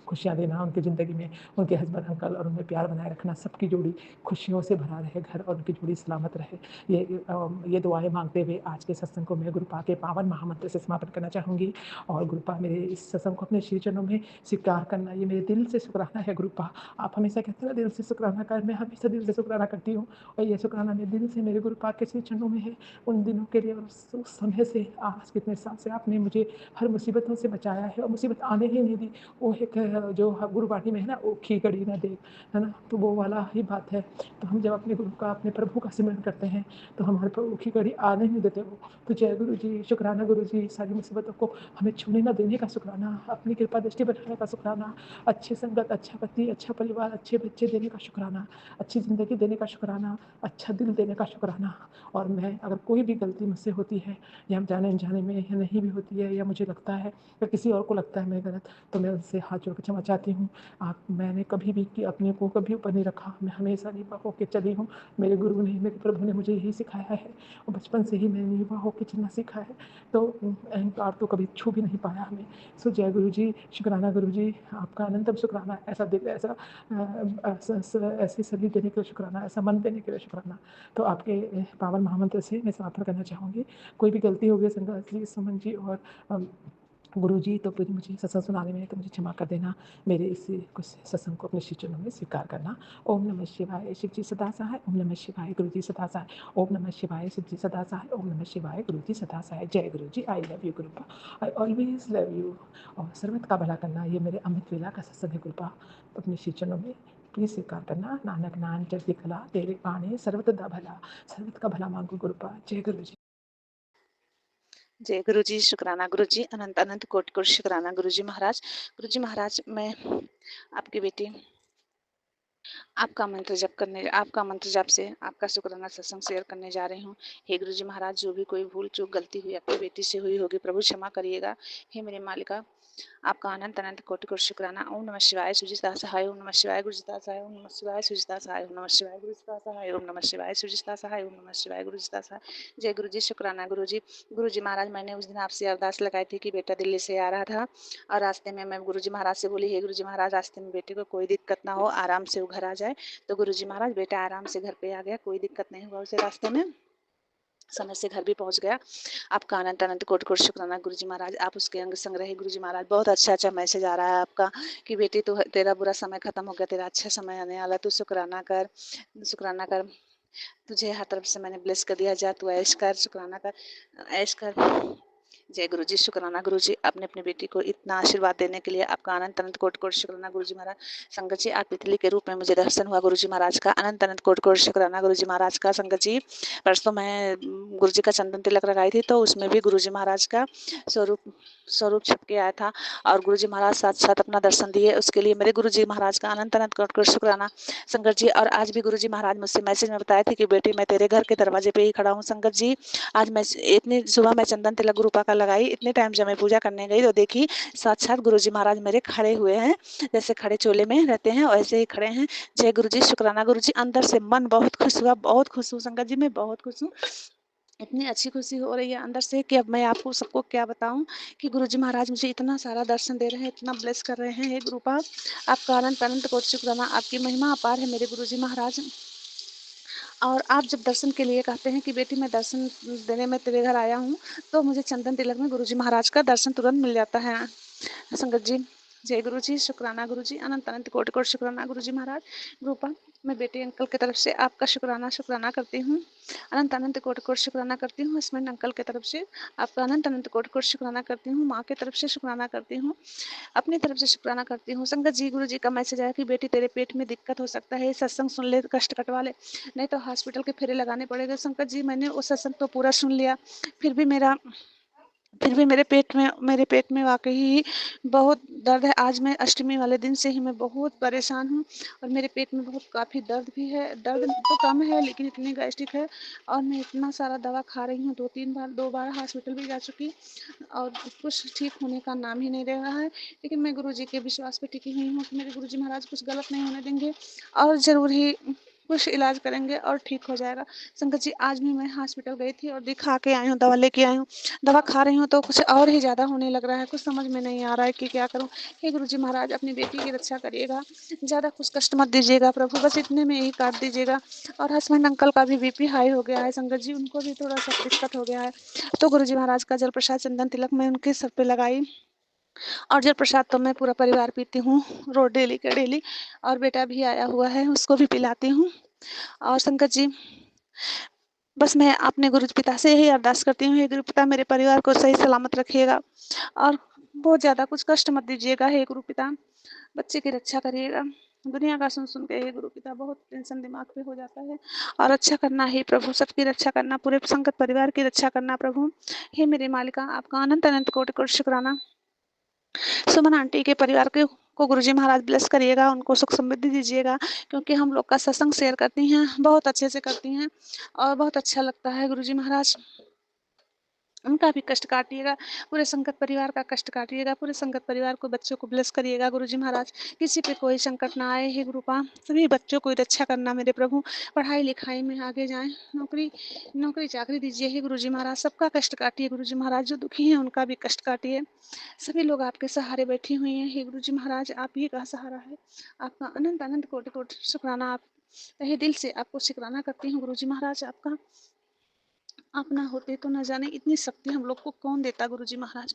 खुशियाँ देना उनकी ज़िंदगी में, उनके हस्बैंड अंकल और उनमें प्यार बनाए रखना, सबकी जोड़ी खुशियों से भरा रहे घर और उनकी जोड़ी सलामत रहे। ये दुआएं मांगते हुए आज के सत्संग को मैं गुरुपा के पावन महामंत्र से समापन करना चाहूँगी। और गुरुपा मेरे इस सत्संग को अपने श्री चरणों में स्वीकार करना, ये मेरे दिल से शुक्राना है गुरुपा। आप हमेशा कहते हैं ना दिल से शुक्राना कर, मैं हमेशा दिल से शुक्राना करती हूँ और ये शुक्राना मेरे दिल से मेरे गुरुपा के श्री चरणों में है उन दिनों के लिए और उस समय से आज कितने साल से आपने मुझे हर मुसीबतों से बचाया है और मुसीबत आने ही नहीं दी। वो एक जो गुरुवाणी में है ना, ओखी घड़ी ना देख, है ना, तो वो वाला ही बात है। तो हम जब अपने गुरु का अपने प्रभु का सिमरन करते हैं तो हमारे पर ओखी घड़ी आने नहीं देते वो। तो जय गुरु जी, शुक्राना गुरु जी, सारी मुसीबतों को हमें छूने ना देने का शुक्राना, अपनी कृपा दृष्टि बनाने का शुक्राना, अच्छी संगत, अच्छा पति, अच्छा परिवार, अच्छे बच्चे देने का शुक्राना, अच्छी ज़िंदगी देने का शुक्राना, अच्छा दिल देने का शुक्राना। और मैं अगर कोई भी गलती मुझसे होती है या जाने अनजाने में या नहीं भी होती है या मुझे लगता है या किसी और को लगता है मैं गलत, तो मैं उनसे हाथ जोड़ कर क्षमा चाहती हूँ। मैंने कभी भी कि अपने को कभी ऊपर नहीं रखा, मैं हमेशा नीवा होकर चली हूँ। मेरे गुरु ने, मेरे प्रभु ने मुझे यही सिखाया है और बचपन से ही मैंने नीवा होकर चलना सीखा है। तो अहंकार तो कभी छू भी नहीं पाया हमें। सो जय गुरु जी, शुक्राना गुरु जी, आपका अनंतम शुक्राना। ऐसा दिल, ऐसी सभी देने के लिए शुक्राना, ऐसा मन देने के लिए शुक्राना। तो आपके पावन महामंत्र से मैं समापन करना चाहूँगी। कोई भी गलती हो गई संगत जी, सुमन जी और गुरु जी, तो फिर मुझे सत्संग सुनाने में तो मुझे क्षमा कर देना। मेरे इस कुछ सत्संग को अपने श्री चरणों में स्वीकार करना। ओम नमः शिवाय, शिव जी सदा सहाय। ओम नमः शिवाय, गुरु जी सदा सहाय। ओम नमः शिवाय, शिव जी सदा सहाय। ओम नमः शिवाय, गुरु जी सदा सहाय। जय Guru ji. I love you गुरुपा, आई ऑलवेज लव यू। और सर्वत का भला करना, ये मेरे अमृत वेला का सत्संग है गुरुपा, अपने श्री चरणों में प्लीज़ स्वीकार करना। नानक नाम चढ़ती कला, तेरे पाने सर्वत दा भला, सर्वत का भला मांगो गुरुपा। जय गुरु जी। जय गुरु जी, शुक्राना गुरु जी, अनंत अनंत कोटि कोटि शुक्राना गुरु जी महाराज। गुरु जी महाराज, मैं आपकी बेटी आपका मंत्र जाप से आपका शुक्राना सत्संग शेयर करने जा रही हूँ। हे गुरु जी महाराज, जो भी कोई भूल चूक गलती हुई आपकी बेटी से हुई होगी, प्रभु क्षमा करिएगा। हे मेरे मालिका, आपका अनंत अनंत कोटि कोटि शुक्राना। ओम नमः शिवाय, सुजिता सहाय। ओम नमः शिवाय, गुरुजिता सहाय। ओम नमः शिवाय, सुजिता सहाय। ओम नमः शिवाय, गुरुजिता सहाय। ओम नमः शिवाय, सुजिता सहाय। ओम नमः शिवाय, गुरुजिता सहाय। जय गुरु जी, शुक्राना गुरु जी। गुरु जी महाराज, मैंने उस दिन आपसे अरदास लगाई थी कि बेटा दिल्ली से आ रहा था और रास्ते में मैं गुरु जी महाराज से बोली, हे गुरु जी महाराज, रास्ते में बेटे को कोई दिक्कत ना हो, आराम से वो घर आ जाए। तो गुरु जी महाराज, बेटा आराम से घर पे आ गया, कोई दिक्कत नहीं हुआ उसे, रास्ते में समय से घर भी पहुंच गया। आपका अनंत अनंत कोटि कोटि शुक्राना गुरु जी महाराज। आप उसके अंग संग रहे गुरु जी महाराज। बहुत अच्छा अच्छा मैसेज आ रहा है आपका कि बेटी तो तेरा बुरा समय खत्म हो गया, तेरा अच्छा समय आने वाला, तू शुक्राना कर, शुक्राना कर। तुझे हर तरफ से मैंने ब्लेस कर दिया, जा तू ऐश कर, शुक्राना कर, ऐश कर। जय गुरु जी, शुक्राना गुरु जी, आपने अपनी बेटी को इतना आशीर्वाद देने के लिए आपका अनंत अनंत कोटि कोटि शुक्राना गुरु जी महाराज। संगत जी, आप तितली के रूप में मुझे दर्शन हुआ गुरु जी महाराज का, अनंत अनंत कोटि कोटि शुक्राना गुरु जी महाराज का। संगत जी, परसों मैं गुरु जी का चंदन तिलक लगाई थी, तो उसमें भी गुरु जी महाराज का स्वरूप छप के आया था और गुरु जी महाराज साथ साथ अपना दर्शन दिए, उसके लिए मेरे गुरु जी महाराज का अनंत अनंत कोटि कोटि शुक्राना। संगत जी, और आज भी गुरु जी महाराज मुझसे मैसेज में बताए थे कि बेटी मैं तेरे घर के दरवाजे पे ही खड़ा हूँ। संगत जी, आज मैं इतनी सुबह मैं चंदन तिलक गुरुपा का लगाई, इतने टाइम जब मैं पूजा करने गई तो देखी साक्षात गुरु जी महाराज मेरे खड़े हुए हैं, जैसे खड़े चोले में रहते हैं वैसे ही खड़े हैं। जय गुरु जी, शुक्राना गुरु जी। अंदर से मन बहुत खुश हुआ, बहुत खुश हूँ संगत जी, मैं बहुत खुश हूँ। इतनी अच्छी खुशी हो रही है अंदर से कि अब मैं आपको सबको क्या बताऊं कि गुरु जी महाराज मुझे इतना सारा दर्शन दे रहे हैं, इतना ब्लेस कर रहे हैं। हे गुरुपा, आपका अनंत अनंत कोटि शुक्राना, आपकी महिमा अपार है मेरे गुरु जी महाराज। और आप जब दर्शन के लिए कहते हैं कि बेटी मैं दर्शन देने में तेरे घर आया हूँ, तो मुझे चंदन तिलक में गुरुजी महाराज का दर्शन तुरंत मिल जाता है। संगत जी, जय गुरु जी, शुक्राना गुरु जी, अनंत अनंत कोटि कोटि शुक्राना गुरु जी महाराज। रूपा, मैं बेटी अंकल की तरफ से आपका शुक्राना करती हूँ। अनंत अनंत कोटि कोटि शुक्राना करती हूँ। हस्बैंड अंकल की तरफ से आपका अनंत अनंत कोटि कोटि शुक्राना करती हूँ। माँ की तरफ से शुक्राना करती हूँ। अपनी तरफ से शुक्राना करती हूँ। संगत जी, गुरु जी का मैसेज आया कि बेटी तेरे पेट में दिक्कत हो सकता है, सत्संग सुन ले, कष्ट कटवा ले, नहीं तो हॉस्पिटल के फेरे लगाने पड़ेंगे। संगत जी, मैंने वो सत्संग तो पूरा सुन लिया, फिर भी मेरे पेट में वाकई ही बहुत दर्द है। आज मैं अष्टमी वाले दिन से ही मैं बहुत परेशान हूँ और मेरे पेट में बहुत काफ़ी दर्द भी है। दर्द तो कम है लेकिन इतनी गैस्ट्रिक है और मैं इतना सारा दवा खा रही हूँ, 2 बार हॉस्पिटल भी जा चुकी और कुछ ठीक होने का नाम ही नहीं ले रहा है। लेकिन मैं गुरुजी के विश्वास पे टिकी हुई हूँ कि मेरे गुरुजी महाराज कुछ गलत नहीं होने देंगे और ज़रूर ही कुछ इलाज करेंगे और ठीक हो जाएगा। संगत जी, आज भी मैं हॉस्पिटल गई थी और दिखा के आई हूँ, दवा लेके आई हूँ। दवा खा रही हूँ तो कुछ और ही ज़्यादा होने लग रहा है, कुछ समझ में नहीं आ रहा है कि क्या करूँ। हे गुरुजी महाराज, अपनी बेटी की रक्षा करिएगा, ज़्यादा कुछ कष्ट मत दीजिएगा प्रभु, बस इतने में ही काट दीजिएगा। और हस्बैंड अंकल का भी बीपी हाई हो गया है संगत जी, उनको भी थोड़ा सा दिक्कत हो गया है। तो गुरुजी महाराज का जल प्रसाद चंदन तिलक मैं उनके सर पे लगाई और जल प्रसाद तो मैं पूरा परिवार पीती हूँ रोज डेली के डेली। और बेटा भी आया हुआ है, उसको भी पिलाती हूँ। और संगत जी, बस मैं अपने गुरु पिता से यही अरदास करती हूँ, हे गुरु पिता मेरे परिवार को सही सलामत रखिएगा और बहुत ज़्यादा कुछ कष्ट मत दीजिएगा। हे गुरु पिता, बच्चे की रक्षा करिएगा। दुनिया का सुन सुन के हे गुरु पिता बहुत टेंशन दिमाग पे हो जाता है और अच्छा करना है प्रभु, सबकी रक्षा करना, पूरे संगत परिवार की रक्षा करना प्रभु। हे मेरे मालिका, आपका अनंत अनंत कोटि कोटि शुक्राना। सुमन आंटी के परिवार को गुरुजी महाराज ब्लेस करिएगा, उनको सुख समृद्धि दीजिएगा, क्योंकि हम लोग का सत्संग शेयर करती हैं, बहुत अच्छे से करती हैं और बहुत अच्छा लगता है। गुरुजी महाराज, उनका भी कष्ट काटिएगा, पूरे संगत परिवार का कष्ट काटिएगा, पूरे संगत परिवार को, बच्चों को ब्लेस करिएगा गुरुजी महाराज। किसी पे कोई संकट ना आए हे गुरुपा, सभी बच्चों को रक्षा करना मेरे प्रभु, पढ़ाई लिखाई में आगे जाएं, नौकरी चाकरी दीजिए हे गुरुजी महाराज। सबका कष्ट काटिए गुरुजी महाराज, जो दुखी हैं उनका भी कष्ट काटिए। सभी लोग आपके सहारे बैठी हुई हैं हे गुरुजी महाराज, आप ही का सहारा है। आपका अनंत अनंत कोटि कोटि शुक्राना, आप तहे दिल से आपको शुक्राना करती हूँ गुरुजी महाराज। आपका आप ना होते तो न जाने इतनी शक्ति हम लोग को कौन देता गुरुजी महाराज,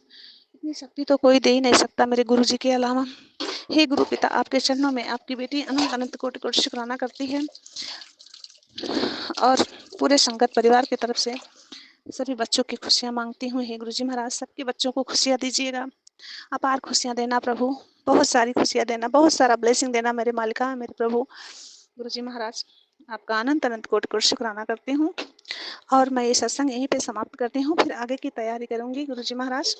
इतनी शक्ति तो कोई दे ही नहीं सकता मेरे गुरुजी के अलावा। हे गुरु पिता, आपके चरणों में आपकी बेटी अनंत अनंत कोटि कोटि शुक्राना करती है और पूरे संगत परिवार की तरफ से सभी बच्चों की खुशियाँ मांगती हूँ। हे गुरुजी महाराज, सबके बच्चों को खुशियाँ दीजिएगा, अपार खुशियाँ देना प्रभु, बहुत सारी खुशियाँ देना, बहुत सारा ब्लेसिंग देना मेरे मालिका, मेरे प्रभु। गुरुजी महाराज, आपका अनंत अनंत कोटि कोटि शुक्राना करती हूँ और मैं ये सत्संग यहीं पे समाप्त करती हूँ, फिर आगे की तैयारी करूँगी। गुरुजी महाराज,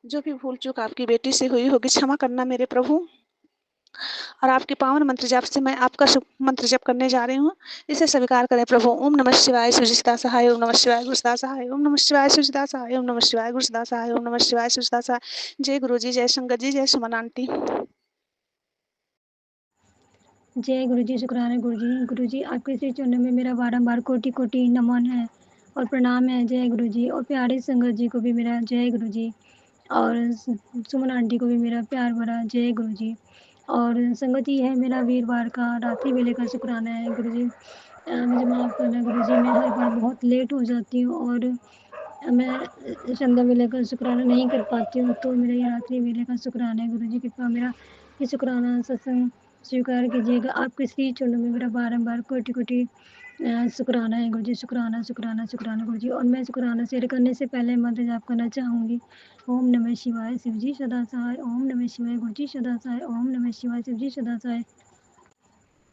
जो भी भूल चूक आपकी बेटी से हुई होगी क्षमा करना मेरे प्रभु, और आपके पावन मंत्र जाप से मैं आपका शुभ मंत्र जप करने जा रही हूँ, इसे स्वीकार करें प्रभु। ओम नमः शिवाय सुजिता सहाय, ओम नमः शिवाय गुरुसदा सहाय, ओम नमः शिवाय सुजिता सहाय, ओम नमः शिवाय गुरुसदा सहाय, ओम नमः शिवाय सुजिता सहाय। जय गुरु जी, जय शंकर जी, जय सुमन आंटी। जय गुरु जी, शुक्राना गुरु जी। गुरु जी, आपके श्री चरणों में मेरा बारंबार कोटि कोटि नमन है और प्रणाम है। जय गुरु जी। और प्यारे संगत जी को भी मेरा जय गुरु जी, और सुमन आंटी को भी मेरा प्यार भरा जय गुरु जी। और संगत जी, है मेरा वीरवार का रात्रि वेले का शुक्राना है गुरु जी। मुझे माफ़ करना गुरु जी, मैं हर बार बहुत लेट हो जाती हूँ और मैं संध्या वेले का शुक्राना नहीं कर पाती हूँ, तो मेरा ये रात्रि वेले का शुक्राना है गुरु जी। कृपया मेरा ये शुक्राना सत्संग स्वीकार कीजिएगा। आपके श्री चरणों में मेरा बारंबार कोटि कोटि शुक्राना है गुरु जी। शुक्राना शुक्राना शुक्राना गुरु जी। और मैं शुक्राना शेयर करने से पहले मंत्र जाप करना चाहूँगी। ओम नमः शिवाय शिव जी सदा सहाय, ओम नमः शिवाय गुरु जी सदा सहाय, ओम नमः शिवाय शिव जी सदा सहाय।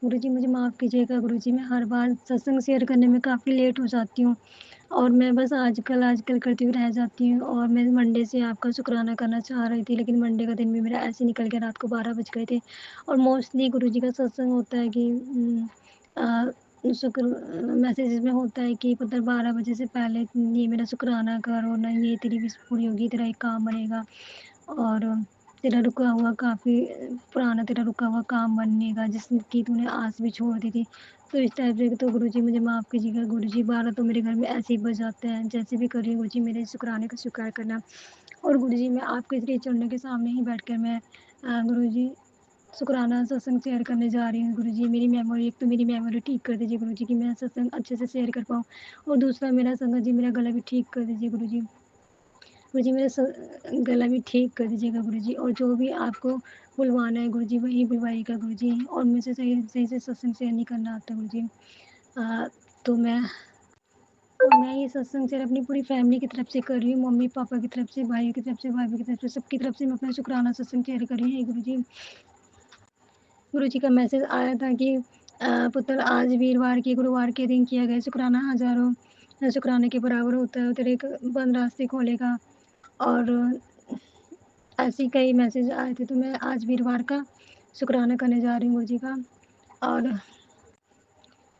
गुरु जी, मुझे माफ़ कीजिएगा गुरु जी, मैं हर बार सत्संग शेयर करने में काफ़ी लेट हो जाती हूँ और मैं बस आजकल करती हुई रह जाती हूँ। और मैं मंडे से आपका शुक्राना करना चाह रही थी, लेकिन मंडे का दिन भी मेरा ऐसे निकल गया, रात को 12 बज गए थे। और मोस्टली गुरु जी का सत्संग होता है कि शुक्र मैसेजेस में होता है कि पुत्र 12 बजे से पहले ये मेरा शुक्राना कर, और ना ये तेरी विश पूरी होगी, तेरा एक काम बनेगा और तेरा रुका हुआ काफ़ी पुराना तेरा रुका हुआ काम बनने का, जिसकी तूने आस भी छोड़ दी थी। तो इस टाइप से तो गुरुजी मुझे माफ़ कीजिएगा गुरुजी, 12 तो मेरे घर में ऐसे ही बज जाते हैं। जैसे भी करिए गुरुजी, मेरे शुक्राने का स्वीकार करना। और गुरुजी, मैं आपके श्री चरणों के सामने ही बैठकर मैं गुरुजी शुक्राना सत्संग शेयर करने जा रही हूँ गुरुजी। मेरी मेमोरी, एक तो मेरी मेमोरी ठीक कर दीजिए गुरुजी कि मैं सत्संग अच्छे से शेयर कर पाऊँ, और दूसरा मेरा संगत जी मेरा गला भी ठीक कर दीजिए गुरुजी। गुरुजी मेरा गला भी ठीक कर दीजिएगा गुरुजी, और जो भी आपको बुलवाना है गुरुजी वही बुलवाइएगा गुरुजी, और मुझे सही सही से सत्संग शेयर नहीं करना आता गुरुजी। तो मैं ये सत्संग शेयर अपनी पूरी फैमिली की तरफ से कर रही हूँ, मम्मी पापा की तरफ से, भाइयों की तरफ से, भाभी की तरफ से, सबकी तरफ से मैं अपना शुक्राना सत्संग शेयर कर रही हूँ। हे गुरुजी, गुरुजी का मैसेज आया था कि पुत्र आज वीरवार की गुरुवार के दिन किया गया शुक्राना हज़ारों शुक्राने के बराबर होता है, तेरे एक बंद रास्ते खोलेगा, और ऐसे ही कई मैसेज आए थे। तो मैं आज वीरवार का शुक्राना करने जा रही हूँ गुरुजी का, और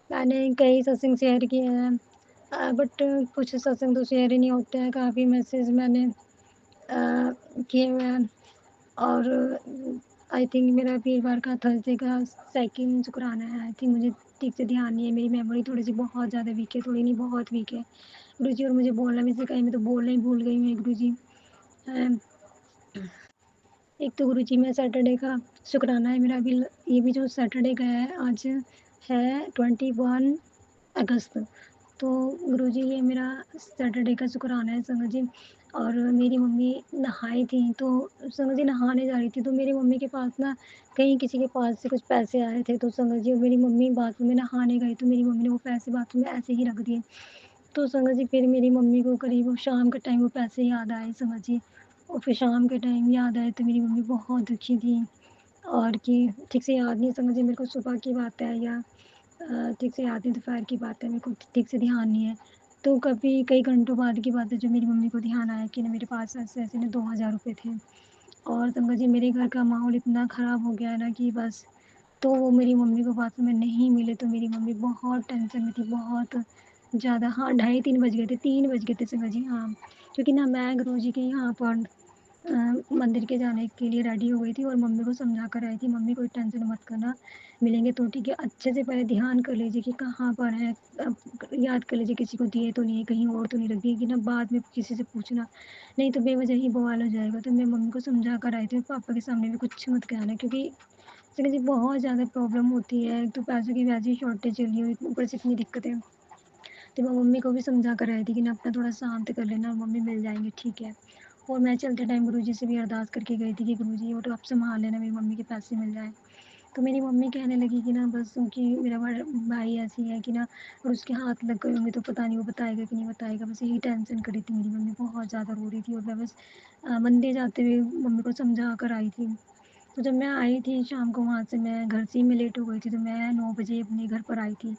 मैंने कई सत्संग शेयर किए हैं, बट कुछ सत्संग तो शेयर ही नहीं होते हैं, काफ़ी मैसेज मैंने किए हुए हैं, और आई थिंक मेरा वीरवार का थर्सडे का सेकंड शुक्राना है। आई थिंक मुझे ठीक से ध्यान नहीं है, मेरी मेमोरी थोड़ी-सी बहुत ज़्यादा वीक है, थोड़ी नहीं बहुत वीक है गुरुजी, और मुझे बोलना भी सिखाइए, मैं तो बोलना ही भूल गई हूँ गुरुजी। एक तो गुरुजी मैं सैटरडे का शुक्राना है मेरा, अभी ये भी जो सैटरडे गया है आज है 21 अगस्त। तो गुरुजी ये मेरा सैटरडे का शुक्राना है संगत जी। और मेरी मम्मी नहाई थी, तो संगत जी नहाने जा रही थी, तो मेरी मम्मी के पास ना कहीं किसी के पास से कुछ पैसे आए थे, तो संगत जी मेरी मम्मी बाथरूम में नहाने गई, तो मेरी मम्मी ने वो पैसे बाथरूम में ऐसे ही रख दिए। तो संगत जी फिर मेरी मम्मी को करीब वो शाम के टाइम वो पैसे याद आए संगत जी, और फिर शाम के टाइम याद आए तो मेरी मम्मी बहुत दुखी थी, और कि ठीक से याद नहीं संगत जी मेरे को सुबह की बात है या ठीक से याद नहीं, दोपहर की बात है, मेरे को ठीक से ध्यान नहीं है। तो कभी कई घंटों बाद की बात है जब मेरी मम्मी को ध्यान आया कि ना मेरे पास ऐसे-ऐसे ना 2000 रुपए थे, और संगत जी मेरे घर का माहौल इतना ख़राब हो गया है ना कि बस। तो वो मेरी मम्मी को बाद में नहीं मिले, तो मेरी मम्मी बहुत टेंशन में थी, बहुत ज़्यादा। हाँ, ढाई 3 बज गए थे, 3 बज गए थे संगत जी, हाँ। क्योंकि ना मैं गुरुजी के यहाँ पर मंदिर के जाने के लिए रेडी हो गई थी, और मम्मी को समझा कर आई थी, मम्मी कोई टेंशन मत करना, मिलेंगे तो ठीक है, अच्छे से पहले ध्यान कर लीजिए कि कहाँ पर है, याद कर लीजिए किसी को दिए तो नहीं है, कहीं और तो नहीं रख दिए, कि ना बाद में किसी से पूछना, नहीं तो बेवजह ही बवाल हो जाएगा। तो मैं मम्मी को समझा कर आई थी, पापा के सामने भी कुछ मत कहना, क्योंकि इससे मुझे बहुत ज़्यादा प्रॉब्लम होती है, एक तो पैसों की वैसे ही शॉर्टेज चल रही है, ऊपर से इतनी दिक्कतें। तो मैं मम्मी को भी समझा कर आई थी कि ना अपना थोड़ा शांत कर लेना, मम्मी मिल जाएंगे ठीक है। और मैं चलते टाइम गुरुजी से भी अरदास करके गई थी कि गुरुजी और आप संभाल लेना, मेरी मम्मी के पैसे मिल जाए। तो मेरी मम्मी कहने लगी कि ना बस क्योंकि मेरा भाई ऐसी है कि ना, और उसके हाथ लग गए होंगे तो पता नहीं वो बताएगा कि नहीं बताएगा, बस यही टेंशन करी थी मेरी मम्मी, बहुत ज़्यादा रो रही थी, और मैं बस मंदिर जाते हुए मम्मी को समझा कर आई थी। तो जब मैं आई थी शाम को वहाँ से, मैं घर से ही मैं लेट हो गई थी, तो मैं 9 बजे अपने घर पर आई थी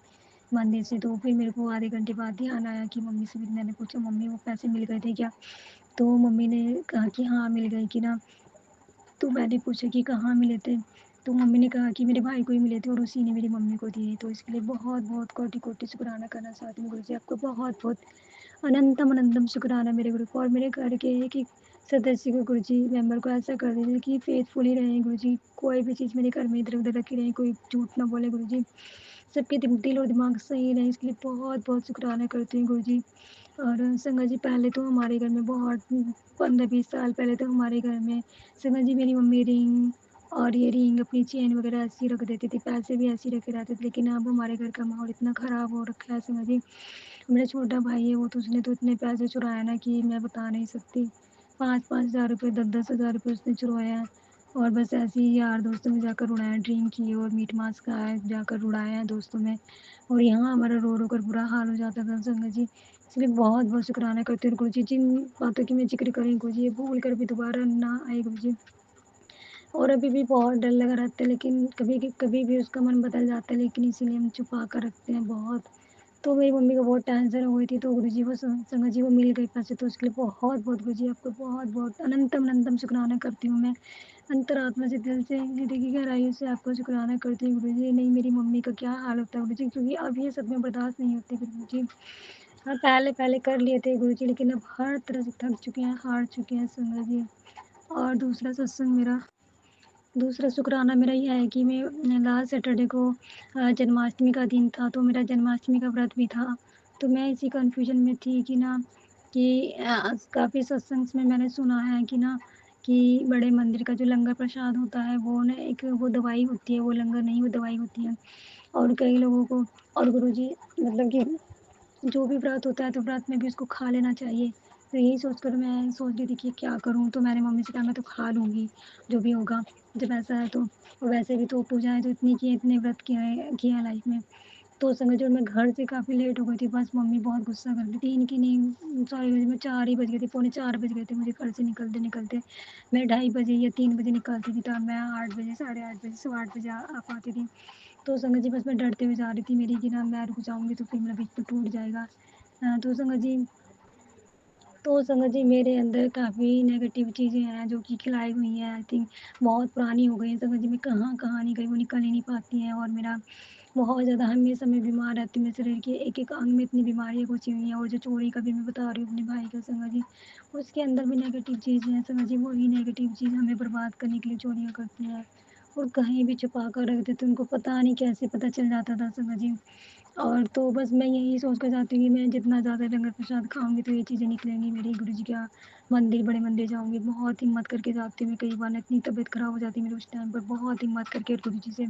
मंदिर से। तो फिर मेरे को आधे घंटे बाद ध्यान आया कि मम्मी से, फिर मैंने पूछा मम्मी वो पैसे मिल गए थे क्या? तो मम्मी ने कहा कि हाँ मिल गए कि ना। तो मैंने पूछा कि कहाँ मिले थे? तो मम्मी ने कहा कि मेरे भाई को ही मिले थे, और उसी ने मेरी मम्मी को दिए। तो इसके लिए बहुत-बहुत कोटि-कोटि शुक्राना करना चाहती हूँ गुरुजी, आपको बहुत-बहुत अनंतम अनंतम शुक्राना मेरे गुरु को, और मेरे घर के एक-एक सदस्य को गुरुजी, मेंबर को ऐसा कर दीजिए कि फेथफुल ही रहें गुरुजी। कोई भी चीज़ मेरे घर में इधर-उधर रखी रहे, कोई झूठ ना बोले गुरुजी। सबके दिल और दिमाग सही रहे, इसके लिए बहुत-बहुत शुक्राना करती हूँ गुरुजी। और संगत जी पहले तो हमारे घर में बहुत 15-20 साल पहले तो हमारे घर में संगत जी मेरी मम्मी रिंग और ये रिंग अपनी चेन वगैरह ऐसे ही रख देती थी, पैसे भी ऐसे ही रखे रहते थे। लेकिन अब हमारे घर का माहौल इतना ख़राब हो रखा है संगत जी, मेरा छोटा भाई है वो, तो उसने तो इतने पैसे चुराए ना कि मैं बता नहीं सकती। 5-5 हज़ार रुपए, 10-10 हज़ार रुपए उसने चुराए हैं, और बस ऐसे ही यार दोस्तों में जाकर उड़ाए हैं, ड्रिंक किए और मीट मांस खाए, जाकर उड़ाए हैं दोस्तों में। और यहाँ हमारा रो-रो कर बुरा हाल हो जाता था संगत जी। इसलिए बहुत-बहुत शुक्राना करती हूँ गुरुजी, जिन बातों की मैं ज़िक्र कर रही हूँ गुरुजी, ये भूल कर भी दोबारा ना आए गुरुजी। और अभी भी बहुत डर लगा रहता है, लेकिन कभी भी उसका मन बदल जाता है, लेकिन इसीलिए हम छुपा कर रखते हैं बहुत। तो मेरी मम्मी को बहुत टेंशन हो गई थी, तो गुरुजी को संगत जी को मिल गए पैसे, तो उसके लिए बहुत-बहुत गुरुजी आपको बहुत-बहुत अनंतम अनंतम शुक्राना करती हूँ मैं। अंतरात्मा से, दिल से, हृदय की गहराइयों से आपको शुक्राना करती हूँ गुरुजी। नहीं मेरी मम्मी का क्या हाल होता है गुरुजी, क्योंकि अब ये सदमे बर्दाश्त नहीं होते गुरुजी। हाँ, पहले कर लिए थे गुरुजी, लेकिन अब हर तरह से थक चुके हैं, हार चुके हैं संगत जी। और दूसरा शुक्राना मेरा ये है कि मैं लास्ट सैटरडे को जन्माष्टमी का दिन था, तो मेरा जन्माष्टमी का व्रत भी था। तो मैं इसी कन्फ्यूज़न में थी कि ना कि काफ़ी सत्संग्स में मैंने सुना है कि ना कि बड़े मंदिर का जो लंगर प्रसाद होता है वो ना एक वो दवाई होती है, वो लंगर नहीं वो दवाई होती है। और कई लोगों को और गुरुजी मतलब कि जो भी व्रत होता है तो व्रत में भी उसको खा लेना चाहिए। तो यही सोचकर मैं सोच रही थी कि क्या करूँ? तो मैंने मम्मी से कहा मैं तो खा लूँगी, जो भी होगा जब ऐसा है तो। और वैसे भी तो पूजाएँ तो इतनी की हैं, इतने व्रत किए हैं लाइफ़ में। तो समझो मैं घर से काफ़ी लेट हो गई थी, बस मम्मी बहुत गुस्सा कर रही थी, इनकी नहीं सॉरी मैं 4 ही बज गए थे, पौने 4 बज गए थे मुझे घर से निकलते-निकलते। मैं ढाई बजे या 3 बजे निकलती थी, तब मैं 8 बजे, साढ़े 8 बजे, सवा 8 बजे आ पाती थी। तो संगत जी बस मैं डरते हुए जा रही थी मेरी कि ना मैं रुक जाऊँगी तो फिर मेरा बीच में टूट जाएगा। तो संगत जी मेरे अंदर काफ़ी नेगेटिव चीज़ें हैं जो कि खिलाई हुई हैं आई थिंक बहुत पुरानी हो गई हैं संगत जी मैं कहाँ नहीं गई वो निकल ही नहीं पाती हैं और मेरा बहुत ज़्यादा हमेशा मैं बीमार रहती हूँ, मेरे शरीर के एक-एक अंग में इतनी बीमारियाँ घुसी हुई हैं और जो चोरी का भी मैं बता रही हूँ अपने भाई का संगत जी, उसके अंदर भी नेगेटिव चीज़ें हैं संगत जी, वही नेगेटिव चीज़ हमें बर्बाद करने के लिए चोरियाँ करते हैं और कहीं भी छुपा कर रख देते हैं, उनको पता नहीं कैसे पता चल जाता था संगत जी। और तो बस मैं यही सोच कर जाती हूँ कि मैं जितना ज़्यादा लंगर प्रसाद खाऊँगी तो ये चीज़ें निकलेंगी मेरी गुरुजी का मंदिर बड़े मंदिर जाऊँगी, बहुत हिम्मत करके जाती हूँ मैं कई बार ना इतनी तबीयत ख़राब हो जाती है मेरी उस टाइम पर बहुत हिम्मत करके और गुरुजी से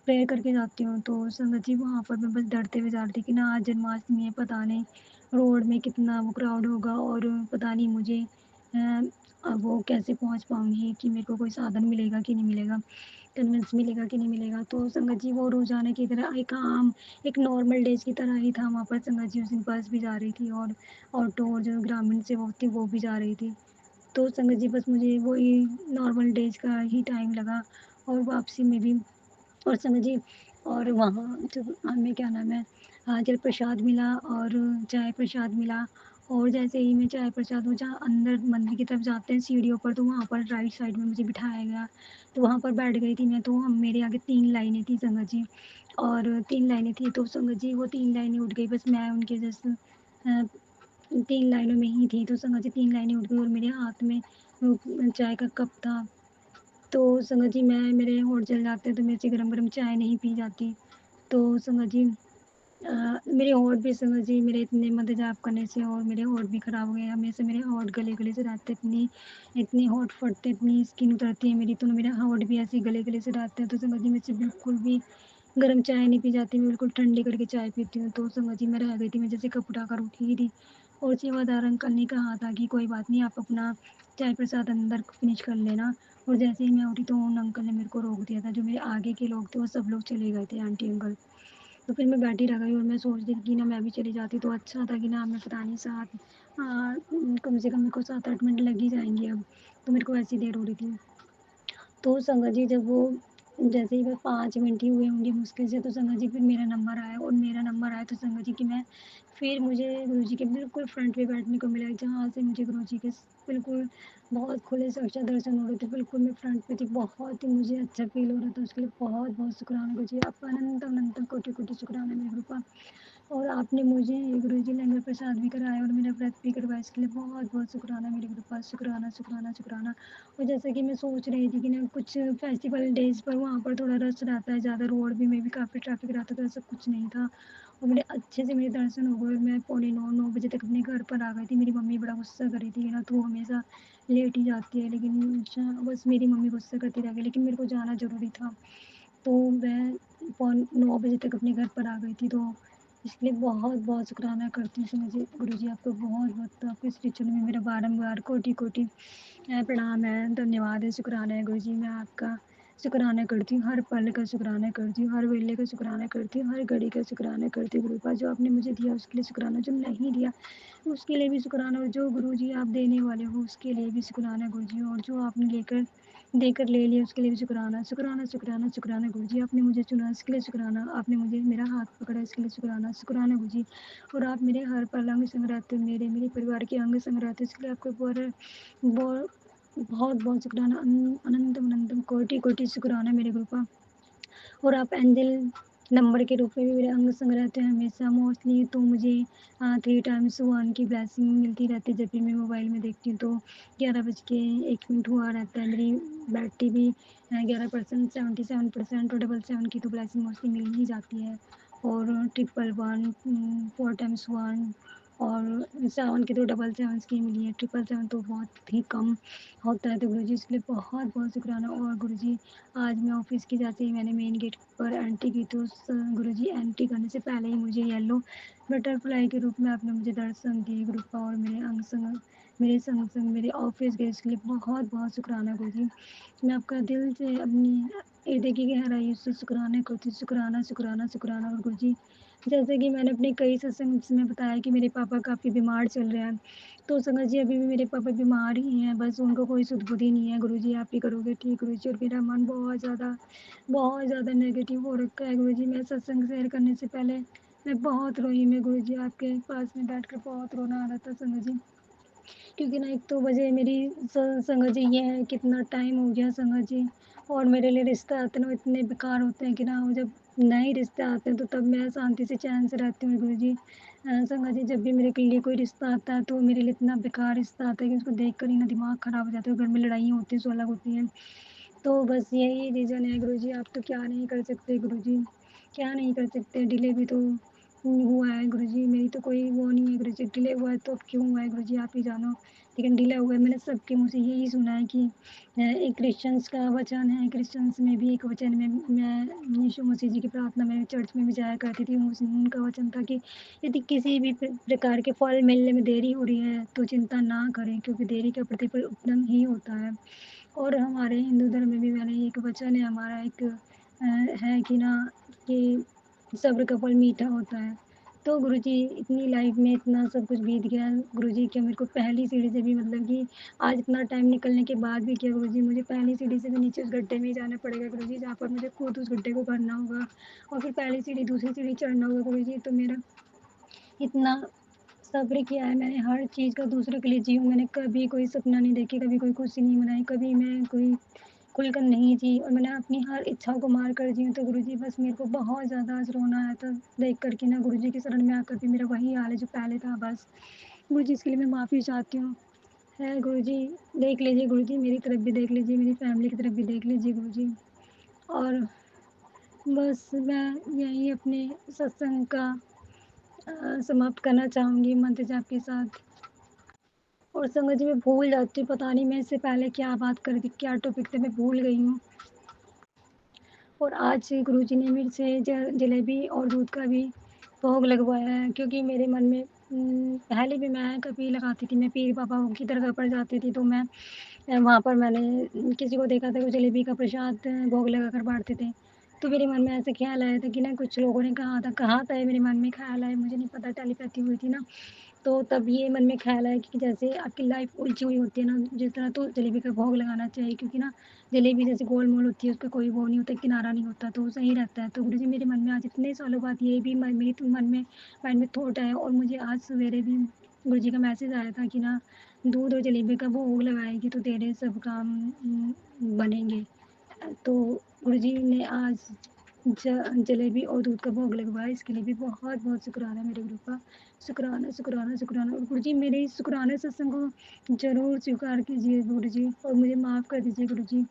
प्रेयर करके जाती हूँ। तो संगत जी वहाँ पर मैं बस डरते हुए जा रही थी कि ना आज जन्माष्टमी है पता नहीं रोड में कितना वो क्राउड होगा और पता नहीं मुझे वो कैसे पहुँच पाऊँगी कि मेरे को कोई साधन मिलेगा कि नहीं मिलेगा, कन्वेंस मिलेगा कि नहीं मिलेगा। तो संगत जी वो रोज़ाना की तरह एक नॉर्मल डेज़ की तरह ही था वहाँ पर संगत जी उस दिन बस भी जा रही थी और ऑटो और जो ग्रामीण सेवा थी वो भी जा रही थी। तो संगत जी बस मुझे वही नॉर्मल डेज़ का ही टाइम लगा और वापसी में भी और समझ जी और वहाँ जब हमें क्या नाम है जल प्रसाद मिला और चाय प्रसाद मिला और जैसे ही मैं चाय प्रसाद वो जहाँ अंदर मंदिर की तरफ जाते हैं सीढ़ियों पर तो वहाँ पर राइट साइड में मुझे बिठाया गया तो वहाँ पर बैठ गई थी मैं तो हम मेरे आगे 3 लाइनें थी संगत जी और 3 लाइनें थी तो संगत जी वो 3 लाइनें उठ गई बस मैं उनके जस्ट 3 लाइनों में ही थी तो संगत जी 3 लाइनें उठ गई और मेरे हाथ में चाय का कप था तो संगत जी मैं मेरे होठ जल जाते हैं तो मेरे से गरम-गरम चाय नहीं पी जाती। तो संगत जी मेरे होठ भी संगत जी मेरे इतने मंत्र जाप करने से और मेरे होठ भी खराब हो गए। हमेशा मेरे होठ गले-गले से रहते इतने होठ फटते, इतनी स्किन उतरती है मेरी तो मेरे होठ भी ऐसे गले-गले से रहते हैं। तो संगत जी मुझसे बिल्कुल भी गरम चाय नहीं पी जाती, मैं बिल्कुल ठंडी करके चाय पीती हूँ। तो संगत जी मैं रह गई थी, मैं जैसे कप उठाकर उठी ही थी और सेवादार अंकल ने कहा था कि कोई बात नहीं आप अपना चाय प्रसाद अंदर फिनिश कर लेना और जैसे ही मैं उठी तो उन अंकल ने मेरे को रोक दिया था। जो मेरे आगे के लोग थे वो सब लोग चले गए थे आंटी अंकल। तो फिर मैं बैठी रह गई और मैं सोच रही थी कि ना मैं भी चली जाती तो अच्छा था कि ना मैं पता नहीं कम से कम मेरे को 7-8 मिनट लग ही जाएँगे अब। तो मेरे को ऐसी देर हो रही थी। तो संगत जी जब वो जैसे ही बस 5 मिनट ही हुए होंगे मुश्किल से तो संगत जी फिर मेरा नंबर आया और मेरा नंबर आया तो संगत जी कि मैं फिर मुझे गुरुजी के बिल्कुल फ्रंट पे बैठने को मिला जहाँ से मुझे गुरुजी के बिल्कुल बहुत खुले साक्षात दर्शन हो रहे थे। बिल्कुल मैं फ्रंट पे थी, बहुत ही मुझे अच्छा फ़ील हो रहा था उसके लिए बहुत-बहुत शुक्राना गुरुजी आपका अनंत-अनंत कोटि-कोटि शुक्राना मेरे गुरुपा। और आपने मुझे गुरुजी लंगर प्रसाद भी कराया और मेरा व्रत भी करवाया इसके लिए बहुत-बहुत शुक्राना मेरे गुरुपा शुक्राना, शुक्राना, शुक्राना। और जैसा कि मैं सोच रही थी कि ना कुछ फेस्टिवल डेज़ पर वहाँ पर थोड़ा रश रहता है ज़्यादा रोड भी में भी काफ़ी ट्रैफ़िक रहता था, ऐसा कुछ नहीं था। और मेरे अच्छे से मेरे दर्शन हो गए और मैं पौने 9 बजे तक अपने घर पर आ गई थी। मेरी मम्मी बड़ा गुस्सा कर रही थी कि ना तू हमेशा लेट ही जाती है लेकिन बस मेरी मम्मी गुस्सा करती रह गई लेकिन मेरे को जाना ज़रूरी था। तो मैं पौन 9 बजे तक अपने घर पर आ गई थी तो इसलिए बहुत-बहुत शुक्राना करती हूँ समझिए गुरुजी आपका बहुत-बहुत आपके श्री चरणों में मेरा बारंबार कोटि-कोटि प्रणाम है, धन्यवाद है, शुक्राना है गुरुजी मैं आपका शुक्राना करती हूँ, हर पल का शुक्राना करती हूँ, हर वेले का शुक्राना करती हूँ, हर घड़ी का शुक्राना करती हूँ गुरुपा जो आपने मुझे दिया उसके लिए शुक्राना, जो नहीं दिया उसके लिए भी शुक्राना और जो गुरुजी आप देने वाले हो उसके लिए भी शुक्राना गुरुजी और जो आपने देकर ले लिया उसके लिए भी शुक्राना, शुक्राना, शुक्राना, शुक्राना गुरुजी आपने मुझे चुना इसके लिए शुक्राना, आपने मुझे मेरा हाथ पकड़ा इसके लिए शुक्राना, शुक्राना गुरुजी और आप मेरे हर पल अंग संग रहते हो मेरे परिवार के अंग संग रहते हो इसके लिए आपको बहुत बहुत-बहुत शुक्राना अनंतम अनंतम कोटि-कोटि शुक्राना मेरे गुरुपा और आप एंजल नंबर के रूप में भी मेरे अंग संग रहते हैं हमेशा मोस्टली तो मुझे 3 टाइम्स 1 की ब्लेसिंग मिलती रहती है जब भी मैं मोबाइल में देखती हूँ तो 11 बज के 1 मिनट हुआ रहता है मेरी बैटरी भी 11% 77% और 77 की तो ब्लेसिंग मोस्टली मिल ही जाती है और 111 4 टाइम्स 1 और 7 की तो डबल 7 की मिली है, 777 तो बहुत ही कम होता है। तो गुरुजी इसलिए बहुत-बहुत शुक्राना। और गुरुजी आज मैं ऑफ़िस की जाते ही मैंने मेन गेट पर एंट्री की तो गुरुजी एंट्री करने से पहले ही मुझे येलो बटरफ्लाई के रूप में आपने मुझे दर्शन दिए गुरुपा और मेरे संग-संग मेरे ऑफ़िस गए इसके लिए बहुत-बहुत शुक्राना गुरुजी। मैं आपका दिल से अपनी हृदय की गहराइयों से शुक्राना करती हूँ, शुक्राना, शुक्राना, शुक्राना। और गुरुजी जैसे कि मैंने अपने कई सत्संग में बताया कि मेरे पापा काफ़ी बीमार चल रहे हैं, तो संगत जी अभी भी मेरे पापा बीमार ही हैं, बस उनको कोई सुध-बुध नहीं है। गुरुजी आप ही करोगे ठीक गुरुजी। और मेरा मन बहुत ज़्यादा नेगेटिव हो रखा है गुरुजी। मैं सत्संग शेयर करने से पहले मैं बहुत रोई मैं गुरुजी, आपके पास में बैठकर बहुत रोना आ रहा था संगत जी। क्योंकि ना एक तो वजह मेरी संगत जी ये है, कितना टाइम हो गया संगत जी। और मेरे लिए रिश्ते आते हैं ना, वो इतने बेकार होते हैं कि ना, वो जब नए रिश्ते आते हैं तो तब मैं शांति से चैन से रहती हूँ गुरुजी। संगत जी जब भी मेरे के लिए कोई रिश्ता आता है तो मेरे लिए इतना बेकार रिश्ता आता है कि उसको देख कर ही ना दिमाग ख़राब हो जाता है। घर में लड़ाइयाँ होती हैं, सो अलग होती हैं। तो बस यही रीज़न है गुरुजी, आप तो क्या नहीं कर सकते गुरुजी, क्या नहीं कर सकते। डिले भी तो हुआ है गुरुजी, मेरी तो कोई वो नहीं है गुरुजी, डिले हुआ है तो अब क्यों हुआ है गुरुजी आप ही जानो। लेकिन डिले हुआ है, मैंने सबके मुँह से यही सुना है कि एक क्रिश्चियंस का वचन है, क्रिश्चियंस में भी एक वचन में मैं यीशु मसीह जी की प्रार्थना में चर्च में भी जाया करती थी। उनका वचन था कि यदि किसी भी प्रकार के फल मिलने में देरी हो रही है तो चिंता ना करें, क्योंकि देरी का प्रतिफल उत्तम ही होता है। और हमारे हिंदू धर्म में भी मैंने एक वचन है हमारा एक है कि ना, कि सब्र का फल मीठा होता है। तो गुरुजी इतनी लाइफ में इतना सब कुछ बीत गया है गुरुजी, क्या मेरे को पहली सीढ़ी से भी मतलब कि आज इतना टाइम निकलने के बाद भी क्या गुरुजी मुझे पहली सीढ़ी से भी नीचे उस गड्ढे में ही जाना पड़ेगा गुरुजी, जहाँ पर मुझे खुद उस गड्ढे को भरना होगा और फिर पहली सीढ़ी दूसरी सीढ़ी चढ़ना होगा गुरुजी। तो मेरा इतना सब्र किया है मैंने हर चीज़ का, दूसरों के लिए जी हूँ। मैंने कभी कोई सपना नहीं देखी, कभी कोई खुशी नहीं मनाई, कभी मैं कोई खुलकर नहीं जी, और मैंने अपनी हर इच्छा को मार कर जी हूँ। तो गुरुजी बस मेरे को बहुत ज़्यादा आज रोना आया था देख कर के ना, गुरुजी की शरण में आकर भी मेरा वही हाल है जो पहले था बस। गुरुजी इसके लिए मैं माफ़ी चाहती हूँ। है गुरुजी, देख लीजिए गुरुजी, मेरी तरफ भी देख लीजिए, मेरी फैमिली की तरफ भी देख लीजिए गुरुजी। और बस मैं यही अपने सत्संग का समाप्त करना चाहूँगी मंत्र जाप के साथ। और संगत जी मैं भूल जाती हूँ, पता नहीं मैं इससे पहले क्या बात कर रही थी, क्या टॉपिक था, मैं भूल गई हूँ। और आज गुरुजी ने मेरे से जलेबी और दूध का भी भोग लगवाया है, क्योंकि मेरे मन में पहले भी मैं कभी लगाती थी, मैं पीर बाबा की दरगाह पर जाती थी तो मैं वहाँ पर मैंने किसी को देखा था वो जलेबी का प्रसाद भोग लगा कर बाँटते थे। तो मेरे मन में ऐसे ख़्याल आया था कि ना, कुछ लोगों ने कहा था ये मेरे मन में ख़्याल आया, मुझे नहीं पता टेलीपैथी हुई थी ना। तो तब ये मन में ख़्याल आया कि जैसे आपकी लाइफ़ उलझी हुई होती है ना, जिस तरह, तो जलेबी का भोग लगाना चाहिए, क्योंकि ना जलेबी जैसे गोल-मोल होती है, उसका कोई वो नहीं होता, किनारा नहीं होता, तो वो सही रहता है। तो गुरुजी मेरे मन में आज इतने सालों बाद ये भी मेरी तो मन में माइंड में थॉट आया, और मुझे आज सवेरे भी गुरुजी का मैसेज आया था कि ना, दूध और जलेबी का भोग लगाएगी तो तेरे सब काम बनेंगे। तो गुरुजी ने आज जलेबी और दूध का भोग लगवाया, इसके लिए भी बहुत-बहुत शुक्राना मेरे गुरु का। शुक्राना, शुक्राना, शुक्राना। और गुरुजी मेरे इस शुक्राने सत्संग को ज़रूर स्वीकार कीजिए गुरुजी, और मुझे माफ़ कर दीजिए गुरुजी।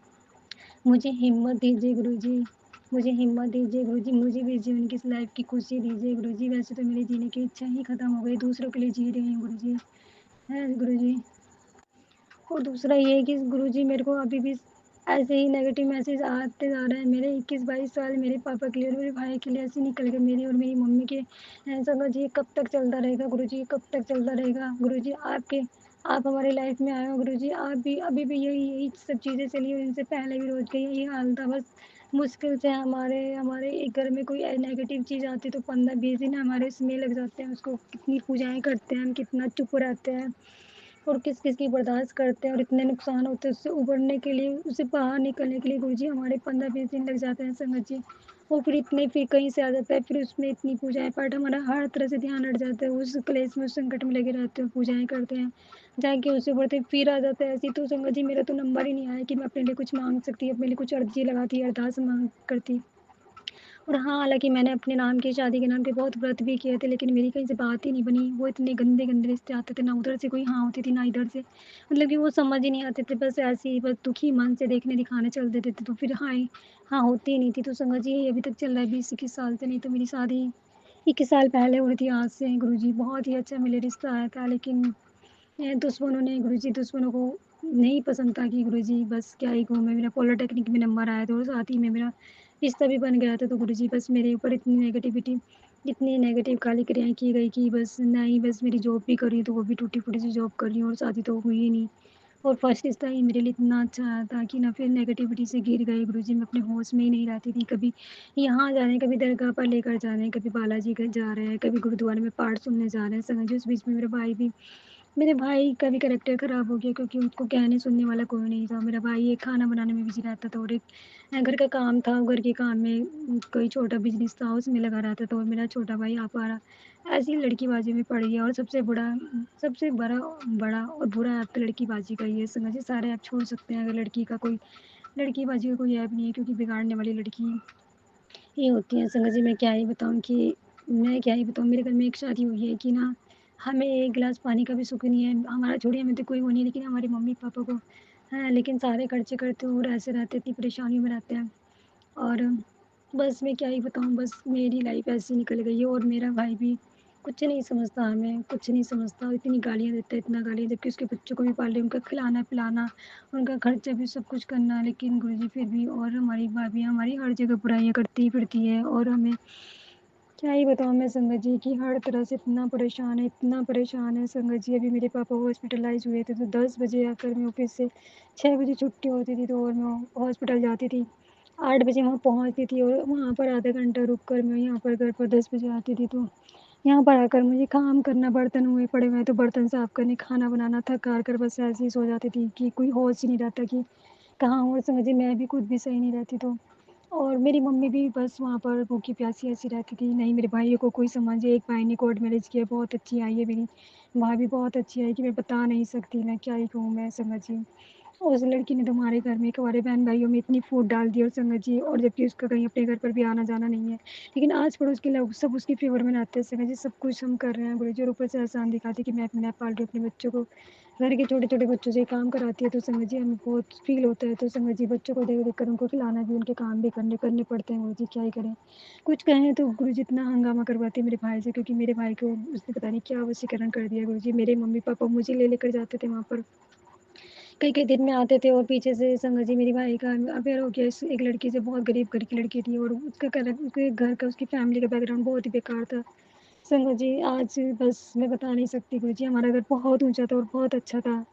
मुझे हिम्मत दीजिए गुरुजी, मुझे हिम्मत दीजिए गुरुजी, मुझे भी जीवन की इस लाइफ़ की खुशी दीजिए गुरुजी। वैसे तो मेरी जीने की इच्छा ही खत्म हो गई, दूसरों के लिए जी रही हूँ गुरुजी। हैं गुरुजी। और दूसरा ये है कि गुरुजी मेरे को अभी भी ऐसे ही नेगेटिव मैसेज आते जा रहे हैं। मेरे 21-22 साल मेरे पापा के लिए और मेरे भाई के लिए ऐसे निकल गए, मेरी और मेरी मम्मी के। समझ ये कब तक चलता रहेगा गुरुजी, कब तक चलता रहेगा गुरुजी। आप हमारी लाइफ में आए हो गुरुजी, आप भी अभी भी यही यही सब चीज़ें चली हुई, इनसे पहले भी रोज़ का यही हाल था। बस मुश्किल से हमारे हमारे एक घर में कोई नेगेटिव चीज़ आती है तो 15-20 दिन हमारे इसमें लग जाते हैं, उसको कितनी पूजाएँ करते हैं हम, कितना चुप रहते हैं और किस-किस की बर्दाश्त करते हैं, और इतने नुकसान होते हैं उससे उभरने के लिए, उससे बाहर निकलने के लिए गुरुजी हमारे 15-20 दिन लग जाते हैं संगत जी। वो फिर कहीं से आ जाता है, फिर उसमें इतनी पूजाएँ पाठ, हमारा हर तरह से ध्यान हट जाता है, उस क्लेश में, उस संकट में लगे रहते हैं, पूजाएँ करते हैं, जाके उससे उभरते हैं, फिर आ जाता है ऐसे ही। तो संगत जी मेरा तो नंबर ही नहीं आया कि मैं अपने लिए कुछ माँग सकती, अपने लिए कुछ अर्ज़ी लगाती, अरदास माँग करती। और हाँ, हालाँकि मैंने अपने नाम की शादी के नाम पे बहुत व्रत भी किए थे, लेकिन मेरी कहीं से बात ही नहीं बनी। वो इतने गंदे-गंदे रिश्ते आते थे, ना उधर से कोई हाँ होती थी, ना इधर से। मतलब कि वो समझ ही नहीं आते थे, बस ऐसे ही बस दुखी मन से देखने दिखाने चल देते थे, तो फिर हाँ होती ही नहीं थी। तो संगत जी यही अभी तक चल रहा है 20-21 साल से, नहीं तो मेरी शादी 21 साल पहले हुई थी आज से गुरुजी, बहुत ही अच्छा मिले रिश्ता आया था, लेकिन दुश्मनों ने गुरुजी दुश्मनों को नहीं पसंद था कि गुरुजी बस क्या ही कहूँ मैं, मेरा पॉलिटेक्निक में नंबर आया था और साथ ही में मेरा रिश्ता भी बन गया था। तो गुरुजी बस मेरे ऊपर इतनी नेगेटिव गाली क्रियाएँ की गई कि बस ना ही बस मेरी जॉब भी करी तो वो भी टूटी-फूटी सी जॉब कर रही हूँ और शादी तो हुई ही नहीं। और फर्स्ट रिश्ता ही मेरे लिए इतना अच्छा आया था कि ना फिर नेगेटिविटी से घिर गए गुरुजी, मैं अपने होश में ही नहीं रहती थी। कभी यहाँ जा रहे हैं, कभी दरगाह पर लेकर जा रहे हैं, कभी बालाजी के जा रहे हैं, कभी गुरुद्वारे में पाठ सुनने जा रहे हैं। समझिए उस बीच में मेरे भाई का भी कैरेक्टर ख़राब हो गया क्योंकि उसको कहने सुनने वाला कोई नहीं था। मेरा भाई एक खाना बनाने में बिज़ी रहता था और एक घर का काम था, घर के काम में कोई छोटा बिज़नेस था उसमें लगा रहता था और मेरा छोटा भाई आपारा ऐसी ही लड़कीबाज़ी में पड़ गया। और सबसे बड़ा और बुरा ऐप तो लड़कीबाज़ी का ही है। समझिए सारे ऐप छोड़ सकते हैं अगर लड़कीबाज़ी का कोई ऐप नहीं है, क्योंकि बिगाड़ने वाली लड़की ये होती हैं। संगत जी मैं क्या ही बताऊँ, मेरे घर में एक शादी हुई है कि ना हमें 1 गिलास पानी का भी सुःख नहीं है। हमारा छोड़िए, हमें तो कोई वो नहीं है, लेकिन हमारे मम्मी-पापा को है, लेकिन सारे खर्चे करते हैं और ऐसे रहते हैं, इतनी परेशानियों में रहते हैं। और बस मैं क्या ही बताऊँ, बस मेरी लाइफ़ ऐसी निकल गई है और मेरा भाई भी कुछ नहीं समझता हमें, कुछ नहीं समझता। इतनी गालियाँ देता है, इतना गालियाँ, जबकि उसके बच्चों को भी पाल रही हूँ, उनका खिलाना-पिलाना, उनका खर्चा भी सब कुछ करना। लेकिन गुरुजी फिर भी, और हमारी भाभी हमारी हर जगह बुराइयाँ करती ही फिरती है और हमें क्या ही बताऊँ मैं संगत जी कि हर तरह से इतना परेशान है संगत जी। अभी मेरे पापा हॉस्पिटलाइज़ हुए थे तो 10 बजे आकर मैं ऑफ़िस से 6 बजे छुट्टी होती थी तो और मैं हॉस्पिटल जाती थी। 8 बजे वहाँ पहुँचती थी और वहाँ पर आधा घंटा रुक कर मैं यहाँ पर घर पर 10 बजे आती थी। तो यहाँ पर आकर मुझे काम करना, बर्तन हुए पड़े हुए हैं तो बर्तन साफ़ करने, खाना बनाना, थक-हार कर बस ऐसे ही सो जाती थी कि कोई होश ही नहीं रहता कि कहाँ हूँ। और समझिए मैं भी खुद भी सही नहीं रहती तो, और मेरी मम्मी भी बस वहाँ पर भूखी-प्यासी ऐसी रहती थी। नहीं मेरे भाइयों को कोई समझे, एक भाई ने कोर्ट मैरिज किया, बहुत अच्छी आई है मेरी भाभी, बहुत अच्छी आई कि मैं बता नहीं सकती, मैं क्या ही कहूँ मैं संगत जी। उस लड़की ने तो हमारे घर में, हमारे बहन-भाइयों में इतनी फूट डाल दी और संगत जी, और जबकि उसका कहीं अपने घर पर भी आना-जाना नहीं है। लेकिन आस-पड़ोस के लोग सब उसके फ़ेवर में रहते हैं संगत जी, सब कुछ हम कर रहे हैं गुरुजी, और ऊपर से एहसान दिखाती कि मैं पाल रही हूँ अपने बच्चों को। घर के छोटे-छोटे बच्चों से काम कराती है तो संगत जी हमें बहुत फ़ील होता है। तो संगत जी बच्चों को देख-देख कर उनको खिलाना भी, उनके काम भी करने करने पड़ते हैं गुरुजी, क्या ही करें। कुछ कहें तो गुरुजी इतना हंगामा करवाती है मेरे भाई से, क्योंकि मेरे भाई को उसने पता नहीं क्या वशीकरण कर दिया गुरुजी। मेरे मम्मी-पापा मुझे ले लेकर जाते थे वहाँ पर। कई-कई दिन में आते थे और पीछे से संगत जी मेरी भाई का अफ़ेयर हो गया इस एक लड़की से, बहुत गरीब घर की लड़की थी और उसके घर का, उसकी फ़ैमिली का बैकग्राउंड बहुत ही बेकार था। संगत जी आज बस मैं बता नहीं सकती गुरुजी, हमारा घर बहुत ऊँचा था और बहुत अच्छा था।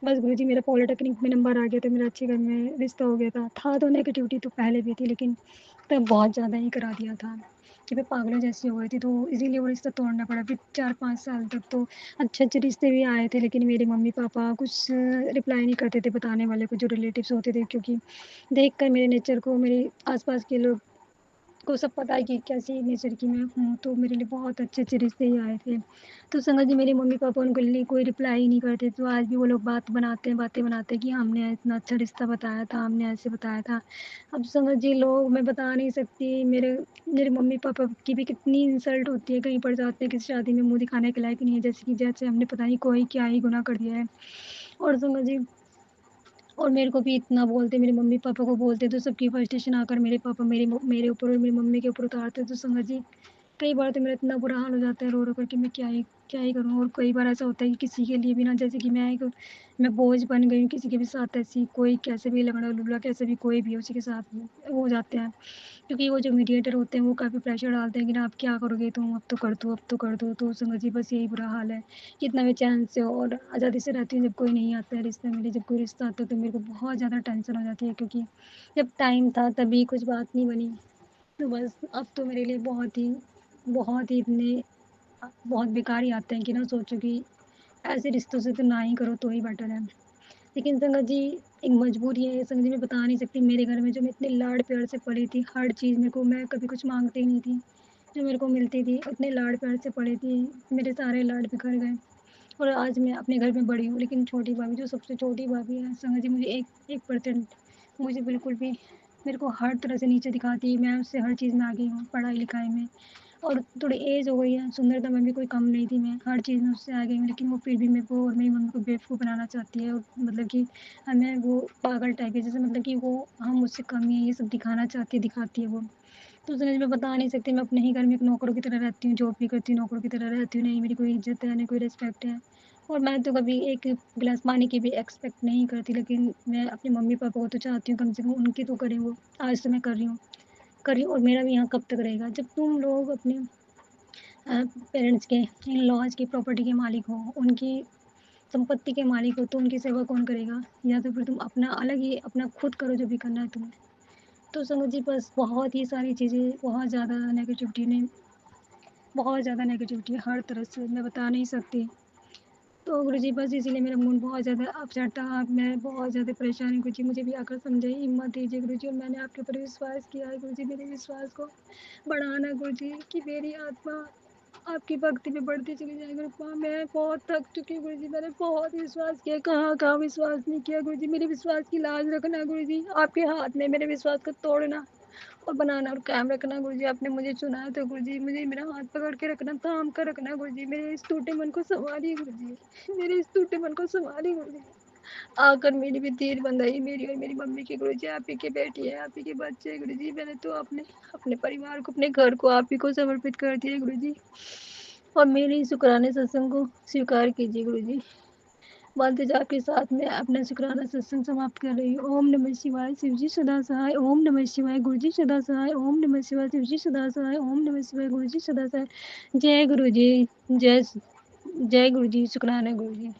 बस गुरुजी मेरा पॉलिटेक्निक में नंबर आ गया था, मेरा अच्छे घर में रिश्ता हो गया था। था तो नेगेटिविटी तो पहले भी थी, लेकिन तब बहुत ज़्यादा ही करा दिया था कि मैं पागलों जैसी हो गई थी, तो इसीलिए वो रिश्ता तोड़ना पड़ा। फिर 4-5 साल तक तो अच्छे-अच्छे रिश्ते भी आए थे, लेकिन मेरे मम्मी-पापा कुछ रिप्लाई नहीं करते थे बताने वाले को, जो रिलेटिव्स होते थे, क्योंकि देख कर मेरे नेचर को मेरे आस-पास के लोग को सब पता है कि कैसी नेचर की मैं हूँ, तो मेरे लिए बहुत अच्छे-अच्छे रिश्ते ही आए थे। तो संगत जी मेरे मम्मी-पापा उनके लिए कोई रिप्लाई ही नहीं करते, तो आज भी वो लोग बातें बनाते हैं कि हमने इतना अच्छा रिश्ता बताया था, हमने ऐसे बताया था। अब संगत जी लोग, मैं बता नहीं सकती, मेरे मेरे मम्मी-पापा की भी कितनी इंसल्ट होती है, कहीं पर जाते हैं किसी शादी में मुँह दिखाने के लायक नहीं है, जैसे हमने पता नहीं कोई क्या ही गुनाह कर दिया है। और संगत जी, और मेरे को भी इतना बोलते, मेरे मम्मी-पापा को बोलते, तो सबकी फ्रस्ट्रेशन आकर मेरे पापा मेरे ऊपर और मेरी मम्मी के ऊपर उतारते। तो संगत जी कई बार तो मेरा इतना बुरा हाल हो जाता है रो-रो कर कि मैं क्या ही करूँ। और कई बार ऐसा होता है कि किसी के लिए भी ना, जैसे कि मैं बोझ बन गई हूँ किसी के भी साथ, ऐसी कोई कैसे भी लंगड़ा-लुला कैसे भी कोई भी उसी के साथ हो जाते हैं। क्योंकि वो जो मीडिएटर होते हैं वो काफ़ी प्रेशर डालते हैं कि ना, अब क्या करोगे तुम, अब तो कर दो, अब तो कर दो। तो संगत जी बस यही बुरा हाल है। कितना मैं चैन से और आज़ादी से रहती हूँ, जब कोई नहीं आता है रिश्ते में, जब कोई रिश्ता आता है तो मेरे को बहुत ज़्यादा टेंशन हो जाती है, क्योंकि जब टाइम था तभी कुछ बात नहीं बनी। तो बस अब तो मेरे लिए बहुत ही बहुत बेकार ही आते हैं कि ना, सोचो कि ऐसे रिश्तों से तो ना ही करो तो ही बेटर है। लेकिन संगत जी एक मजबूरी है, संगत जी मैं बता नहीं सकती, मेरे घर में जो मैं इतने लाड-प्यार से पली थी, हर चीज़ मेरे को, मैं कभी कुछ माँगती ही नहीं थी। जो मेरे को मिलती थी, इतने लाड-प्यार से पली थी, मेरे सारे लाड बिखर गए। और आज मैं अपने घर में बड़ी हूँ, लेकिन छोटी भाभी, जो सबसे छोटी भाभी है संगत जी, मुझे 1% मुझे बिल्कुल भी, मेरे को हर तरह से नीचे दिखाती है। मैं उससे हर चीज़ में आगे हूँ, पढ़ाई-लिखाई में, और थोड़ी एज हो गई है, सुंदरता में भी कोई कम नहीं थी मैं, हर चीज़ में उससे आगे हूँ, लेकिन वो फिर भी मेरे को और मेरी मम्मी को बेवकूफ़ बनाना चाहती है, और मतलब कि हमें वो पागल टाइप है, जैसे मतलब कि वो हम मुझसे कम ही हैं, ये सब दिखाना चाहती है, दिखाती है वो। तो संगत जी मैं बता नहीं सकती, मैं अपने ही घर में एक नौकरों की तरह रहती हूँ, जॉब भी करती हूँ, नौकरों की तरह रहती हूँ, नहीं मेरी कोई इज़्ज़त है, ना कोई रिस्पेक्ट है। और मैं तो कभी एक गिलास पानी की भी एक्सपेक्ट नहीं करती, लेकिन मैं अपने मम्मी-पापा को तो चाहती हूँ कम से कम उनकी तो करें वो। आज तो मैं कर रही हूँ और मेरा भी यहाँ कब तक रहेगा? जब तुम लोग अपने पेरेंट्स के, इन-लॉज़ की प्रॉपर्टी के मालिक हो, उनकी संपत्ति के मालिक हो, तो उनकी सेवा कौन करेगा? या तो फिर तुम अपना अलग ही अपना खुद करो जो भी करना है तुम्हें। तो समझ जी बस बहुत ही सारी चीज़ें, बहुत ज़्यादा नेगेटिविटी है हर तरह से, मैं बता नहीं सकती। तो गुरुजी बस इसीलिए मेरा मूड बहुत ज़्यादा अपसेट था, मैं बहुत ज़्यादा परेशान हूँ गुरुजी, मुझे भी आकर समझाइए, हिम्मत दीजिए गुरुजी। और मैंने आपके ऊपर विश्वास किया है गुरुजी, मेरे विश्वास को बढ़ाना गुरुजी, कि मेरी आत्मा आपकी भक्ति में बढ़ती चली जाए गुरुपा। मैं बहुत थक चुकी हूँ गुरुजी, मैंने बहुत विश्वास किया, कहाँ-कहाँ विश्वास नहीं किया गुरुजी। मेरे विश्वास की लाज रखना गुरुजी, आपके हाथ में मेरे विश्वास को तोड़ना और बनाना और कायम रखना गुरुजी। आपने मुझे चुना है तो गुरुजी मुझे मेरा हाथ पकड़ के रखना, थाम कर रखना गुरुजी। मेरे इस टूटे मन को सँभालिए गुरुजी, मेरे इस टूटे मन को सँभालिए गुरुजी। आकर मेरी भी तीर बंधाई, मेरी और मेरी मम्मी की गुरुजी। आप ही की बेटी है, आप ही के बच्चे हैं गुरुजी। मैंने तो अपने अपने परिवार को, अपने घर को आप ही को समर्पित कर दिया गुरुजी। और मेरे शुक्राने सत्संग को स्वीकार कीजिए गुरुजी। बांधते जाप के साथ मैं अपना शुक्राना सत्संग समाप्त कर रही हूँ। ओम नमः शिवाय, शिवजी सदा सहाय। ओम नमः शिवाय, गुरुजी सदा सहाय। ओम नमः शिवाय, शिवजी सदा सहाय। ओम नमः शिवाय, गुरुजी सदा सहाय। जय गुरुजी, जय गुरुजी, शुक्राना गुरुजी।